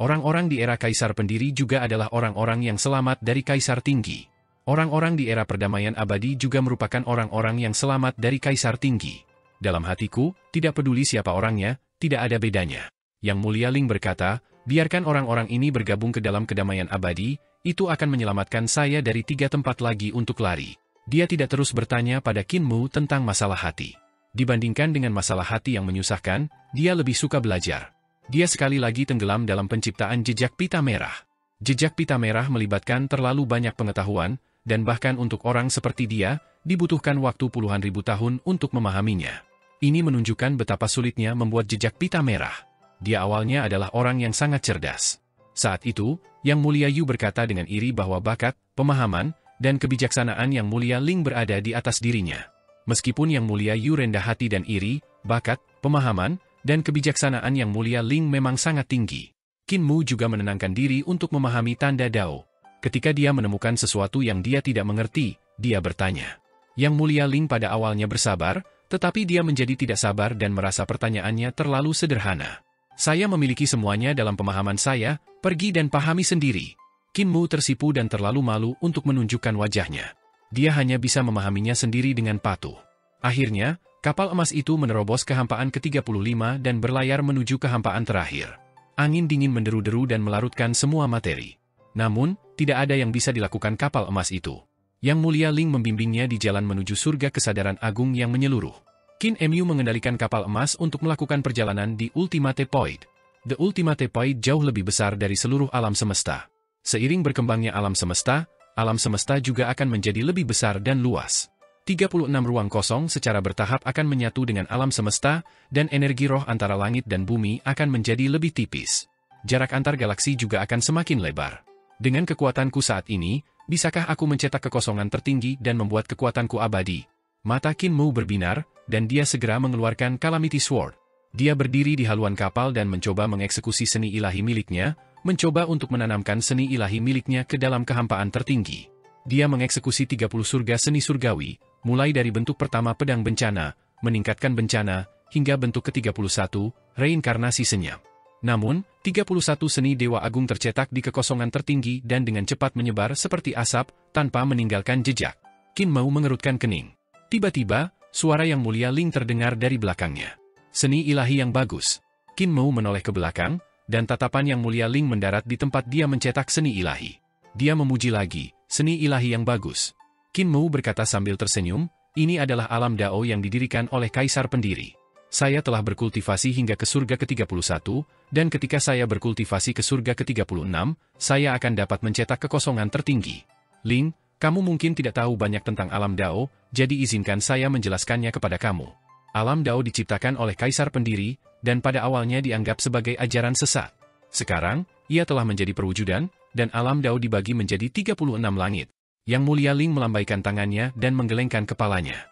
Orang-orang di era Kaisar Pendiri juga adalah orang-orang yang selamat dari Kaisar Tinggi. Orang-orang di era Perdamaian Abadi juga merupakan orang-orang yang selamat dari Kaisar Tinggi. Dalam hatiku, tidak peduli siapa orangnya, tidak ada bedanya. Yang Mulia Ling berkata, biarkan orang-orang ini bergabung ke dalam kedamaian abadi, itu akan menyelamatkan saya dari 3 tempat lagi untuk lari. Dia tidak terus bertanya pada Qin Mu tentang masalah hati. Dibandingkan dengan masalah hati yang menyusahkan, dia lebih suka belajar. Dia sekali lagi tenggelam dalam penciptaan jejak pita merah. Jejak pita merah melibatkan terlalu banyak pengetahuan, dan bahkan untuk orang seperti dia, dibutuhkan waktu puluhan ribu tahun untuk memahaminya. Ini menunjukkan betapa sulitnya membuat jejak pita merah. Dia awalnya adalah orang yang sangat cerdas. Saat itu, Yang Mulia Yu berkata dengan iri bahwa bakat, pemahaman, dan kebijaksanaan Yang Mulia Ling berada di atas dirinya. Meskipun Yang Mulia Yu rendah hati dan iri, bakat, pemahaman, dan kebijaksanaan Yang Mulia Ling memang sangat tinggi. Qin Mu juga menenangkan diri untuk memahami tanda Dao. Ketika dia menemukan sesuatu yang dia tidak mengerti, dia bertanya. Yang Mulia Ling pada awalnya bersabar, tetapi dia menjadi tidak sabar dan merasa pertanyaannya terlalu sederhana. Saya memiliki semuanya dalam pemahaman saya, pergi dan pahami sendiri. Qin Mu tersipu dan terlalu malu untuk menunjukkan wajahnya. Dia hanya bisa memahaminya sendiri dengan patuh. Akhirnya, kapal emas itu menerobos kehampaan ke-35 dan berlayar menuju kehampaan terakhir. Angin dingin menderu-deru dan melarutkan semua materi. Namun, tidak ada yang bisa dilakukan kapal emas itu. Yang Mulia Ling membimbingnya di jalan menuju surga kesadaran agung yang menyeluruh. Qin Mu mengendalikan kapal emas untuk melakukan perjalanan di Ultimate Point. The Ultimate Point jauh lebih besar dari seluruh alam semesta. Seiring berkembangnya alam semesta juga akan menjadi lebih besar dan luas. 36 ruang kosong secara bertahap akan menyatu dengan alam semesta, dan energi roh antara langit dan bumi akan menjadi lebih tipis. Jarak antar galaksi juga akan semakin lebar. Dengan kekuatanku saat ini, bisakah aku mencetak kekosongan tertinggi dan membuat kekuatanku abadi? Mata Qin Mu berbinar, dan dia segera mengeluarkan Calamity Sword. Dia berdiri di haluan kapal dan mencoba mengeksekusi seni ilahi miliknya, mencoba untuk menanamkan seni ilahi miliknya ke dalam kehampaan tertinggi. Dia mengeksekusi 30 surga seni surgawi, mulai dari bentuk pertama pedang bencana, meningkatkan bencana, hingga bentuk ke-31, reinkarnasi senyap. Namun, 31 seni Dewa Agung tercetak di kekosongan tertinggi dan dengan cepat menyebar seperti asap, tanpa meninggalkan jejak. Qin Mau mengerutkan kening. Tiba-tiba, suara Yang Mulia Ling terdengar dari belakangnya. Seni ilahi yang bagus. Qin Mau menoleh ke belakang, dan tatapan Yang Mulia Ling mendarat di tempat dia mencetak seni ilahi. Dia memuji lagi, seni ilahi yang bagus. Qin Mau berkata sambil tersenyum, ini adalah alam Dao yang didirikan oleh Kaisar Pendiri. Saya telah berkultivasi hingga ke surga ke-31, dan ketika saya berkultivasi ke surga ke-36, saya akan dapat mencetak kekosongan tertinggi. Ling, kamu mungkin tidak tahu banyak tentang alam Dao, jadi izinkan saya menjelaskannya kepada kamu. Alam Dao diciptakan oleh Kaisar Pendiri, dan pada awalnya dianggap sebagai ajaran sesat. Sekarang, ia telah menjadi perwujudan, dan alam Dao dibagi menjadi 36 langit. Yang Mulia Ling melambaikan tangannya dan menggelengkan kepalanya.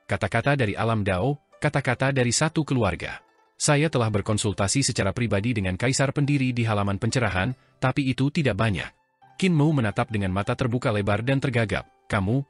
Kata-kata dari alam Dao, kata-kata dari satu keluarga. Saya telah berkonsultasi secara pribadi dengan Kaisar Pendiri di halaman pencerahan, tapi itu tidak banyak. Qin Mau menatap dengan mata terbuka lebar dan tergagap. Kamu.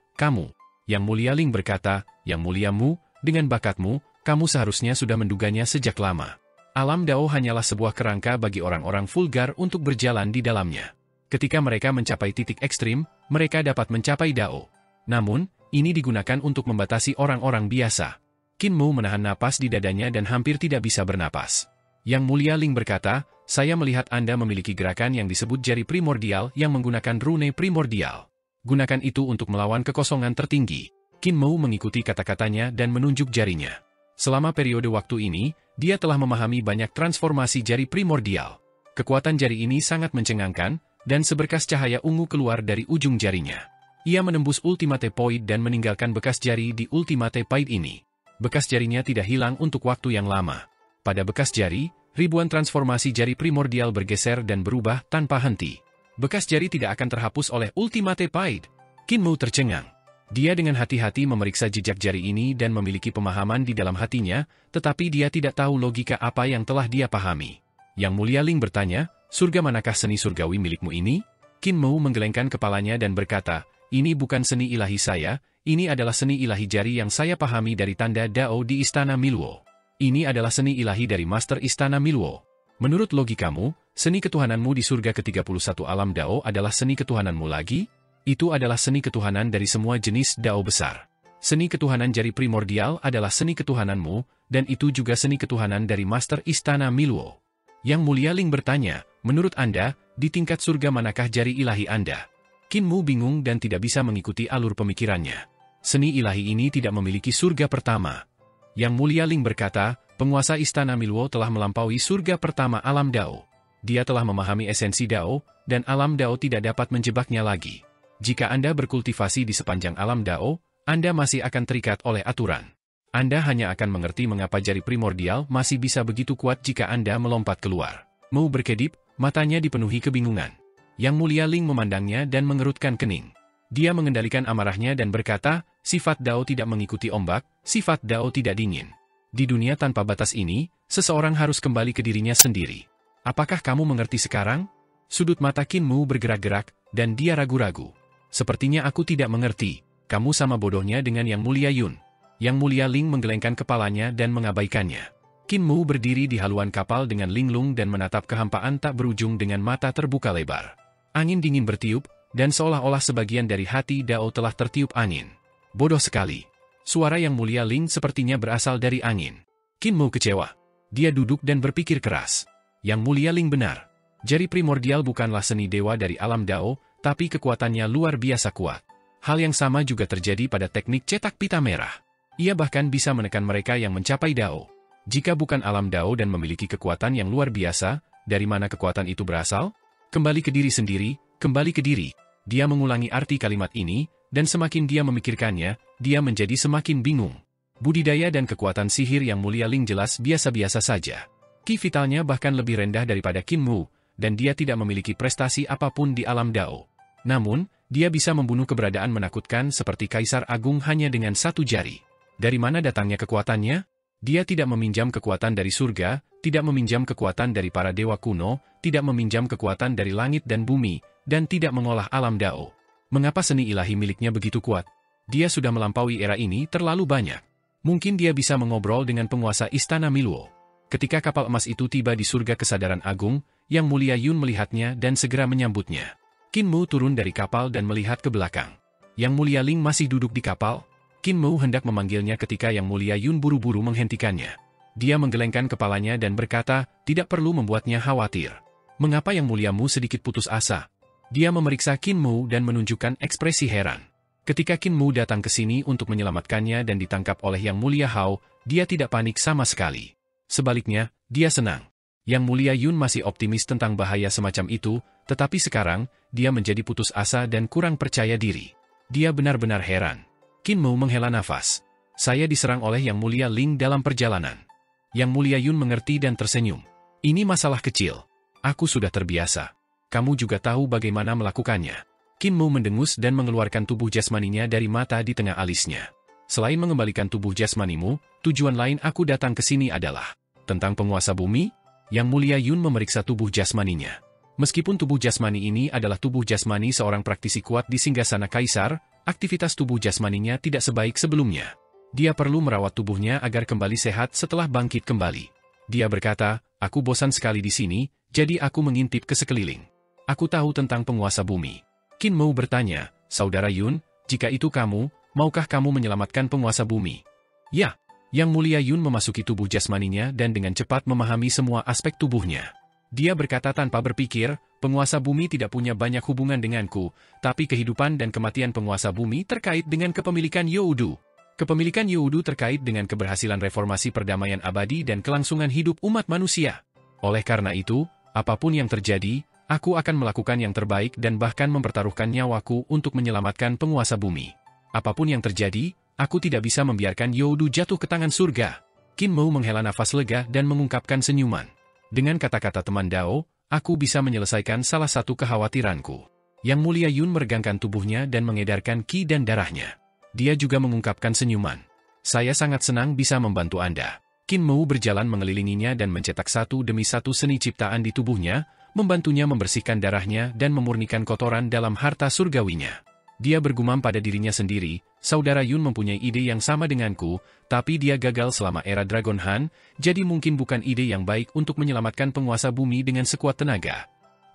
Yang Mulia Ling berkata, Yang Mulia Mu, dengan bakatmu, kamu seharusnya sudah menduganya sejak lama. Alam Dao hanyalah sebuah kerangka bagi orang-orang vulgar untuk berjalan di dalamnya. Ketika mereka mencapai titik ekstrim, mereka dapat mencapai Dao. Namun, ini digunakan untuk membatasi orang-orang biasa. Qin Mau menahan napas di dadanya dan hampir tidak bisa bernapas. Yang Mulia Ling berkata, saya melihat Anda memiliki gerakan yang disebut jari primordial yang menggunakan rune primordial. Gunakan itu untuk melawan kekosongan tertinggi. Qin Mau mengikuti kata-katanya dan menunjuk jarinya. Selama periode waktu ini, dia telah memahami banyak transformasi jari primordial. Kekuatan jari ini sangat mencengangkan, dan seberkas cahaya ungu keluar dari ujung jarinya. Ia menembus Ultimate Point dan meninggalkan bekas jari di Ultimate Point ini. Bekas jarinya tidak hilang untuk waktu yang lama. Pada bekas jari, ribuan transformasi jari primordial bergeser dan berubah tanpa henti. Bekas jari tidak akan terhapus oleh Ultimate Point. Qin Mau tercengang. Dia dengan hati-hati memeriksa jejak jari ini dan memiliki pemahaman di dalam hatinya, tetapi dia tidak tahu logika apa yang telah dia pahami. Yang Mulia Ling bertanya, surga manakah seni surgawi milikmu ini? Qin Mau menggelengkan kepalanya dan berkata, ini bukan seni ilahi saya, ini adalah seni ilahi jari yang saya pahami dari tanda Dao di Istana Miluo. Ini adalah seni ilahi dari Master Istana Miluo. Menurut logikamu, seni ketuhananmu di surga ke-31 alam Dao adalah seni ketuhananmu lagi? Itu adalah seni ketuhanan dari semua jenis Dao besar. Seni ketuhanan jari primordial adalah seni ketuhananmu, dan itu juga seni ketuhanan dari Master Istana Miluo. Yang Mulia Ling bertanya, menurut Anda, di tingkat surga manakah jari ilahi Anda? Qin Mau bingung dan tidak bisa mengikuti alur pemikirannya. Seni ilahi ini tidak memiliki surga pertama. Yang Mulia Ling berkata, penguasa Istana Miluo telah melampaui surga pertama alam Dao. Dia telah memahami esensi Dao, dan alam Dao tidak dapat menjebaknya lagi. Jika Anda berkultivasi di sepanjang alam Dao, Anda masih akan terikat oleh aturan. Anda hanya akan mengerti mengapa jari primordial masih bisa begitu kuat jika Anda melompat keluar. Mau berkedip, matanya dipenuhi kebingungan. Yang Mulia Ling memandangnya dan mengerutkan kening. Dia mengendalikan amarahnya dan berkata, sifat Dao tidak mengikuti ombak, sifat Dao tidak dingin. Di dunia tanpa batas ini, seseorang harus kembali ke dirinya sendiri. Apakah kamu mengerti sekarang? Sudut mata Qin Mau bergerak-gerak, dan dia ragu-ragu. Sepertinya aku tidak mengerti, kamu sama bodohnya dengan Yang Mulia Yun. Yang Mulia Ling menggelengkan kepalanya dan mengabaikannya. Qin Mau berdiri di haluan kapal dengan linglung dan menatap kehampaan tak berujung dengan mata terbuka lebar. Angin dingin bertiup, dan seolah-olah sebagian dari hati Dao telah tertiup angin. Bodoh sekali. Suara Yang Mulia Ling sepertinya berasal dari angin. Qin Mau kecewa. Dia duduk dan berpikir keras. Yang Mulia Ling benar. Jari primordial bukanlah seni dewa dari alam Dao, tapi kekuatannya luar biasa kuat. Hal yang sama juga terjadi pada teknik cetak pita merah. Ia bahkan bisa menekan mereka yang mencapai Dao. Jika bukan alam Dao dan memiliki kekuatan yang luar biasa, dari mana kekuatan itu berasal? Kembali ke diri sendiri, kembali ke diri. Dia mengulangi arti kalimat ini, dan semakin dia memikirkannya, dia menjadi semakin bingung. Budidaya dan kekuatan sihir Yang Mulia Ling jelas biasa-biasa saja. Ki vitalnya bahkan lebih rendah daripada Qin Mau, dan dia tidak memiliki prestasi apapun di alam Dao. Namun, dia bisa membunuh keberadaan menakutkan seperti Kaisar Agung hanya dengan satu jari. Dari mana datangnya kekuatannya? Dia tidak meminjam kekuatan dari surga, tidak meminjam kekuatan dari para dewa kuno, tidak meminjam kekuatan dari langit dan bumi, dan tidak mengolah alam Dao. Mengapa seni ilahi miliknya begitu kuat? Dia sudah melampaui era ini terlalu banyak. Mungkin dia bisa mengobrol dengan penguasa Istana Miluo. Ketika kapal emas itu tiba di surga kesadaran agung, Yang Mulia Yun melihatnya dan segera menyambutnya. Qin Mu turun dari kapal dan melihat ke belakang. Yang Mulia Ling masih duduk di kapal. Qin Mu hendak memanggilnya ketika Yang Mulia Yun buru-buru menghentikannya. Dia menggelengkan kepalanya dan berkata, tidak perlu membuatnya khawatir. Mengapa Yang Mulia Mu sedikit putus asa? Dia memeriksa Qin Mu dan menunjukkan ekspresi heran. Ketika Qin Mu datang ke sini untuk menyelamatkannya dan ditangkap oleh Yang Mulia Hao, dia tidak panik sama sekali. Sebaliknya, dia senang. Yang Mulia Yun masih optimis tentang bahaya semacam itu, tetapi sekarang, dia menjadi putus asa dan kurang percaya diri. Dia benar-benar heran. Qin Mu menghela nafas. Saya diserang oleh Yang Mulia Ling dalam perjalanan. Yang Mulia Yun mengerti dan tersenyum. Ini masalah kecil. Aku sudah terbiasa. Kamu juga tahu bagaimana melakukannya. Qin Mu mendengus dan mengeluarkan tubuh jasmaninya dari mata di tengah alisnya. Selain mengembalikan tubuh jasmanimu, tujuan lain aku datang ke sini adalah tentang penguasa bumi. Yang Mulia Yun memeriksa tubuh jasmaninya. Meskipun tubuh jasmani ini adalah tubuh jasmani seorang praktisi kuat di singgasana kaisar, aktivitas tubuh jasmaninya tidak sebaik sebelumnya. Dia perlu merawat tubuhnya agar kembali sehat setelah bangkit kembali. Dia berkata, aku bosan sekali di sini, jadi aku mengintip ke sekeliling. Aku tahu tentang penguasa bumi. Qin Mu bertanya, Saudara Yun, jika itu kamu, maukah kamu menyelamatkan penguasa bumi? Ya. Yang Mulia Yun memasuki tubuh jasmaninya dan dengan cepat memahami semua aspek tubuhnya. Dia berkata tanpa berpikir, penguasa bumi tidak punya banyak hubungan denganku, tapi kehidupan dan kematian penguasa bumi terkait dengan kepemilikan Youdu. Kepemilikan Youdu terkait dengan keberhasilan reformasi perdamaian abadi dan kelangsungan hidup umat manusia. Oleh karena itu, apapun yang terjadi, aku akan melakukan yang terbaik dan bahkan mempertaruhkan nyawaku untuk menyelamatkan penguasa bumi. Apapun yang terjadi, aku tidak bisa membiarkan Youdu jatuh ke tangan surga. Qin Mu menghela nafas lega dan mengungkapkan senyuman. Dengan kata-kata teman Dao, aku bisa menyelesaikan salah satu kekhawatiranku. Yang Mulia Yun meregangkan tubuhnya dan mengedarkan ki dan darahnya. Dia juga mengungkapkan senyuman. Saya sangat senang bisa membantu Anda. Qin Mu berjalan mengelilinginya dan mencetak satu demi satu seni ciptaan di tubuhnya, membantunya membersihkan darahnya dan memurnikan kotoran dalam harta surgawinya. Dia bergumam pada dirinya sendiri, Saudara Yun mempunyai ide yang sama denganku, tapi dia gagal selama era Dragon Han, jadi mungkin bukan ide yang baik untuk menyelamatkan penguasa bumi dengan sekuat tenaga.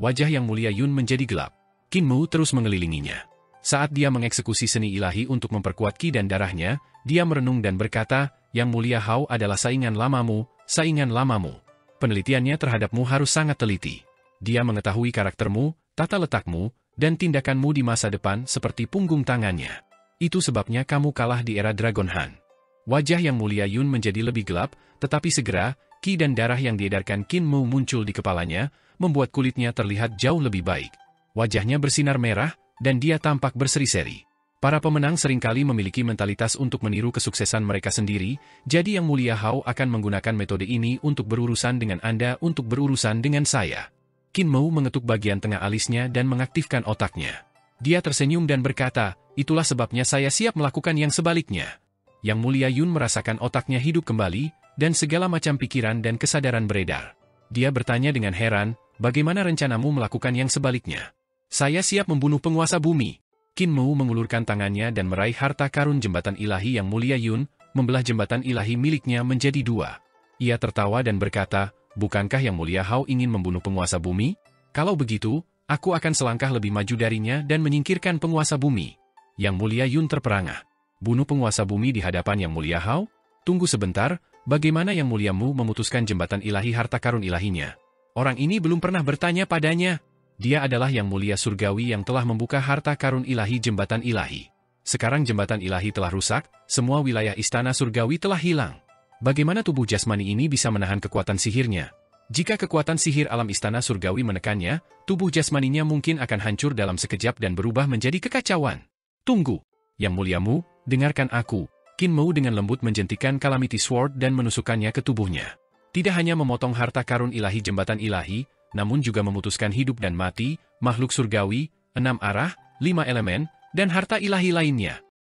Wajah Yang Mulia Yun menjadi gelap. Qin Mu terus mengelilinginya. Saat dia mengeksekusi seni ilahi untuk memperkuat ki dan darahnya, dia merenung dan berkata, Yang Mulia Hao adalah saingan lamamu, saingan lamamu. Penelitiannya terhadapmu harus sangat teliti. Dia mengetahui karaktermu, tata letakmu, dan tindakanmu di masa depan seperti punggung tangannya. Itu sebabnya kamu kalah di era Dragon Han. Wajah Yang Mulia Yun menjadi lebih gelap, tetapi segera, ki dan darah yang diedarkan Qin Mu muncul di kepalanya, membuat kulitnya terlihat jauh lebih baik. Wajahnya bersinar merah, dan dia tampak berseri-seri. Para pemenang seringkali memiliki mentalitas untuk meniru kesuksesan mereka sendiri, jadi Yang Mulia Hao akan menggunakan metode ini untuk berurusan dengan Anda untuk berurusan dengan saya. Qin Mu mengetuk bagian tengah alisnya dan mengaktifkan otaknya. Dia tersenyum dan berkata, itulah sebabnya saya siap melakukan yang sebaliknya. Yang Mulia Yun merasakan otaknya hidup kembali, dan segala macam pikiran dan kesadaran beredar. Dia bertanya dengan heran, bagaimana rencanamu melakukan yang sebaliknya? Saya siap membunuh penguasa bumi. Qin Mu mengulurkan tangannya dan meraih harta karun jembatan ilahi Yang Mulia Yun, membelah jembatan ilahi miliknya menjadi dua. Ia tertawa dan berkata, bukankah Yang Mulia Hao ingin membunuh penguasa bumi? Kalau begitu, aku akan selangkah lebih maju darinya dan menyingkirkan penguasa bumi. Yang Mulia Yun terperangah. Bunuh penguasa bumi di hadapan Yang Mulia Hao? Tunggu sebentar, bagaimana Yang Mulia Mu memutuskan jembatan ilahi harta karun ilahinya? Orang ini belum pernah bertanya padanya. Dia adalah Yang Mulia Surgawi yang telah membuka harta karun ilahi jembatan ilahi. Sekarang jembatan ilahi telah rusak, semua wilayah istana surgawi telah hilang. Bagaimana tubuh jasmani ini bisa menahan kekuatan sihirnya? Jika kekuatan sihir alam istana surgawi menekannya, tubuh jasmaninya mungkin akan hancur dalam sekejap dan berubah menjadi kekacauan. Tunggu! Yang Mulia Mu, dengarkan aku. Qin Mu dengan lembut menjentikan Calamity Sword dan menusukkannya ke tubuhnya. Tidak hanya memotong harta karun ilahi jembatan ilahi, namun juga memutuskan hidup dan mati, makhluk surgawi, 6 arah, 5 elemen, dan harta ilahi lainnya.